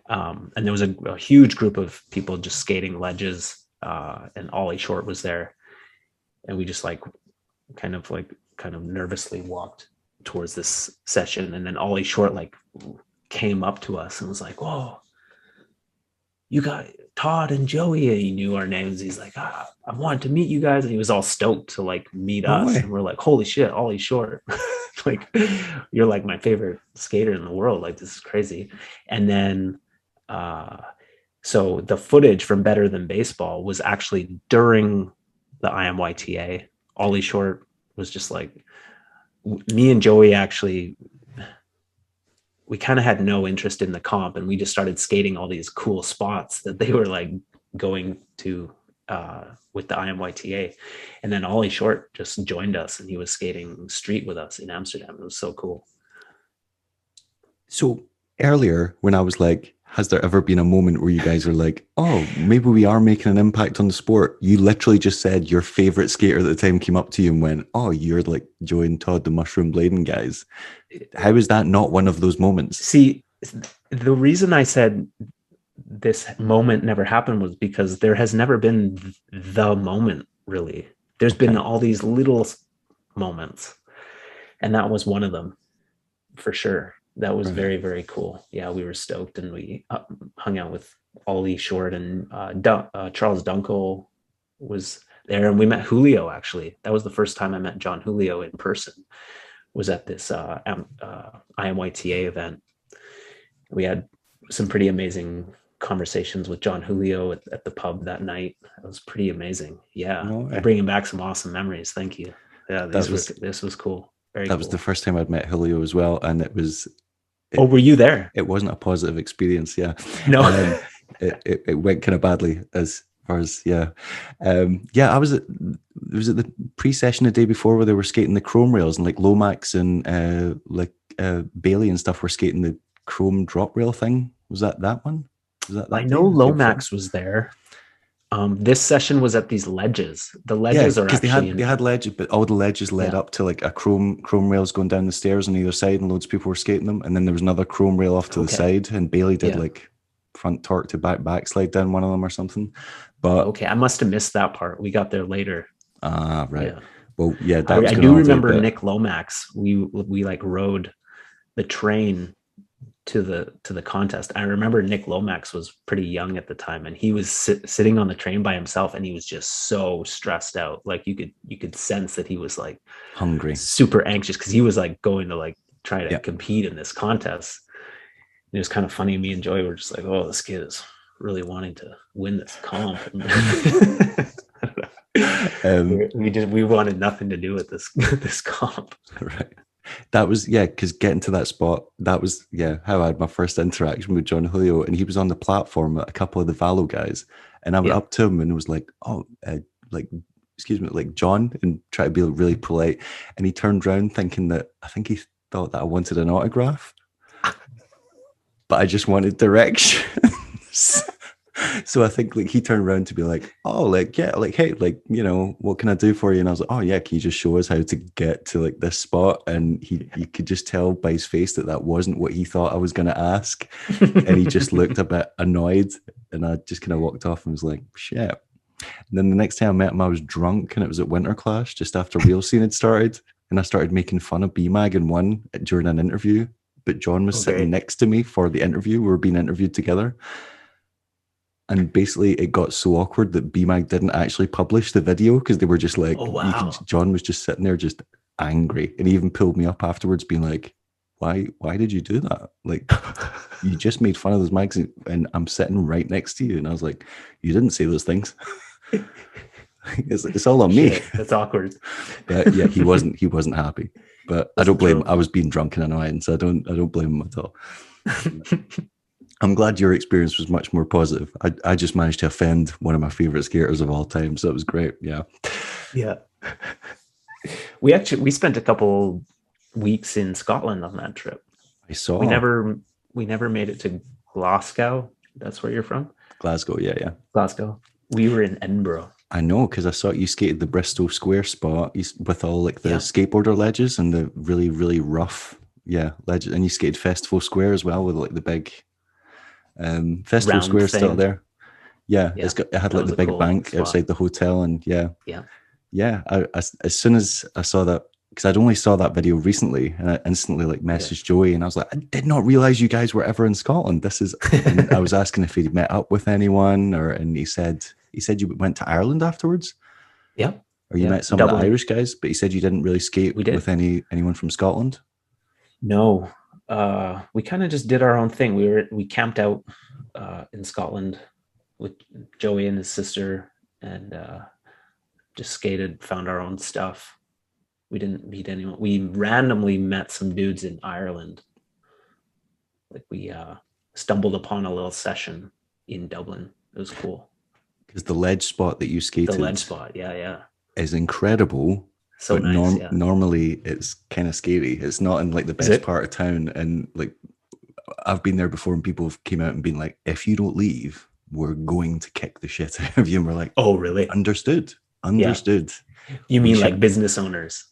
And there was a huge group of people just skating ledges, and Ollie Short was there. And we just kind of nervously walked towards this session. And then Ollie Short like came up to us and was like, "Whoa, you got Todd and Joey." He knew our names. He's like, "I wanted to meet you guys." And he was all stoked to like meet us. And we're like, "Holy shit, Ollie Short." Like, you're like my favorite skater in the world. Like, this is crazy. And then, so the footage from Better Than Baseball was actually during the IMYTA. Ollie Short was just like, me and Joey actually, we kind of had no interest in the comp, and we just started skating all these cool spots that they were like going to with the IMYTA. And then Ollie Short just joined us, and he was skating street with us in Amsterdam. It was so cool. So earlier, when I was like, has there ever been a moment where you guys are like, oh, maybe we are making an impact on the sport? You literally just said your favorite skater at the time came up to you and went, oh, you're like Joey and Todd, the mushroom blading guys. How is that not one of those moments? See, the reason I said this moment never happened was because there has never been the moment, really. There's been all these little moments, and that was one of them for sure. That was very, very cool. Yeah, we were stoked, and we hung out with Ollie Short, and Charles Dunkel was there, and we met Julio. Actually, that was the first time I met John Julio in person. Was at this IMYTA event. We had some pretty amazing conversations with John Julio at the pub that night. It was pretty amazing. Yeah, bringing back some awesome memories. Thank you. Yeah, this was cool. Very cool. That was the first time I'd met Julio as well, and it was. Were you there? It wasn't a positive experience. Yeah, no, it went kind of badly as far as I was at the pre-session the day before where they were skating the chrome rails, and like Lomax and Bailey and stuff were skating the chrome drop rail thing. Was that one? Was that I know Lomax was there. This session was at these ledges. The ledges are actually they had ledges, but all the ledges led up to like a chrome rails going down the stairs on either side, and loads of people were skating them. And then there was another chrome rail off to the side, and Bailey did like front torque to backslide down one of them or something. But okay, I must have missed that part. We got there later. Ah, right. Yeah. Well, yeah, I do remember Nick Lomax. We like rode the train to the contest. I remember Nick Lomax was pretty young at the time, and he was sitting on the train by himself, and he was just so stressed out. Like you could sense that he was like hungry, super anxious, because he was like going to like try to compete in this contest. And it was kind of funny. Me and Joey were just like, oh, this kid is really wanting to win this comp. We wanted nothing to do with this comp. Right. That was, because getting to that spot, that was, how I had my first interaction with John Julio, and he was on the platform with a couple of the Valo guys, and I went up to him and was like, oh, excuse me, like John, and try to be really polite, and he turned around thinking that, I think he thought that I wanted an autograph, but I just wanted directions. So I think like he turned around to be like, oh, like, yeah, like, hey, like, you know, what can I do for you? And I was like, oh yeah, can you just show us how to get to like this spot? And you could just tell by his face that wasn't what he thought I was going to ask. And he just looked a bit annoyed, and I just kind of walked off and was like, shit. And then the next time I met him, I was drunk, and it was at Winter Clash just after Real Scene had started. And I started making fun of BMAG and one during an interview, but John was sitting next to me for the interview. We were being interviewed together. And basically it got so awkward that BMAG didn't actually publish the video, because they were just like, oh, wow. John was just sitting there just angry, and he even pulled me up afterwards, being like, "Why did you do that? Like, you just made fun of those mags, and I'm sitting right next to you." And I was like, "You didn't say those things." It's all on me. Shit, that's awkward. But yeah, he wasn't happy. But I don't blame him. I was being drunk and annoying, so I don't blame him at all. I'm glad your experience was much more positive. I just managed to offend one of my favorite skaters of all time, so it was great. Yeah. We spent a couple weeks in Scotland on that trip. I saw. We never made it to Glasgow. That's where you're from? Glasgow, yeah. Glasgow. We were in Edinburgh. I know, because I saw you skated the Bristol Square spot with all like the skateboarder ledges and the really, really rough ledges. And you skated Festival Square as well with like the big Festival Round Square thing. still there. Yeah, it had like the big cool bank spot outside the hotel, and Yeah. I as soon as I saw that, because I'd only saw that video recently, and I instantly like messaged Joey, and I was like, I did not realize you guys were ever in Scotland. This is, and I was asking if he'd met up with anyone, and he said you went to Ireland afterwards. Yeah. Or you met some of the Irish guys, but he said you didn't really skate with anyone from Scotland. No, we kind of just did our own thing. We camped out in Scotland with Joey and his sister, and just skated, found our own stuff. We didn't meet anyone. We randomly met some dudes in Ireland. Like we stumbled upon a little session in Dublin. It was cool. Because the ledge spot that you skated, is incredible. So but nice. Normally it's kind of scary. It's not in like the best part of town. And like I've been there before, and people have came out and been like, if you don't leave, we're going to kick the shit out of you. And we're like, oh really? Understood. You mean like business owners?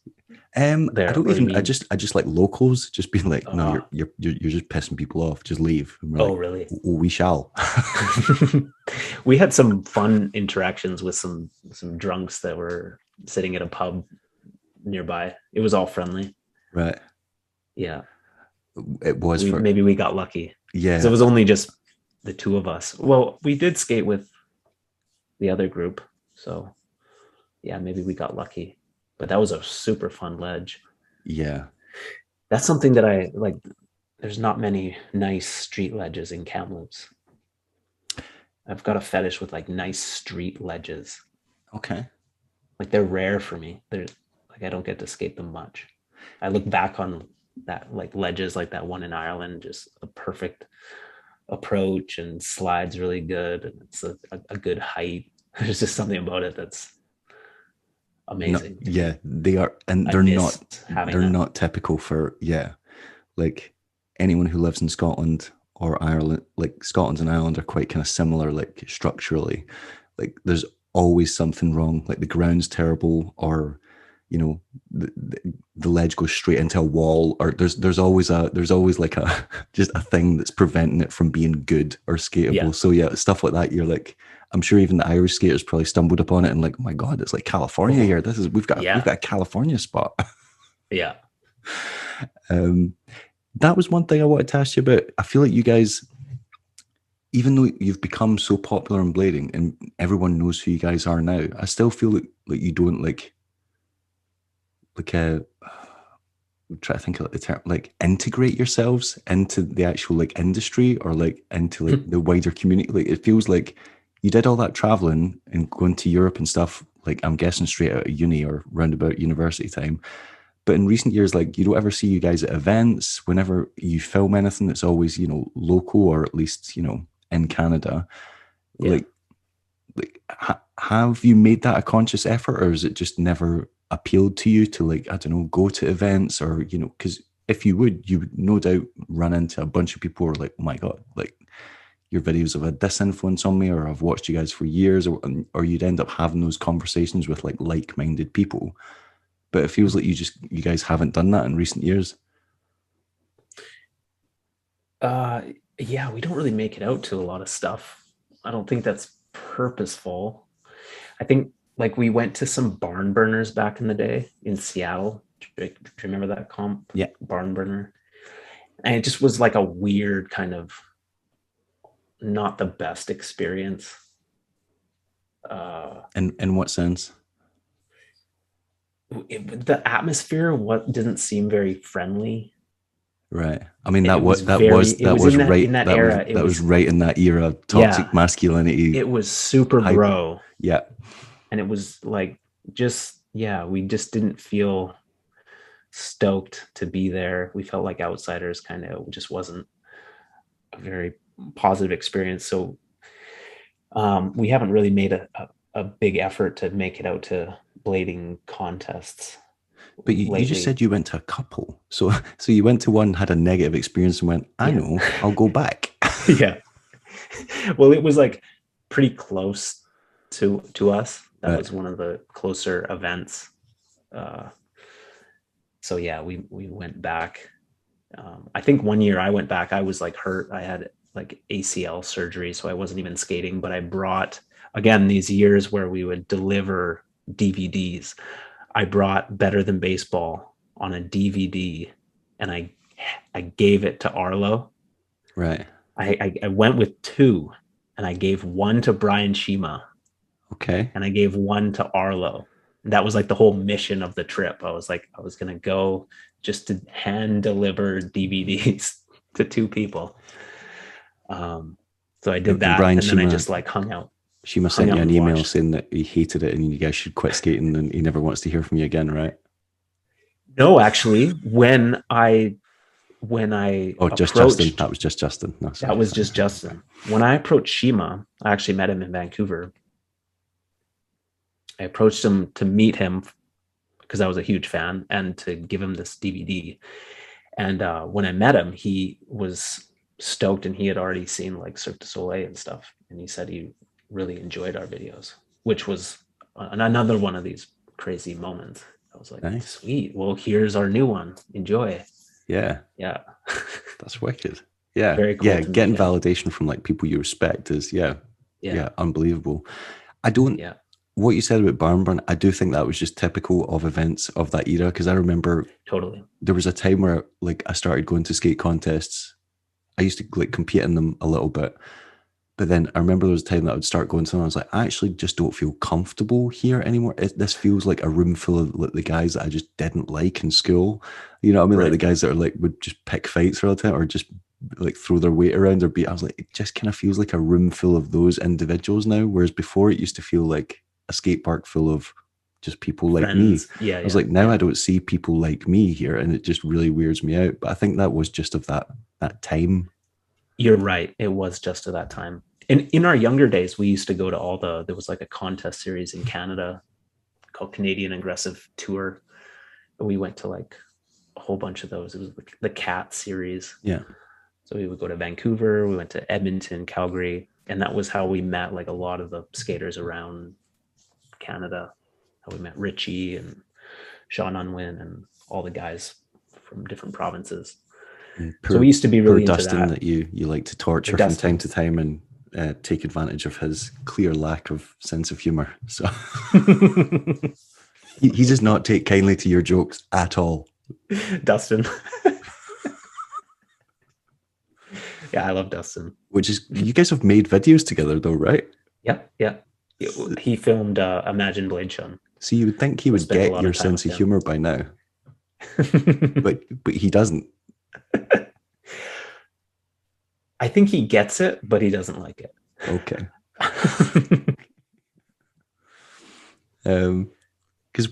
I don't even. I just like locals just being like, no, you're just pissing people off. Just leave. Oh, really? We shall. We had some fun interactions with some drunks that were sitting at a pub nearby. It was all friendly. Right. Yeah. It was. Maybe we got lucky. Yeah. So it was only just the two of us. Well, we did skate with the other group, so yeah, maybe we got lucky. But that was a super fun ledge. Yeah. That's something that I like. There's not many nice street ledges in Kamloops. I've got a fetish with like nice street ledges. Okay. Like they're rare for me. They're like, I don't get to skate them much. I look back on that, like ledges like that one in Ireland, just a perfect approach and slides really good. And it's a good height. There's just something about it that's amazing. Yeah, they are, and they're not typical for like anyone who lives in Scotland or Ireland. Like Scotland and Ireland are quite kind of similar, like structurally. Like there's always something wrong. Like the ground's terrible, or you know the ledge goes straight into a wall, or there's always like a just a thing that's preventing it from being good or skatable. Yeah. So yeah, stuff like that. You're like, I'm sure even the Irish skaters probably stumbled upon it and like, oh my God, it's like California here. We've got a California spot. Yeah. That was one thing I wanted to ask you about. I feel like you guys, even though you've become so popular in blading and everyone knows who you guys are now, I still feel like you don't try to think of the term, like integrate yourselves into the actual like industry or like into like the wider community. Like it feels like you did all that traveling and going to Europe and stuff, like I'm guessing straight out of uni or roundabout university time. But in recent years, like you don't ever see you guys at events. Whenever you film anything, it's always, you know, local or at least, you know, in Canada. Yeah. Like have you made that a conscious effort, or is it just never appealed to you to like, I don't know, go to events, or, you know, because if you would no doubt run into a bunch of people who are like, oh my God, like your videos have had this influence on me, or I've watched you guys for years, or you'd end up having those conversations with like-minded people. But it feels like you guys haven't done that in recent years. Yeah, we don't really make it out to a lot of stuff. I don't think that's purposeful. I think like we went to some barn burners back in the day in Seattle. Do you remember that comp? Yeah. Barn burner. And it just was like a weird kind of not the best experience. In what sense? the atmosphere didn't seem very friendly. Right. I mean, It was that very- was it that was was in that- right. in that That era, was it that was- was right in that era. Toxic Yeah. masculinity. It was super Hype. bro. Yeah. And it was like, we just didn't feel stoked to be there. We felt like outsiders, kind of. Just wasn't a very positive experience. So we haven't really made a big effort to make it out to blading contests. But you just lately. said you went to a couple. So you went to one, had a negative experience, and went, I Yeah. know, I'll go back. Yeah. Well, it was like pretty close to us. That Right. was one of the closer events. So yeah, we went back. I think one year I went back, I was like hurt. I had like ACL surgery, so I wasn't even skating, but I brought, again, these years where we would deliver DVDs. I brought Better Than Baseball on a DVD, and I gave it to Arlo. Right. I went with 2, and I gave one to Brian Shima, Okay. and I gave one to Arlo. That was like the whole mission of the trip. I was like, I was going to go just to hand deliver DVDs to 2 people. So I did that, Brian and then I Shima- just like hung out. She must send Hung you out an and email watched. saying that he hated it and you guys should quit skating and he never wants to hear from you again, right? No, actually, when I Oh, just approached- Justin. That was just Justin. No, sorry. That was just Justin. When I approached Shima, I actually met him in Vancouver. I approached him to meet him because I was a huge fan and to give him this DVD. And when I met him, he was stoked, and he had already seen like Cirque du Soleil and stuff. And he said he really enjoyed our videos, which was another one of these crazy moments. I was like, Nice. Sweet. Well, here's our new one. Enjoy. Yeah, Yeah. that's wicked. Yeah. Very cool Yeah. to meet Getting him. validation from like people you respect is, yeah, Yeah. unbelievable. I don't, Yeah. what you said about Barn Burn, I do think that was just typical of events of that era. Cause I remember Totally. there was a time where like I started going to skate contests. I used to like compete in them a little bit. But then I remember there was a time that I would start going to them. I was like, I actually just don't feel comfortable here anymore. This feels like a room full of like, the guys that I just didn't like in school. You know what I mean? Right. Like the guys that are like would just pick fights all the time or just like throw their weight around or beat. I was like, it just kind of feels like a room full of those individuals now. Whereas before it used to feel like a skate park full of just people like me. Friends. Yeah. I was like, now I don't see people like me here, and it just really weirds me out. But I think that was just of that time. You're right. It was just at that time. And in our younger days, we used to go to there was like a contest series in Canada called Canadian Aggressive Tour. And we went to like a whole bunch of those. It was like the CAT series. Yeah. So we would go to Vancouver, we went to Edmonton, Calgary, and that was how we met like a lot of the skaters around Canada. How we met Richie and Sean Unwin and all the guys from different provinces. So we used to be Poor really into Dustin that. you like to torture from time to time and take advantage of his clear lack of sense of humor. So he does not take kindly to your jokes at all. Dustin. Yeah, I love Dustin. Which is, you guys have made videos together though, right? Yep, yeah. He filmed Imagine Blade Shun. So you would think he would spent a get lot of your time sense of with him. humor by now, but he doesn't. I think he gets it, but he doesn't like it. Okay. Because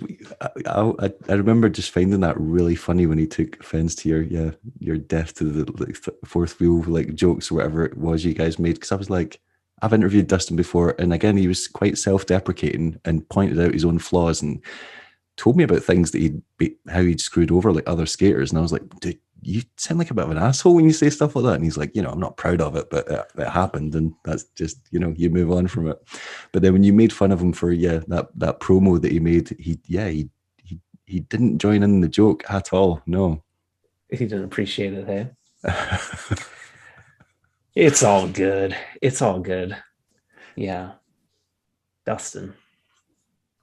I remember just finding that really funny when he took offense to your death to the like, fourth wheel like jokes or whatever it was you guys made. Because I was like, I've interviewed Dustin before, and again he was quite self-deprecating and pointed out his own flaws and told me about things that how he'd screwed over like other skaters, and I was like, dude, you sound like a bit of an asshole when you say stuff like that. And he's like, I'm not proud of it, but it happened, and that's just, you move on from it. But then when you made fun of him for that promo that he made, he didn't join in the joke at all. No, He didn't appreciate it, hey? It's all good. It's all good. Yeah. Dustin.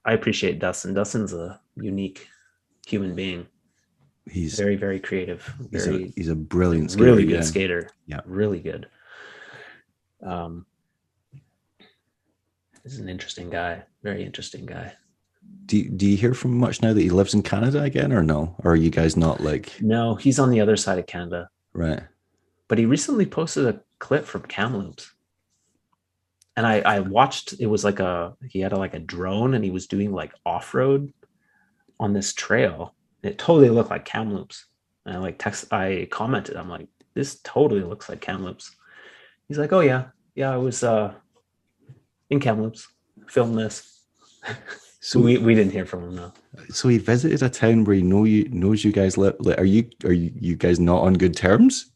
I appreciate Dustin. Dustin's a unique human being. He's Very, very creative. he's a brilliant skater. Really good skater. Yeah. Really good. He's an interesting guy. Very interesting guy. Do you hear from much now that he lives in Canada again, or no? Or are you guys not like No, he's on the other side of Canada. right? But he recently posted a clip from Kamloops. And I watched, it was like he had like a drone and he was doing like off-road on this trail. It totally looked like Kamloops. And I commented, I'm like, this totally looks like Kamloops. He's like, oh yeah, I was in Kamloops, filmed this. So we didn't hear from him though. So he visited a town where knows you guys live. Like, are you guys not on good terms?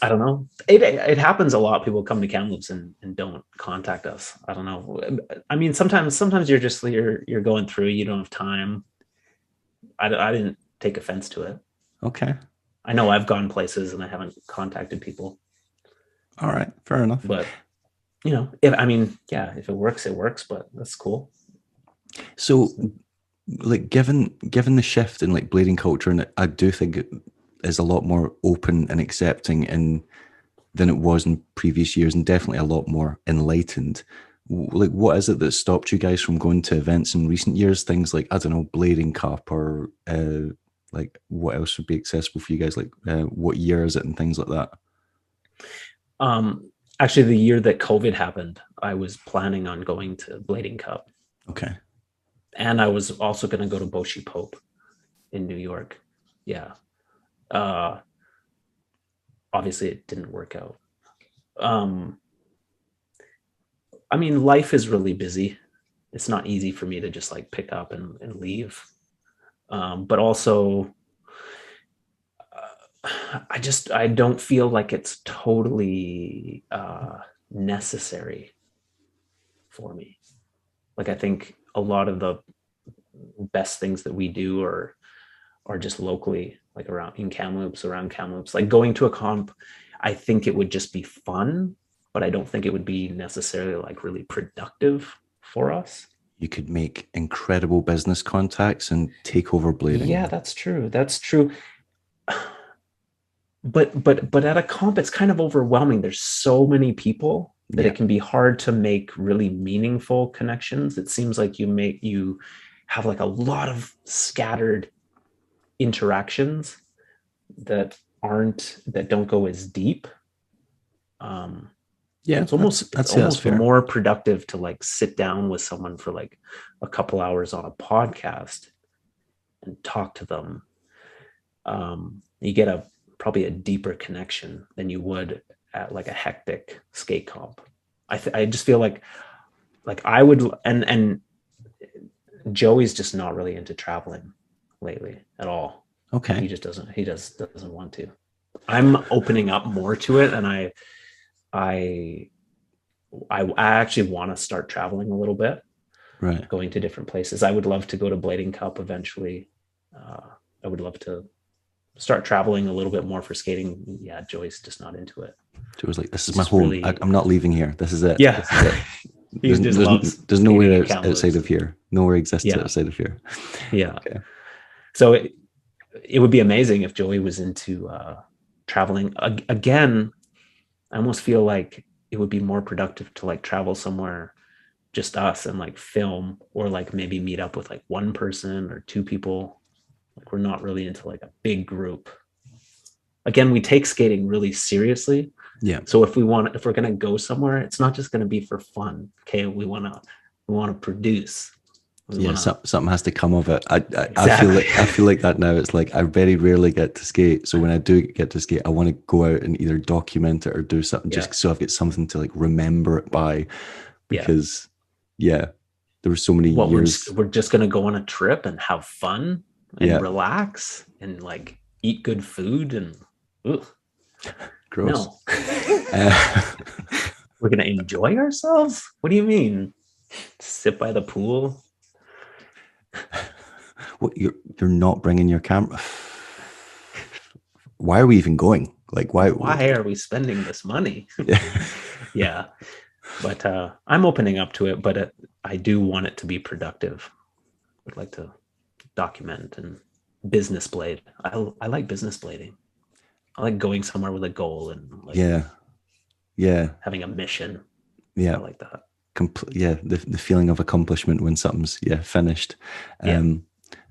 I don't know. It happens a lot. People come to Kamloops and don't contact us. I don't know. I mean, sometimes you're going through, you don't have time. I didn't take offense to it. Okay. I know I've gone places and I haven't contacted people. All right, fair enough. But if it works, it works. But that's cool. So, like, given the shift in like blading culture, and I do think it is a lot more open and accepting than it was in previous years, and definitely a lot more enlightened. Like, what is it that stopped you guys from going to events in recent years? Things like, I don't know, Blading Cup, or like what else would be accessible for you guys? Like, what year is it and things like that? Actually, the year that COVID happened, I was planning on going to Blading Cup. Okay. And I was also going to go to Boshi Pope in New York. Yeah. Obviously it didn't work out. I mean, life is really busy. It's not easy for me to just like pick up and leave. But also, I don't feel like it's totally necessary for me. Like, I think a lot of the best things that we do are just locally, like around Kamloops. Like going to a comp, I think it would just be fun, but I don't think it would be necessarily like really productive for us. You could make incredible business contacts and take over blading. Yeah, that's true. But at a comp, it's kind of overwhelming. There's so many people that it can be hard to make really meaningful connections. It seems like you have like a lot of scattered interactions that don't go as deep. It's almost more productive to like sit down with someone for like a couple hours on a podcast and talk to them. You get probably a deeper connection than you would at like a hectic skate comp. I just feel like I would, and Joey's just not really into traveling lately at all. Okay. He doesn't want to. I'm opening up more to it, and I actually want to start traveling a little bit, right? Going to different places. I would love to go to Blading Cup eventually. I would love to start traveling a little bit more for skating. Yeah, Joey's just not into it. Joe was like, "This is my home. Really, I'm not leaving here. This is it." Yeah, this is it. There's nowhere outside of here. Nowhere exists outside of here. Yeah. Okay. So it would be amazing if Joey was into traveling again. I almost feel like it would be more productive to like travel somewhere, just us, and like film, or like maybe meet up with like one person or two people. Like, we're not really into like a big group. Again, we take skating really seriously. Yeah. So if we're gonna go somewhere, it's not just gonna be for fun. Okay, we wanna produce. Something has to come of it. I feel like that now. It's like I very rarely get to skate. So when I do get to skate, I want to go out and either document it or do something just so I've got something to like remember it by. Because there were so many years. We're just gonna go on a trip and have fun and relax and like eat good food and gross. No. We're gonna enjoy ourselves? What do you mean? Sit by the pool? What, you're not bringing your camera? Why are we even going? Like, why are we spending this money? Yeah, but I'm opening up to it, but I do want it to be productive. I'd like to document and business blade. I like business blading. I like going somewhere with a goal and like having a mission. I like that. the feeling of accomplishment when something's finished. Yeah.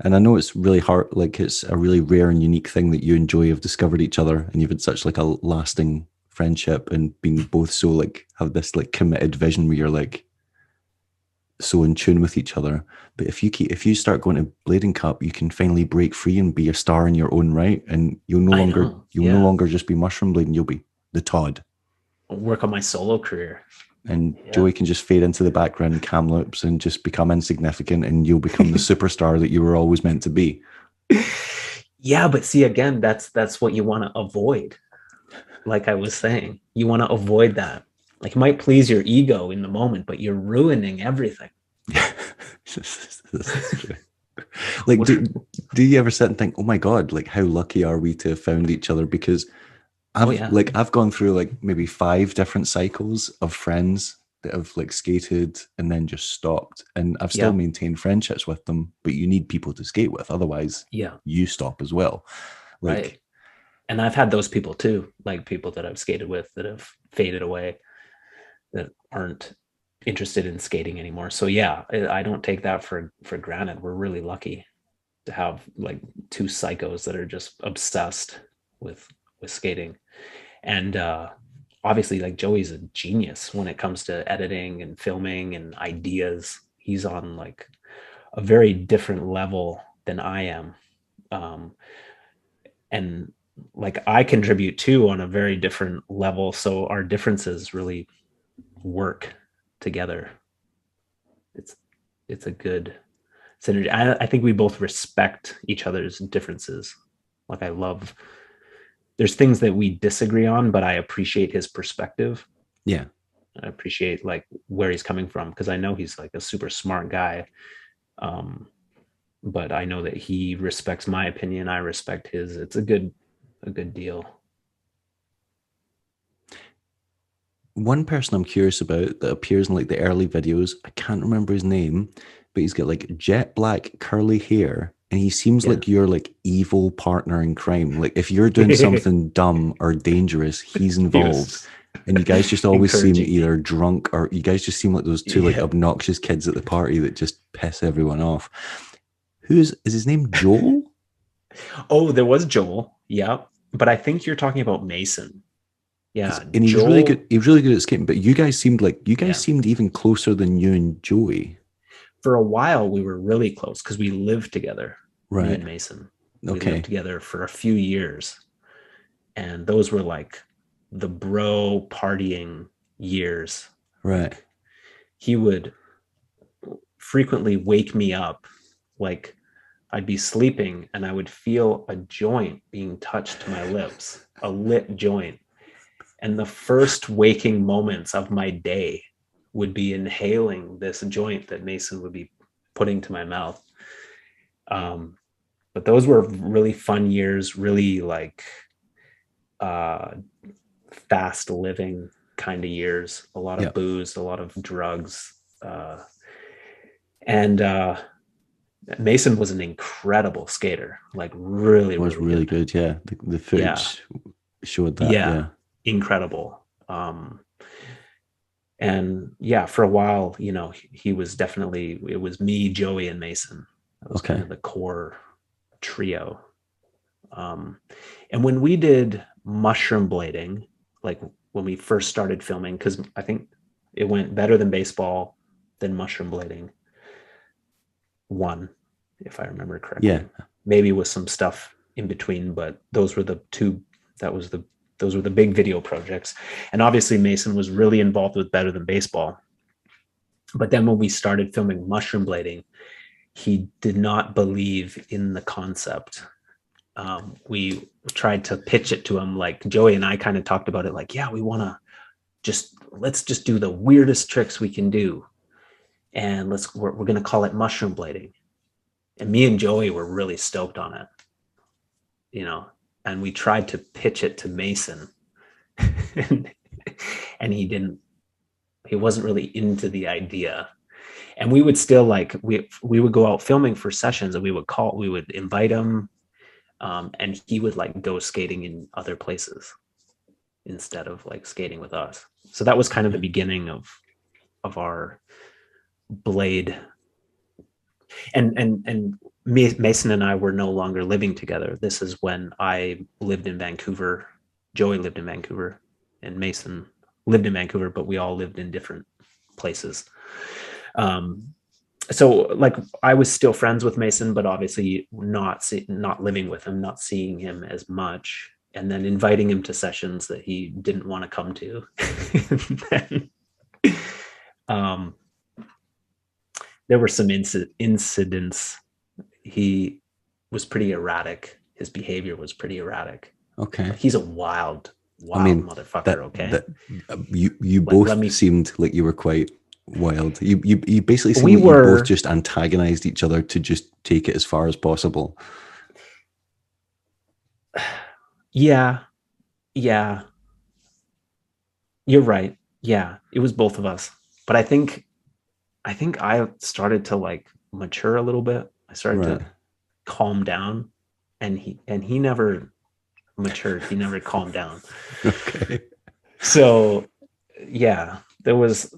And I know it's really hard, like it's a really rare and unique thing that you and Joey have discovered each other, and you've had such like a lasting friendship and been both so like have this like committed vision where you're like so in tune with each other. But if you start going to Blading Cup, you can finally break free and be a star in your own right, and you'll no longer just be mushroom blading, you'll be the Todd. I'll work on my solo career. And Joey can just fade into the background in Kamloops and just become insignificant, and you'll become the superstar that you were always meant to be. Yeah, but see, again, that's what you want to avoid. Like I was saying, you want to avoid that. Like it might please your ego in the moment, but you're ruining everything. Like, do you ever sit and think, oh my God, like how lucky are we to have found each other? Because I've gone through like maybe 5 different cycles of friends that have like skated and then just stopped, and I've still maintained friendships with them, but you need people to skate with, otherwise you stop as well. Like, right. And I've had those people too, like people that I've skated with that have faded away, that aren't interested in skating anymore. So yeah, I don't take that for granted. We're really lucky to have like 2 psychos that are just obsessed with skating. And obviously like Joey's a genius when it comes to editing and filming and ideas. He's on like a very different level than I am. And like I contribute too on a very different level. So our differences really work together. It's a good synergy. I think we both respect each other's differences. Like there's things that we disagree on, but I appreciate his perspective. Yeah. I appreciate like where he's coming from, because I know he's like a super smart guy. But I know that he respects my opinion. I respect his. It's a good deal. One person I'm curious about that appears in like the early videos, I can't remember his name, but he's got like jet black curly hair, and he seems like your like evil partner in crime. Like if you're doing something dumb or dangerous, he's involved. And you guys just always seem either drunk, or you guys just seem like those 2 like obnoxious kids at the party that just piss everyone off. Is his name Joel? Oh, there was Joel. Yeah. But I think you're talking about Mason. Yeah. And he was really good. He was really good at skating, but you guys seemed even closer than you and Joey. For a while, we were really close because we lived together. Right. Me and Mason. We lived together for a few years. And those were like the bro partying years. Right. He would frequently wake me up. Like I'd be sleeping and I would feel a joint being touched to my lips, a lit joint. And the first waking moments of my day would be inhaling this joint that Mason would be putting to my mouth. But those were really fun years, really like fast living kind of years, a lot of booze, a lot of drugs. And Mason was an incredible skater, like really good. Yeah. The footage showed that. Yeah. Incredible. And yeah, for a while, you know, he was definitely, it was me, Joey, and Mason. That was kind of the core trio. And when we did mushroom blading, like when we first started filming, because I think it went better than baseball, than mushroom blading. One, if I remember correctly. Yeah. Maybe with some stuff in between, but those were the 2, those were the big video projects. And obviously Mason was really involved with Better Than Baseball. But then when we started filming mushroom blading, he did not believe in the concept. We tried to pitch it to him, like Joey and I kind of talked about it, like, yeah, we want to let's just do the weirdest tricks we can do. And we're going to call it mushroom blading. And me and Joey were really stoked on it, you know, and we tried to pitch it to Mason and he wasn't really into the idea. And we would still like, we would go out filming for sessions, and we would invite him. And he would like go skating in other places instead of like skating with us. So that was kind of the beginning of our blade. And Mason and I were no longer living together. This is when I lived in Vancouver. Joey lived in Vancouver, and Mason lived in Vancouver, but we all lived in different places. So like I was still friends with Mason, but obviously not living with him, not seeing him as much, and then inviting him to sessions that he didn't want to come to. Then, there were some incidents. He was pretty erratic. His behavior was pretty erratic. Okay. He's a wild motherfucker. You Like, both seemed like you were quite wild. You basically seemed like you both just antagonized each other to just take it as far as possible. Yeah. You're right. Yeah, it was both of us. But I think I started to like mature a little bit. I started to calm down, and he never matured. He never calmed down. Okay. So yeah, there was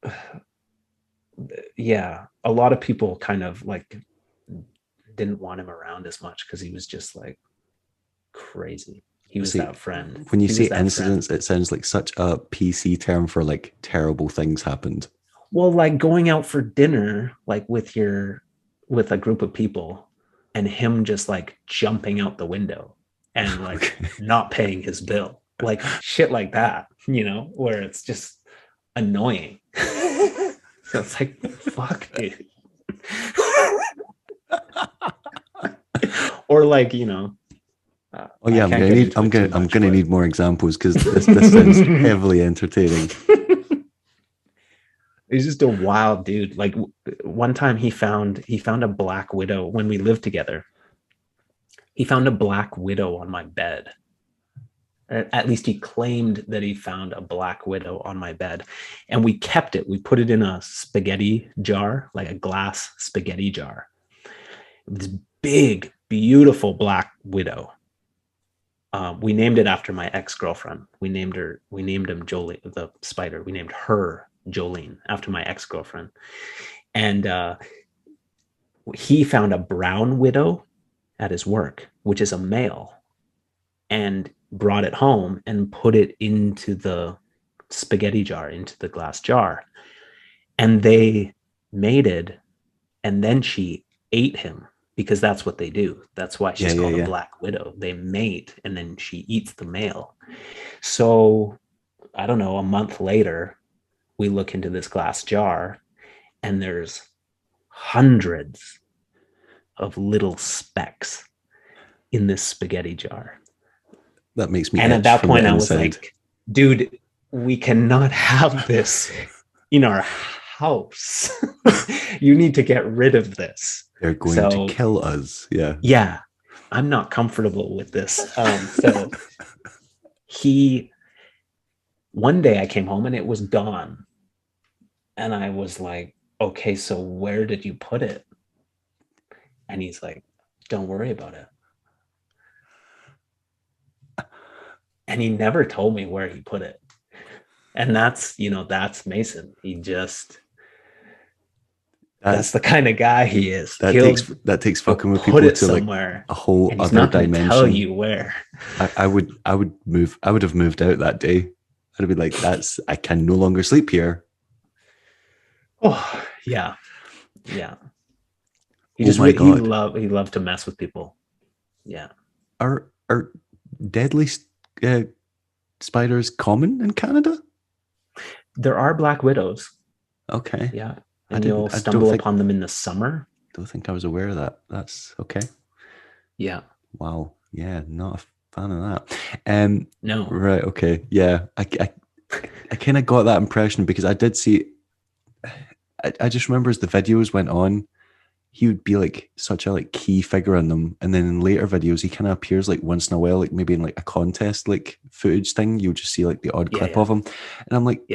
a lot of people kind of like didn't want him around as much because he was just like crazy. He was that friend. When you say incidents, it sounds like such a PC term for like terrible things happened. Well, like going out for dinner, like with a group of people, and him just like jumping out the window and like not paying his bill, like shit like that, where it's just annoying. So it's like, fuck, dude. Or like, oh yeah, I'm gonna need more examples because this sounds heavily entertaining. He's just a wild dude. Like one time he found a black widow when we lived together. He found a black widow on my bed. At least he claimed that he found a black widow on my bed, and we kept it. We put it in a spaghetti jar, like a glass spaghetti jar. This big, beautiful black widow. We named it after my ex-girlfriend. We named him Jolene, the spider. We named her Jolene after my ex-girlfriend. And he found a brown widow at his work, which is a male, and brought it home and put it into the spaghetti jar, into the glass jar. And they mated, and then she ate him, because that's what they do. That's why she's called a black widow. They mate, and then she eats the male. So I don't know, a month later, we look into this glass jar, and there's hundreds of little specks in this spaghetti jar. That makes me. And at that point, I was like, dude, we cannot have this in our house. You need to get rid of this. They're going to kill us. Yeah. Yeah. I'm not comfortable with this. So one day I came home and it was gone. And I was like, okay, so where did you put it? And he's like, don't worry about it. And he never told me where he put it. And that's Mason. That's the kind of guy he is. That takes fucking with people to somewhere, like a whole and other not dimension. Tell you where. I would have moved out that day. I'd be like, I can no longer sleep here. Oh yeah. Yeah. He loved to mess with people. Yeah. Are deadly spiders common in Canada? There are black widows. Okay. Yeah. And you'll stumble upon them in the summer. Don't think I was aware of that. That's okay. Yeah. Wow. Yeah, not a fan of that. No. Right. Okay. Yeah. I kind of got that impression because I did see. I just remember as the videos went on, he would be like such a like key figure in them, and then in later videos he kind of appears like once in a while, like maybe in like a contest like footage thing. You'll just see like the odd clip of him, and I'm like,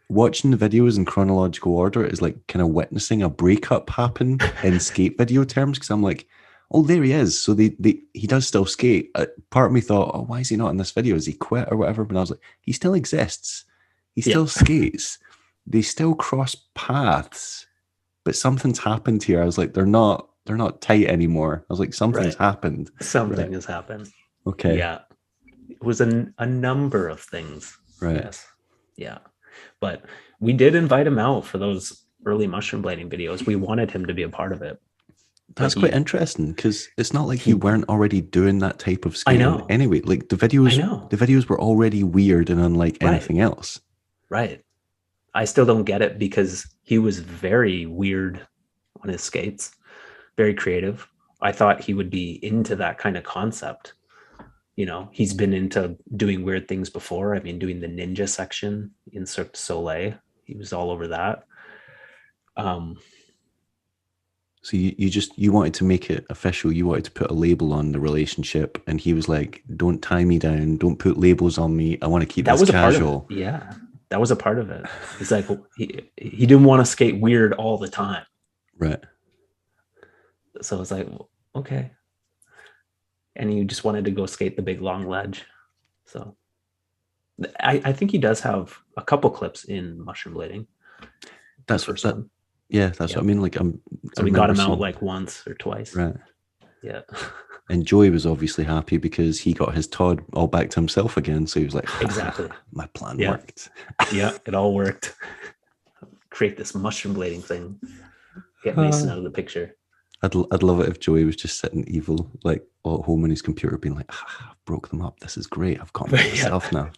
watching the videos in chronological order is like kind of witnessing a breakup happen in skate video terms, because I'm like, oh, there he is. So he does still skate. Part of me thought, oh, why is he not in this video? Is he quit or whatever? But I was like, he still exists. He still skates. they still cross paths, but something's happened here. I was like, they're not tight anymore. I was like, something's happened. Something has happened. Okay. Yeah. It was a number of things. Right. Yes. Yeah. But we did invite him out for those early mushroom blading videos. We wanted him to be a part of it. That's quite interesting, because it's not like you weren't already doing that type of skating. I know. Anyway, like the videos were already weird and unlike anything else. Right. I still don't get it, because he was very weird on his skates, very creative. I thought he would be into that kind of concept. You know, he's been into doing weird things before. I mean, doing the ninja section in Cirque du Soleil. He was all over that. So you wanted to make it official. You wanted to put a label on the relationship, and he was like, "Don't tie me down. Don't put labels on me. I want to keep this casual." Yeah, that was a part of it. He's like, he didn't want to skate weird all the time, right? So I was like, okay, and he just wanted to go skate the big long ledge. So I think he does have a couple clips in mushroom blading. That's what that. Yeah, that's what I mean. Like, so we got him out like once or twice. Right. Yeah. And Joey was obviously happy because he got his Todd all back to himself again. So he was like, exactly. My plan worked. Yeah, it all worked. Create this mushroom blading thing. Get Mason out of the picture. I'd love it if Joey was just sitting evil, like all at home on his computer, being like, I broke them up. This is great. I've got myself now.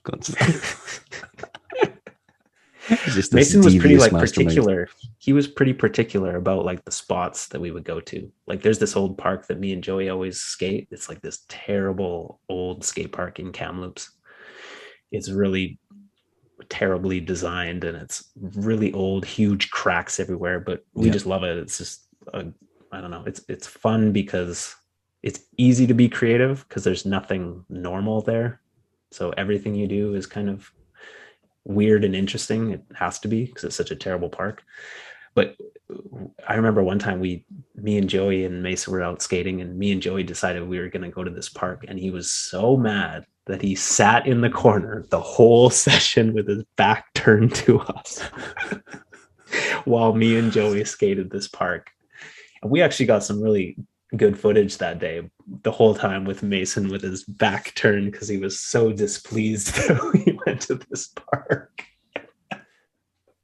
Mason was pretty like particular. He was pretty particular about like the spots that we would go to. Like there's this old park that me and Joey always skate. It's like this terrible old skate park in Kamloops. It's really terribly designed and it's really old, huge cracks everywhere, but we just love it. It's just I don't know. It's fun because it's easy to be creative because there's nothing normal there. So everything you do is kind of weird and interesting. It has to be because it's such a terrible park. But I remember one time me and Joey and Mason were out skating, and me and Joey decided we were going to go to this park, and he was so mad that he sat in the corner the whole session with his back turned to us while me and Joey skated this park. And we actually got some really good footage that day, the whole time with Mason with his back turned because he was so displeased that we went to this park.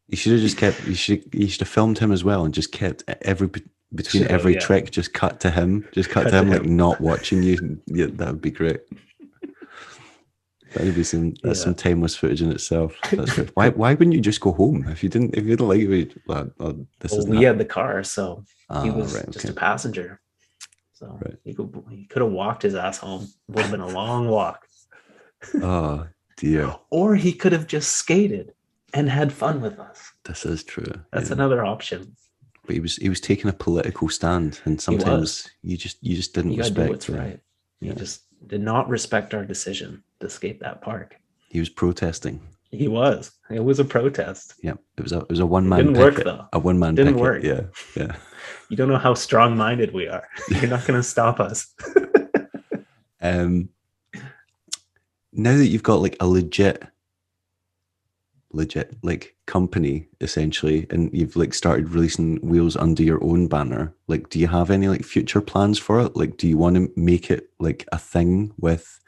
You should have just kept. You should have filmed him as well, and just kept every trick. Just cut to him. Just cut to him, like not watching you. Yeah, that would be great. That would be some timeless footage in itself. That's good. Why wouldn't you just go home if you didn't like it? We had the car, so he was just a passenger. So he could have walked his ass home. It would have been a long walk. Oh dear. Or he could have just skated and had fun with us. This is true. That's another option. But he was taking a political stand, and sometimes you just didn't respect what's right. Yeah. He just did not respect our decision to skate that park. He was protesting. He was. It was a protest. Yeah. It was a one man. Didn't work though. A one man. Didn't work. Yeah. You don't know how strong minded we are. You're not going to stop us. Now that you've got like a legit like company essentially, and you've like started releasing wheels under your own banner, like do you have any like future plans for it? Like do you want to make it like a thing with,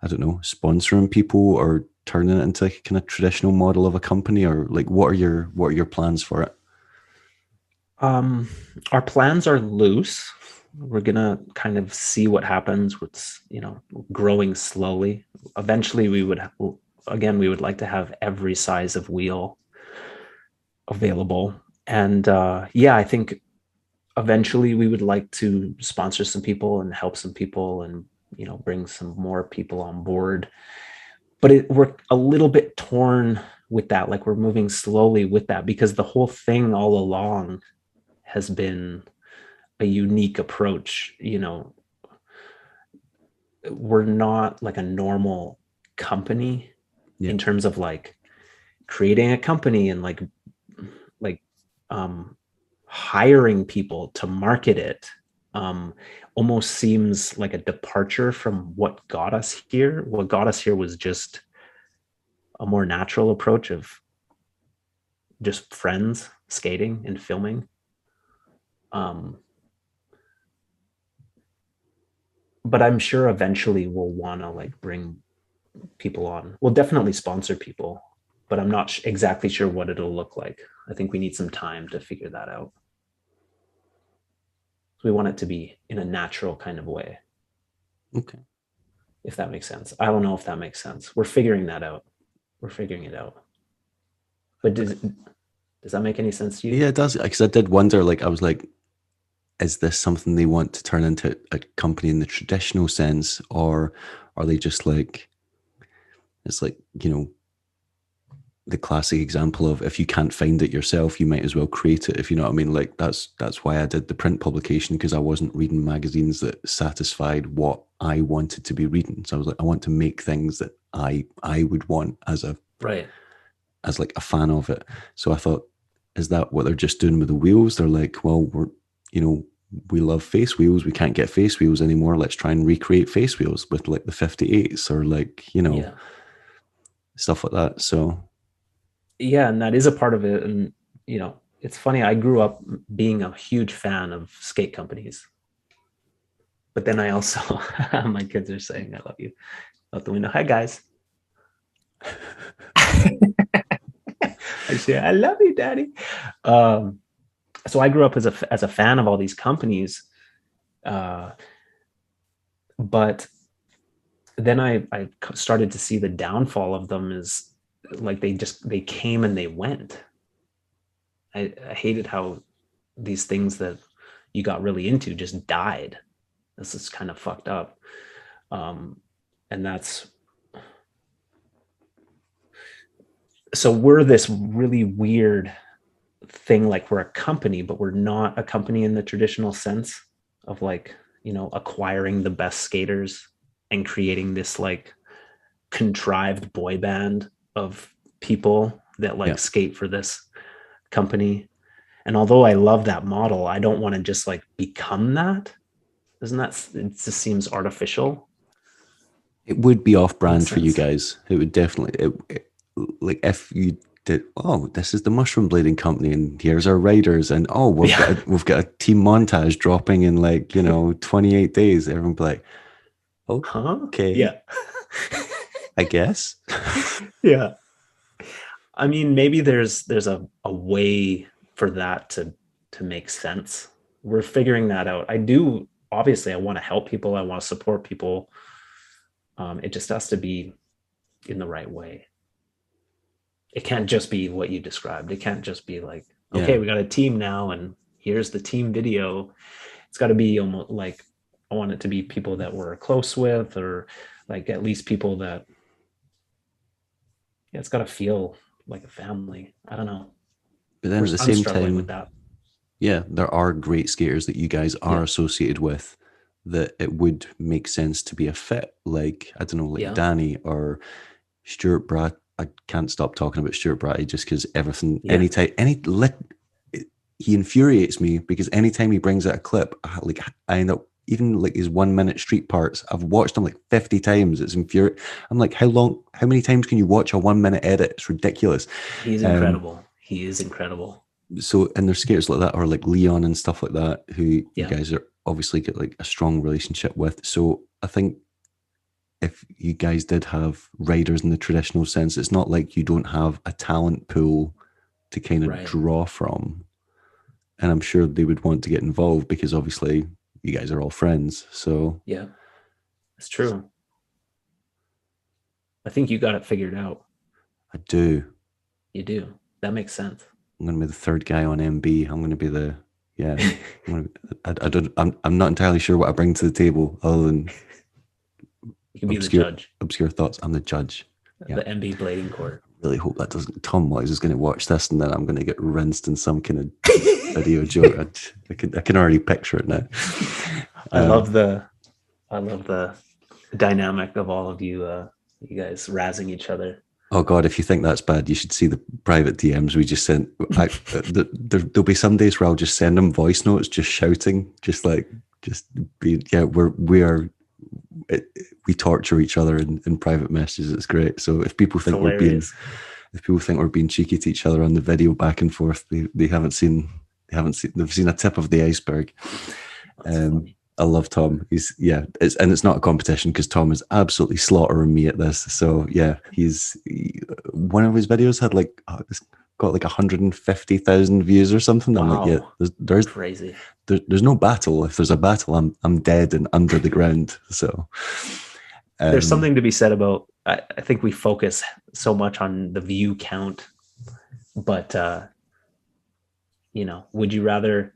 I don't know, sponsoring people or turning it into like a kind of traditional model of a company, or like what are your plans for it? Our plans are loose. We're gonna kind of see what happens with growing slowly. Eventually we would like to have every size of wheel available. And I think eventually we would like to sponsor some people and help some people and, bring some more people on board. But we're a little bit torn with that. Like we're moving slowly with that because the whole thing all along has been a unique approach. We're not like a normal company. Yeah. In terms of like creating a company and like hiring people to market it, almost seems like a departure from what got us here. What got us here was just a more natural approach of just friends skating and filming. But I'm sure eventually we'll want to like bring people on. We'll definitely sponsor people, but I'm not exactly sure what it'll look like. I think we need some time to figure that out. We want it to be in a natural kind of way. Okay. If that makes sense. I don't know if that makes sense. We're figuring that out. We're figuring it out. But does that make any sense to you? Yeah, it does. Because I did wonder, like, I was like, is this something they want to turn into a company in the traditional sense, or are they just like, it's like, you know, the classic example of if you can't find it yourself, you might as well create it, if you know what I mean. Like that's why I did the print publication, because I wasn't reading magazines that satisfied what I wanted to be reading. So I was like, I want to make things that I would want as a as like a fan of it. So I thought, is that what they're just doing with the wheels? They're like, well, we love face wheels. We can't get face wheels anymore. Let's try and recreate face wheels with like the 58s or like, stuff like that. So yeah, and that is a part of it. And it's funny, I grew up being a huge fan of skate companies, but then I also my kids are saying I love you out the window. Hi guys. I say I love you, Daddy. So I grew up as a fan of all these companies, but then I started to see the downfall of them is like they came and they went. I hated how these things that you got really into just died. This is kind of fucked up, and that's so we're this really weird thing, like we're a company, but we're not a company in the traditional sense of like, acquiring the best skaters and creating this like contrived boy band of people that like skate for this company. And although I love that model, I don't want to just like become that. It just seems artificial. It would be off brand for you guys. It would definitely, like if you did, oh, this is the mushroom blading company and here's our riders, and we've got a team montage dropping in like 28 days. Everyone be like, okay, yeah, I guess. Yeah, I mean, maybe there's a way for that to make sense. We're figuring that out. I want to help people. I want to support people. It just has to be in the right way. It can't just be what you described. It can't just be like, okay, we got a team now and here's the team video. It's got to be almost like, I want it to be people that we're close with, or like at least people that, it's got to feel like a family. I don't know. But then at the same time, with that. Yeah, there are great skaters that you guys are associated with that it would make sense to be a fit. Like, I don't know, like Danny or Stuart Brad. I can't stop talking about Stuart Bratty just because everything, he infuriates me because anytime he brings out a clip, I end up, even like his 1 minute street parts, I've watched them like 50 times. It's infuriating. I'm like, how many times can you watch a 1 minute edit? It's ridiculous. He's incredible. He is incredible. So, and there's skaters like that, or like Leon and stuff like that, who you guys are obviously got like a strong relationship with. So I think if you guys did have riders in the traditional sense, it's not like you don't have a talent pool to kind of draw from. And I'm sure they would want to get involved because obviously you guys are all friends. So yeah, it's true. I think you got it figured out. I do. You do. That makes sense. I'm going to be the third guy on MB. I'm going to be the, I'm not entirely sure what I bring to the table other than you can be the judge. Obscure thoughts. I'm the judge. The MB blading court. I really hope that doesn't. Tom Wise is going to watch this, and then I'm going to get rinsed in some kind of video joke. I can already picture it now. I love the dynamic of all of you. You guys razzing each other. Oh God! If you think that's bad, you should see the private DMs we just sent. There'll be some days where I'll just send them voice notes, just shouting, we torture each other in private messages. It's great. So if people think we're being if people think we're being cheeky to each other on the video back and forth, they've seen a tip of the iceberg. I love Tom. It's not a competition because Tom is absolutely slaughtering me at this. So yeah, one of his videos had it's got 150,000 views or something. Wow. I'm like, yeah, there's crazy. There's no battle. If there's a battle, I'm dead and under the ground. So there's something to be said about. I think we focus so much on the view count, but would you rather?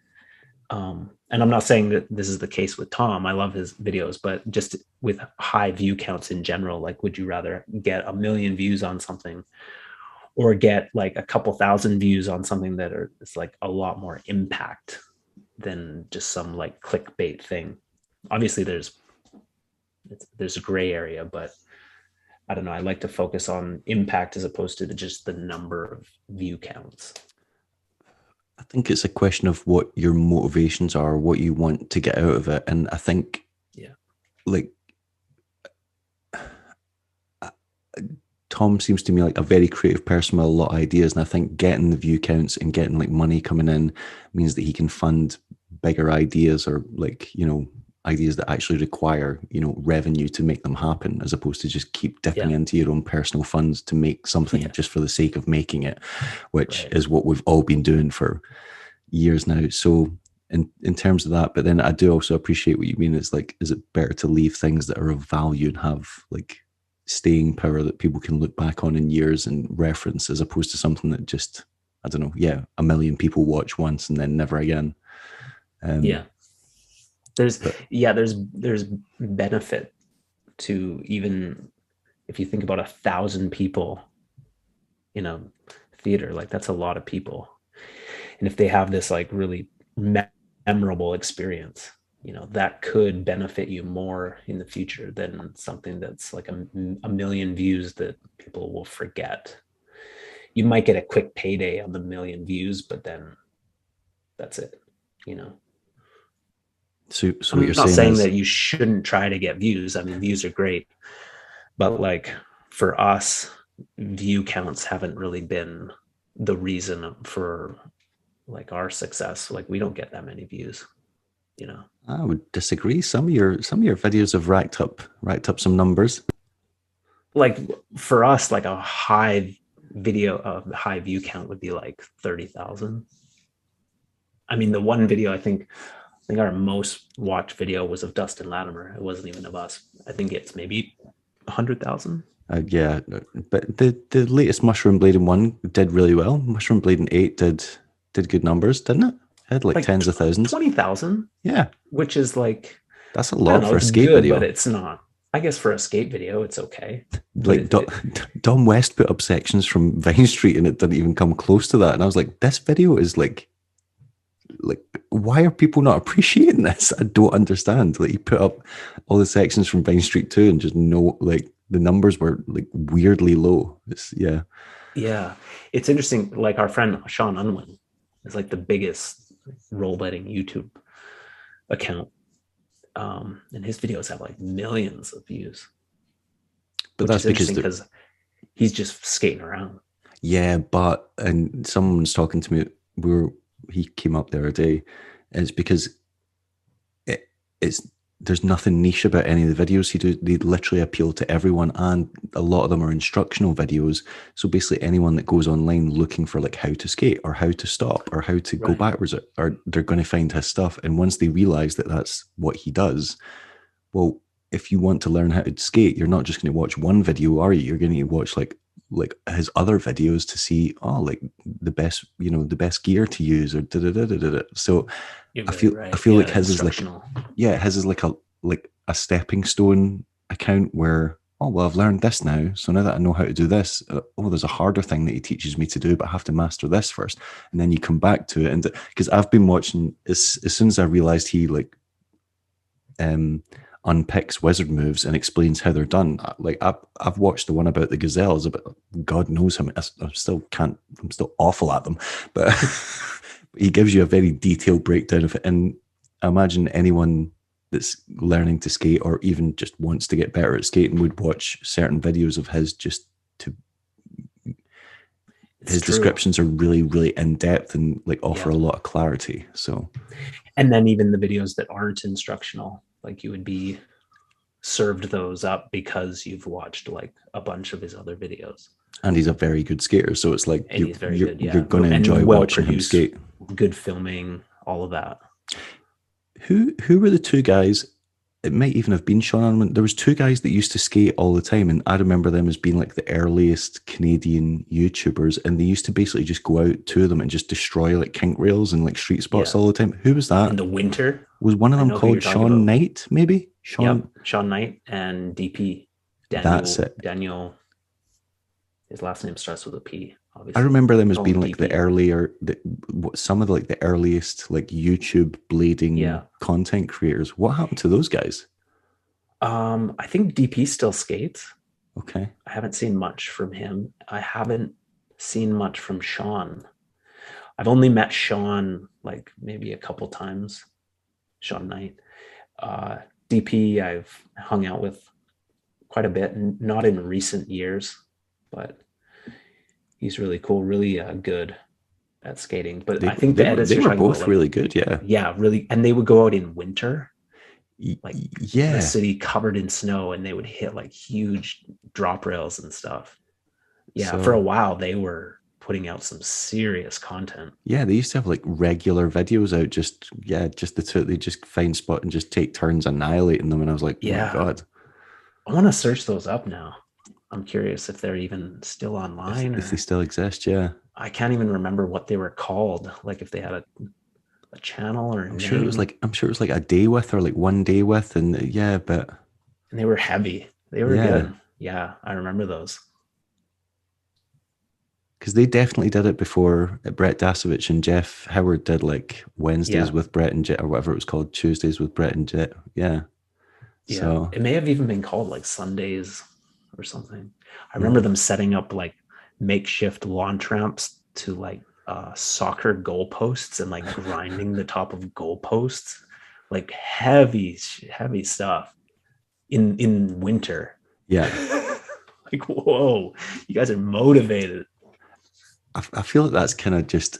And I'm not saying that this is the case with Tom. I love his videos, but just with high view counts in general, would you rather get 1 million views on something or get a couple thousand views on something that it's a lot more impact than just some clickbait thing? Obviously there's a gray area, but I don't know. I like to focus on impact as opposed to just the number of view counts. I think it's a question of what your motivations are, what you want to get out of it. And I think, Tom seems to me like a very creative person with a lot of ideas. And I think getting the view counts and getting money coming in means that he can fund bigger ideas or ideas that actually require, revenue to make them happen, as opposed to just keep dipping into your own personal funds to make something just for the sake of making it, which is what we've all been doing for years now. So in terms of that, but then I do also appreciate what you mean. It's is it better to leave things that are of value and have staying power that people can look back on in years and reference, as opposed to something that just, I don't know, 1 million people watch once and then never again. There's benefit to, even if you think about 1,000 people in a theater, that's a lot of people. And if they have this really memorable experience, that could benefit you more in the future than something that's a million views that people will forget. You might get a quick payday on the 1 million views, but then that's it, So I'm what you're not saying saying is that you shouldn't try to get views. I mean, views are great, but for us, view counts haven't really been the reason for our success. We don't get that many views, I would disagree. Some of your videos have racked up some numbers. For us, a high view count would be 30,000. I mean, the one video I think our most watched video was of Dustin Latimer. It wasn't even of us. I think it's maybe 100,000. Yeah, but the latest Mushroom Blading one did really well. Mushroom Blading 8 did good numbers, didn't it? It had tens of thousands. 20,000. Yeah. Which is that's a lot for a skate good, video. But it's not. I guess for a skate video, it's okay. Dom West put up sections from Vine Street and it didn't even come close to that. And I was like, this video is why are people not appreciating this? I don't understand. He put up all the sections from Vine Street 2 and just the numbers were weirdly low. Yeah. It's interesting. Our friend Sean Unwin is the biggest rollerblading YouTube account. And his videos have millions of views. But that's because he's just skating around. Yeah, and someone's talking to me. He came up the other day, and it's because there's nothing niche about any of the videos he does. They literally appeal to everyone, and a lot of them are instructional videos. So basically anyone that goes online looking for how to skate or how to stop or how to go backwards, or they're going to find his stuff. And once they realize that that's what he does, well, if you want to learn how to skate, you're not just going to watch one video, are you? You're going to watch his other videos to see the best gear to use or da. So I feel like his is his is a stepping stone account where, oh well, I've learned this now, so now that I know how to do this, there's a harder thing that he teaches me to do, but I have to master this first, and then you come back to it. And because I've been watching as soon as I realized he unpicks wizard moves and explains how they're done. I've watched the one about the gazelles, but God knows how many. I'm still awful at them, but he gives you a very detailed breakdown of it. And I imagine anyone that's learning to skate or even just wants to get better at skating would watch certain videos of his just to his true. descriptions are really, really in depth and like offer Yeah. a lot of clarity. So, And then even the videos that aren't instructional, like you would be served those up because you've watched like a bunch of his other videos. and he's a very good skater. So it's like And he's very good. Yeah. you're going to And enjoy well watching him produced, skate. good filming, all of that. Who were the two guys? It might even have been Sean Unwin. There was two guys that used to skate all the time, and I remember them as being like the earliest Canadian YouTubers, and they used to basically just go out, two of them, and just destroy like kink rails and like street spots Yeah. all the time. Who was that? In the winter. Was one of I them know who you're called talking Sean about. Knight, maybe? Sean. Yep. Sean Knight and DP. Daniel, That's it. Daniel. His last name starts with a P. Obviously. I remember them as Call being him like the DP. earlier, some of the, like the earliest like YouTube blading Yeah. content creators. What happened to those guys? I think DP still skates. Okay. I haven't seen much from him. I haven't seen much from Sean. I've only met Sean like maybe a couple times. Sean Knight. DP I've hung out with quite a bit, not in recent years, but he's really cool, really good at skating. But I think the edits they you're were talking about, both like, really good. Yeah. yeah, really. And they would go out in winter, like Yeah. the city covered in snow, and they would hit like huge drop rails and stuff. Yeah, So- for a while they were putting out some serious content. Yeah, they used to have like regular videos out. Just the two. They just find spot and just take turns annihilating them. And I was like, Yeah. oh my god, I want to search those up now. I'm curious if they're even still online. if or- they still exist. Yeah, I can't even remember what they were called. Like if they had a channel or a I'm sure it was name. like a day with or like 1 day with, and yeah, but And they were heavy. They were Yeah. good. Yeah, I remember those. because they definitely did it before Brett Dasovich and Jeff Howard did like Wednesdays Yeah. with Brett and Jet or whatever it was called, Tuesdays with Brett and Jet. Yeah. Yeah. So It may have even been called like Sundays or something. I remember them setting up like makeshift lawn tramps to like soccer goalposts and like grinding the top of goalposts, like heavy stuff in winter. yeah, Like, whoa, you guys are motivated. I feel like that's kind of just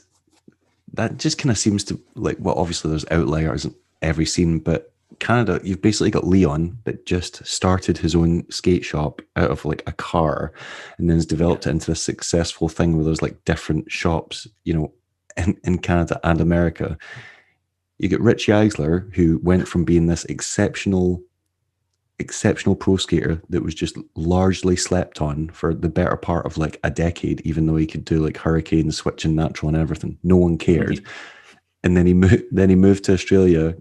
kind of seems to like, well, obviously there's outliers in every scene, but Canada, you've basically got Leon that just started his own skate shop out of like a car and then has developed it into a successful thing where there's like different shops, you know, in Canada and America. You get Richie Eisler, who went from being this exceptional pro skater that was just largely slept on for the better part of like a decade, even though he could do like hurricane, switching natural and everything. No one cared. And then he moved to Australia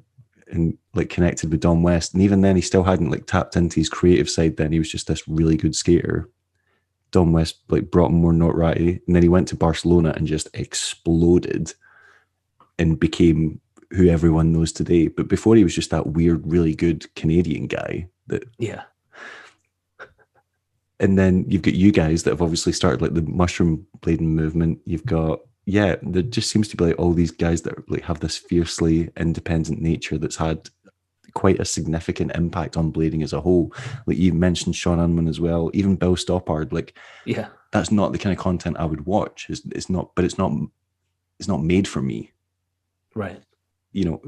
and like connected with Don West. And even then he still hadn't like tapped into his creative side then. He was just this really good skater. Don West like brought him more notoriety. And then he went to Barcelona and just exploded and became who everyone knows today. But before he was just that weird, really good Canadian guy that. Yeah. And then you've got you guys that have obviously started like the mushroom blading movement. You've got, yeah, there just seems to be like all these guys that like have this fiercely independent nature that's had quite a significant impact on blading as a whole. Like you mentioned Sean Unwin as well, even Bill Stoppard. Like, Yeah. that's not the kind of content I would watch. It's not made for me. Right. You know,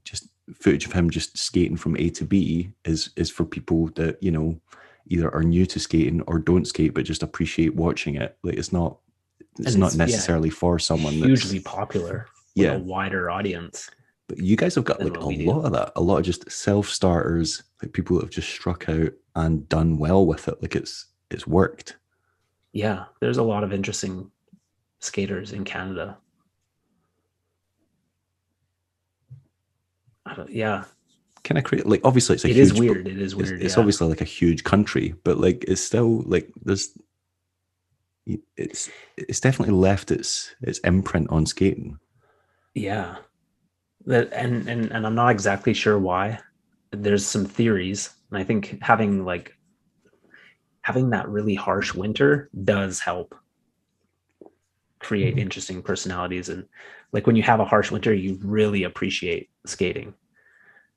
just footage of him just skating from A to B is for people that, you know, either are new to skating or don't skate but just appreciate watching it. Like it's not necessarily for someone hugely that's popular with Yeah. a wider audience. But you guys have got than like what a we do. lot of that, a lot of just self-starters, like people that have just struck out and done well with it. Like it's worked. Yeah, there's a lot of interesting skaters in Canada. Yeah, Kind of create like obviously it's a it huge is weird. It is It's, weird. it's yeah. obviously like a huge country, but like it's still like it's definitely left its imprint on skating. Yeah. That and I'm not exactly sure why. There's some theories, and I think having that really harsh winter does help create interesting personalities. And like when you have a harsh winter, you really appreciate skating.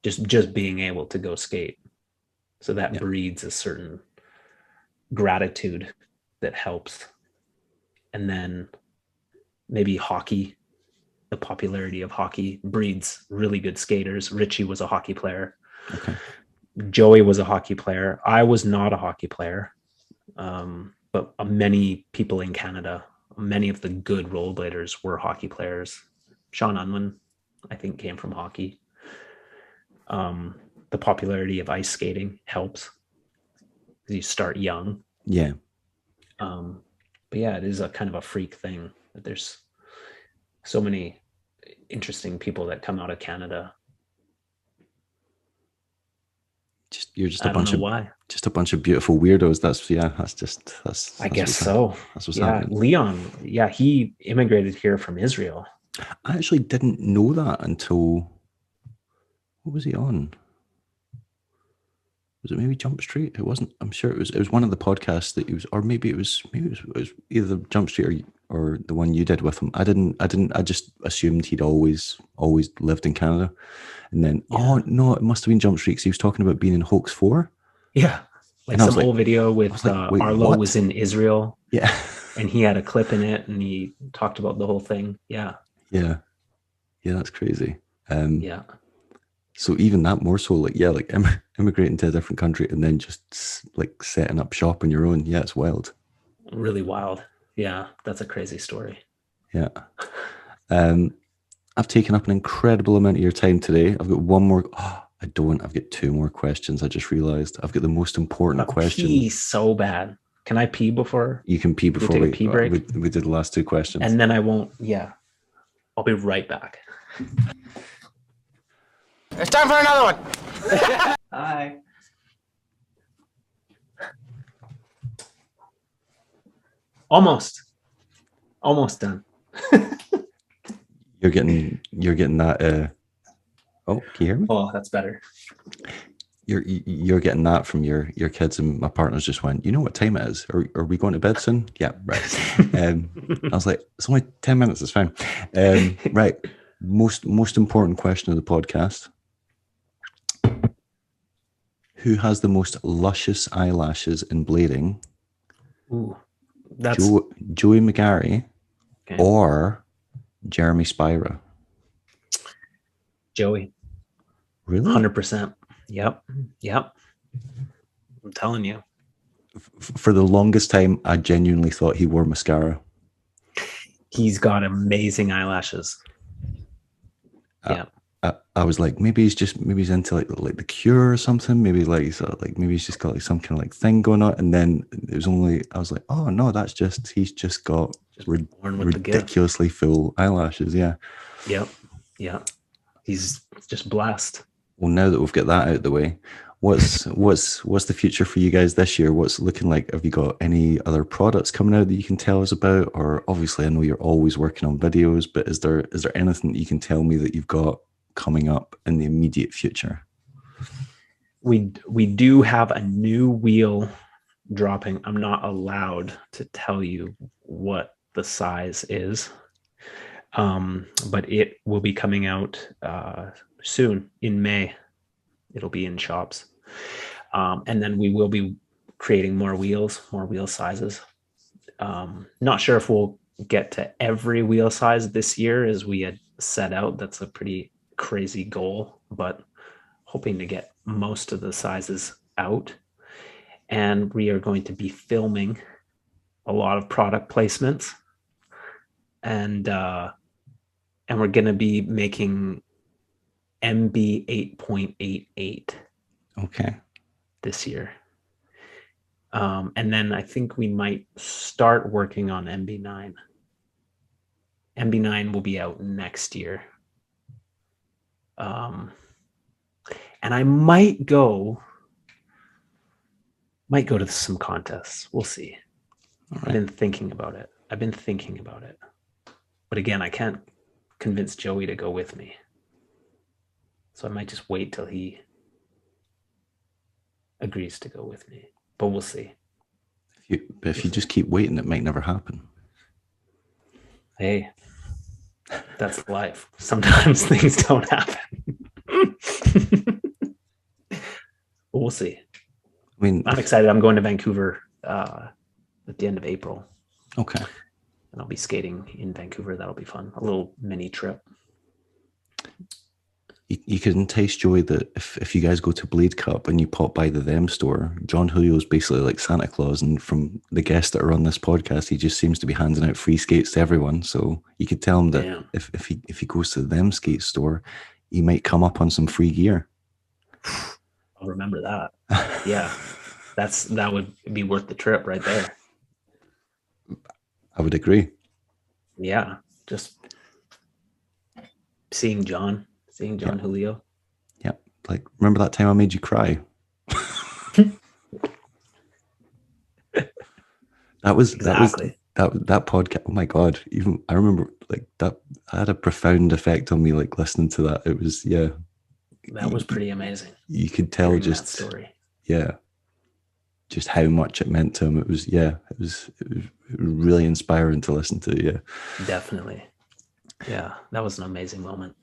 Just being able to go skate. So that Yeah. breeds a certain gratitude that helps. And then maybe hockey. The popularity of hockey breeds really good skaters. Richie was a hockey player. Okay. Joey was a hockey player. I was not a hockey player. But many people in Canada, many of the good rollerbladers were hockey players. Sean Unwin, I think, came from hockey. The popularity of ice skating helps because you start young. Yeah. But yeah, it is a kind of a freak thing that there's so many interesting people that come out of Canada. You're just I a don't bunch know of why. just a bunch of beautiful weirdos. That's I guess what's so. That's what's Yeah, happening. Leon. Yeah, he immigrated here from Israel. I actually didn't know that until, what was he on? Was it maybe Jumpstreet? It wasn't. I'm sure it was one of the podcasts that he was, or maybe it was either Jumpstreet or the one you did with him. I just assumed he'd always lived in Canada. And then, oh no, it must have been Jumpstreet because he was talking about being in Hoax 4. Yeah. Like And I was some like- old video with was like, wait, Arlo what? was in Israel Yeah. and he had a clip in it and he talked about the whole thing. Yeah. Yeah. Yeah, that's crazy. Yeah. So even that more so, like, yeah, like immigrating to a different country and then just like setting up shop on your own. Yeah, it's wild. Really wild. Yeah. That's a crazy story. Yeah. I've taken up an incredible amount of your time today. I've got one more. Oh, I don't. I've got 2 more questions. I just realized I've got the most important question. Pee so bad. Can I pee before? You can pee before take a pee break? we did the last 2 questions. And then I won't. Yeah. I'll be right back. It's time for another one. Hi. Almost done. You're getting that. Oh, can you hear me? Oh, that's better. You're getting that from your kids, and my partners just went, you know what time it is? Are we going to bed soon? Yeah, right. I was like, it's only 10 minutes, it's fine. Right. Most important question of the podcast. Who has the most luscious eyelashes in blading? Ooh, that's Joey McGarry okay. or Jeremy Spira? Joey. Really? 100%. Yep. I'm telling you. For the longest time, I genuinely thought he wore mascara. He's got amazing eyelashes. Yeah. I was like, maybe he's into like the Cure or something. Maybe maybe he's just got like some kind of like thing going on. And then I was like, oh no, he's just got Born with the gift. ridiculously full eyelashes. Yeah. Yep. Yeah. He's just blessed. Well, now that we've got that out of the way, what's the future for you guys this year? What's it looking like? Have you got any other products coming out that you can tell us about? Or obviously, I know you're always working on videos, but is there anything that you can tell me that you've got coming up in the immediate future? We do have a new wheel dropping. I'm not allowed to tell you what the size is, but it will be coming out soon in May. It'll be in shops, and then we will be creating more wheel sizes. Not sure if we'll get to every wheel size this year as we had set out. That's a pretty crazy goal, but hoping to get most of the sizes out. And we are going to be filming a lot of product placements, and we're going to be making MB 8.88 Okay. this year. And then I think we might start working on MB9. MB9 will be out next year. And I might go to some contests. We'll see. All right. I've been thinking about it. But again, I can't convince Joey to go with me. So I might just wait till he agrees to go with me. But we'll see. If you just keep waiting, it might never happen. Hey, that's life. Sometimes things don't happen. But we'll see. I mean, I'm excited. I'm going to Vancouver at the end of April. okay. and I'll be skating in Vancouver. That'll be fun. A little mini trip. You can entice Joey that if you guys go to Blade Cup and you pop by the Them store, John Julio is basically like Santa Claus, and from the guests that are on this podcast, he just seems to be handing out free skates to everyone. So you could tell him that if he goes to the Them skate store, he might come up on some free gear. I'll remember that. Yeah, that would be worth the trip right there. I would agree. Yeah, just seeing John Julio. Yeah, like remember that time I made you cry? that was exactly. that podcast. Oh my god! Even I remember like that had a profound effect on me. Like listening to that, it was That was pretty amazing. You could tell just that story. Yeah, just how much it meant to him. It was really inspiring to listen to. Yeah, definitely. Yeah, that was an amazing moment.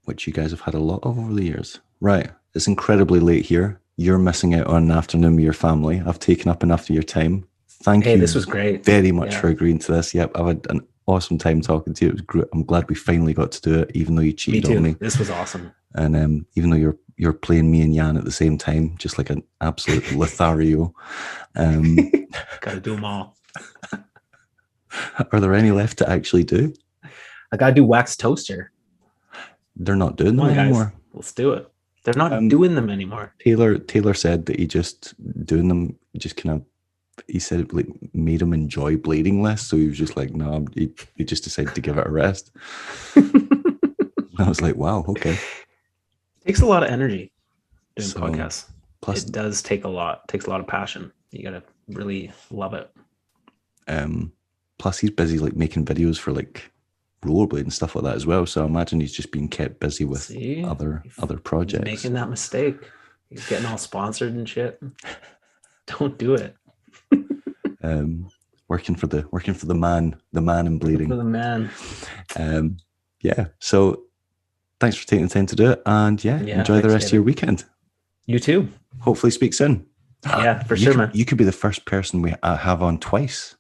Which you guys have had a lot of over the years. Right. It's incredibly late here. You're missing out on an afternoon with your family. I've taken up enough of your time. Thank you. This was great. Very much for agreeing to this. Yep. I've had an awesome time talking to you. It was great. I'm glad we finally got to do it, even though you cheated on me. This was awesome. And even though you're playing me and Jan at the same time, just like an absolute Lothario. Gotta do them all. Are there any left to actually do? I gotta do wax toaster. They're not doing them anymore. Guys, let's do it. They're not doing them anymore. Taylor said that he just doing them just kind of, he said it like made him enjoy blading less. So he was just like, no, he just decided to give it a rest. I was like, wow, okay. It takes a lot of energy doing podcasts. Plus, it does take a lot. It takes a lot of passion. You gotta really love it. Plus he's busy like making videos for like rollerblade and stuff like that as well. So I imagine he's just being kept busy with other projects. Making that mistake. He's getting all sponsored and shit. Don't do it. Working for the man in bleeding. For the man. Yeah. So thanks for taking the time to do it, and enjoy the rest of your weekend. You too. Hopefully speak soon. Yeah, for sure, man. You could be the first person we have on twice.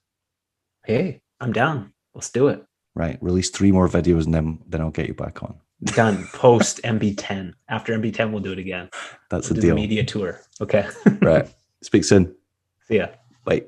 Hey, I'm down. Let's do it. Right. Release 3 more videos and then I'll get you back on. Done. Post MB10. After MB10, we'll do it again. That's we'll the do deal. The media tour. Okay. Right. Speak soon. See ya. Bye.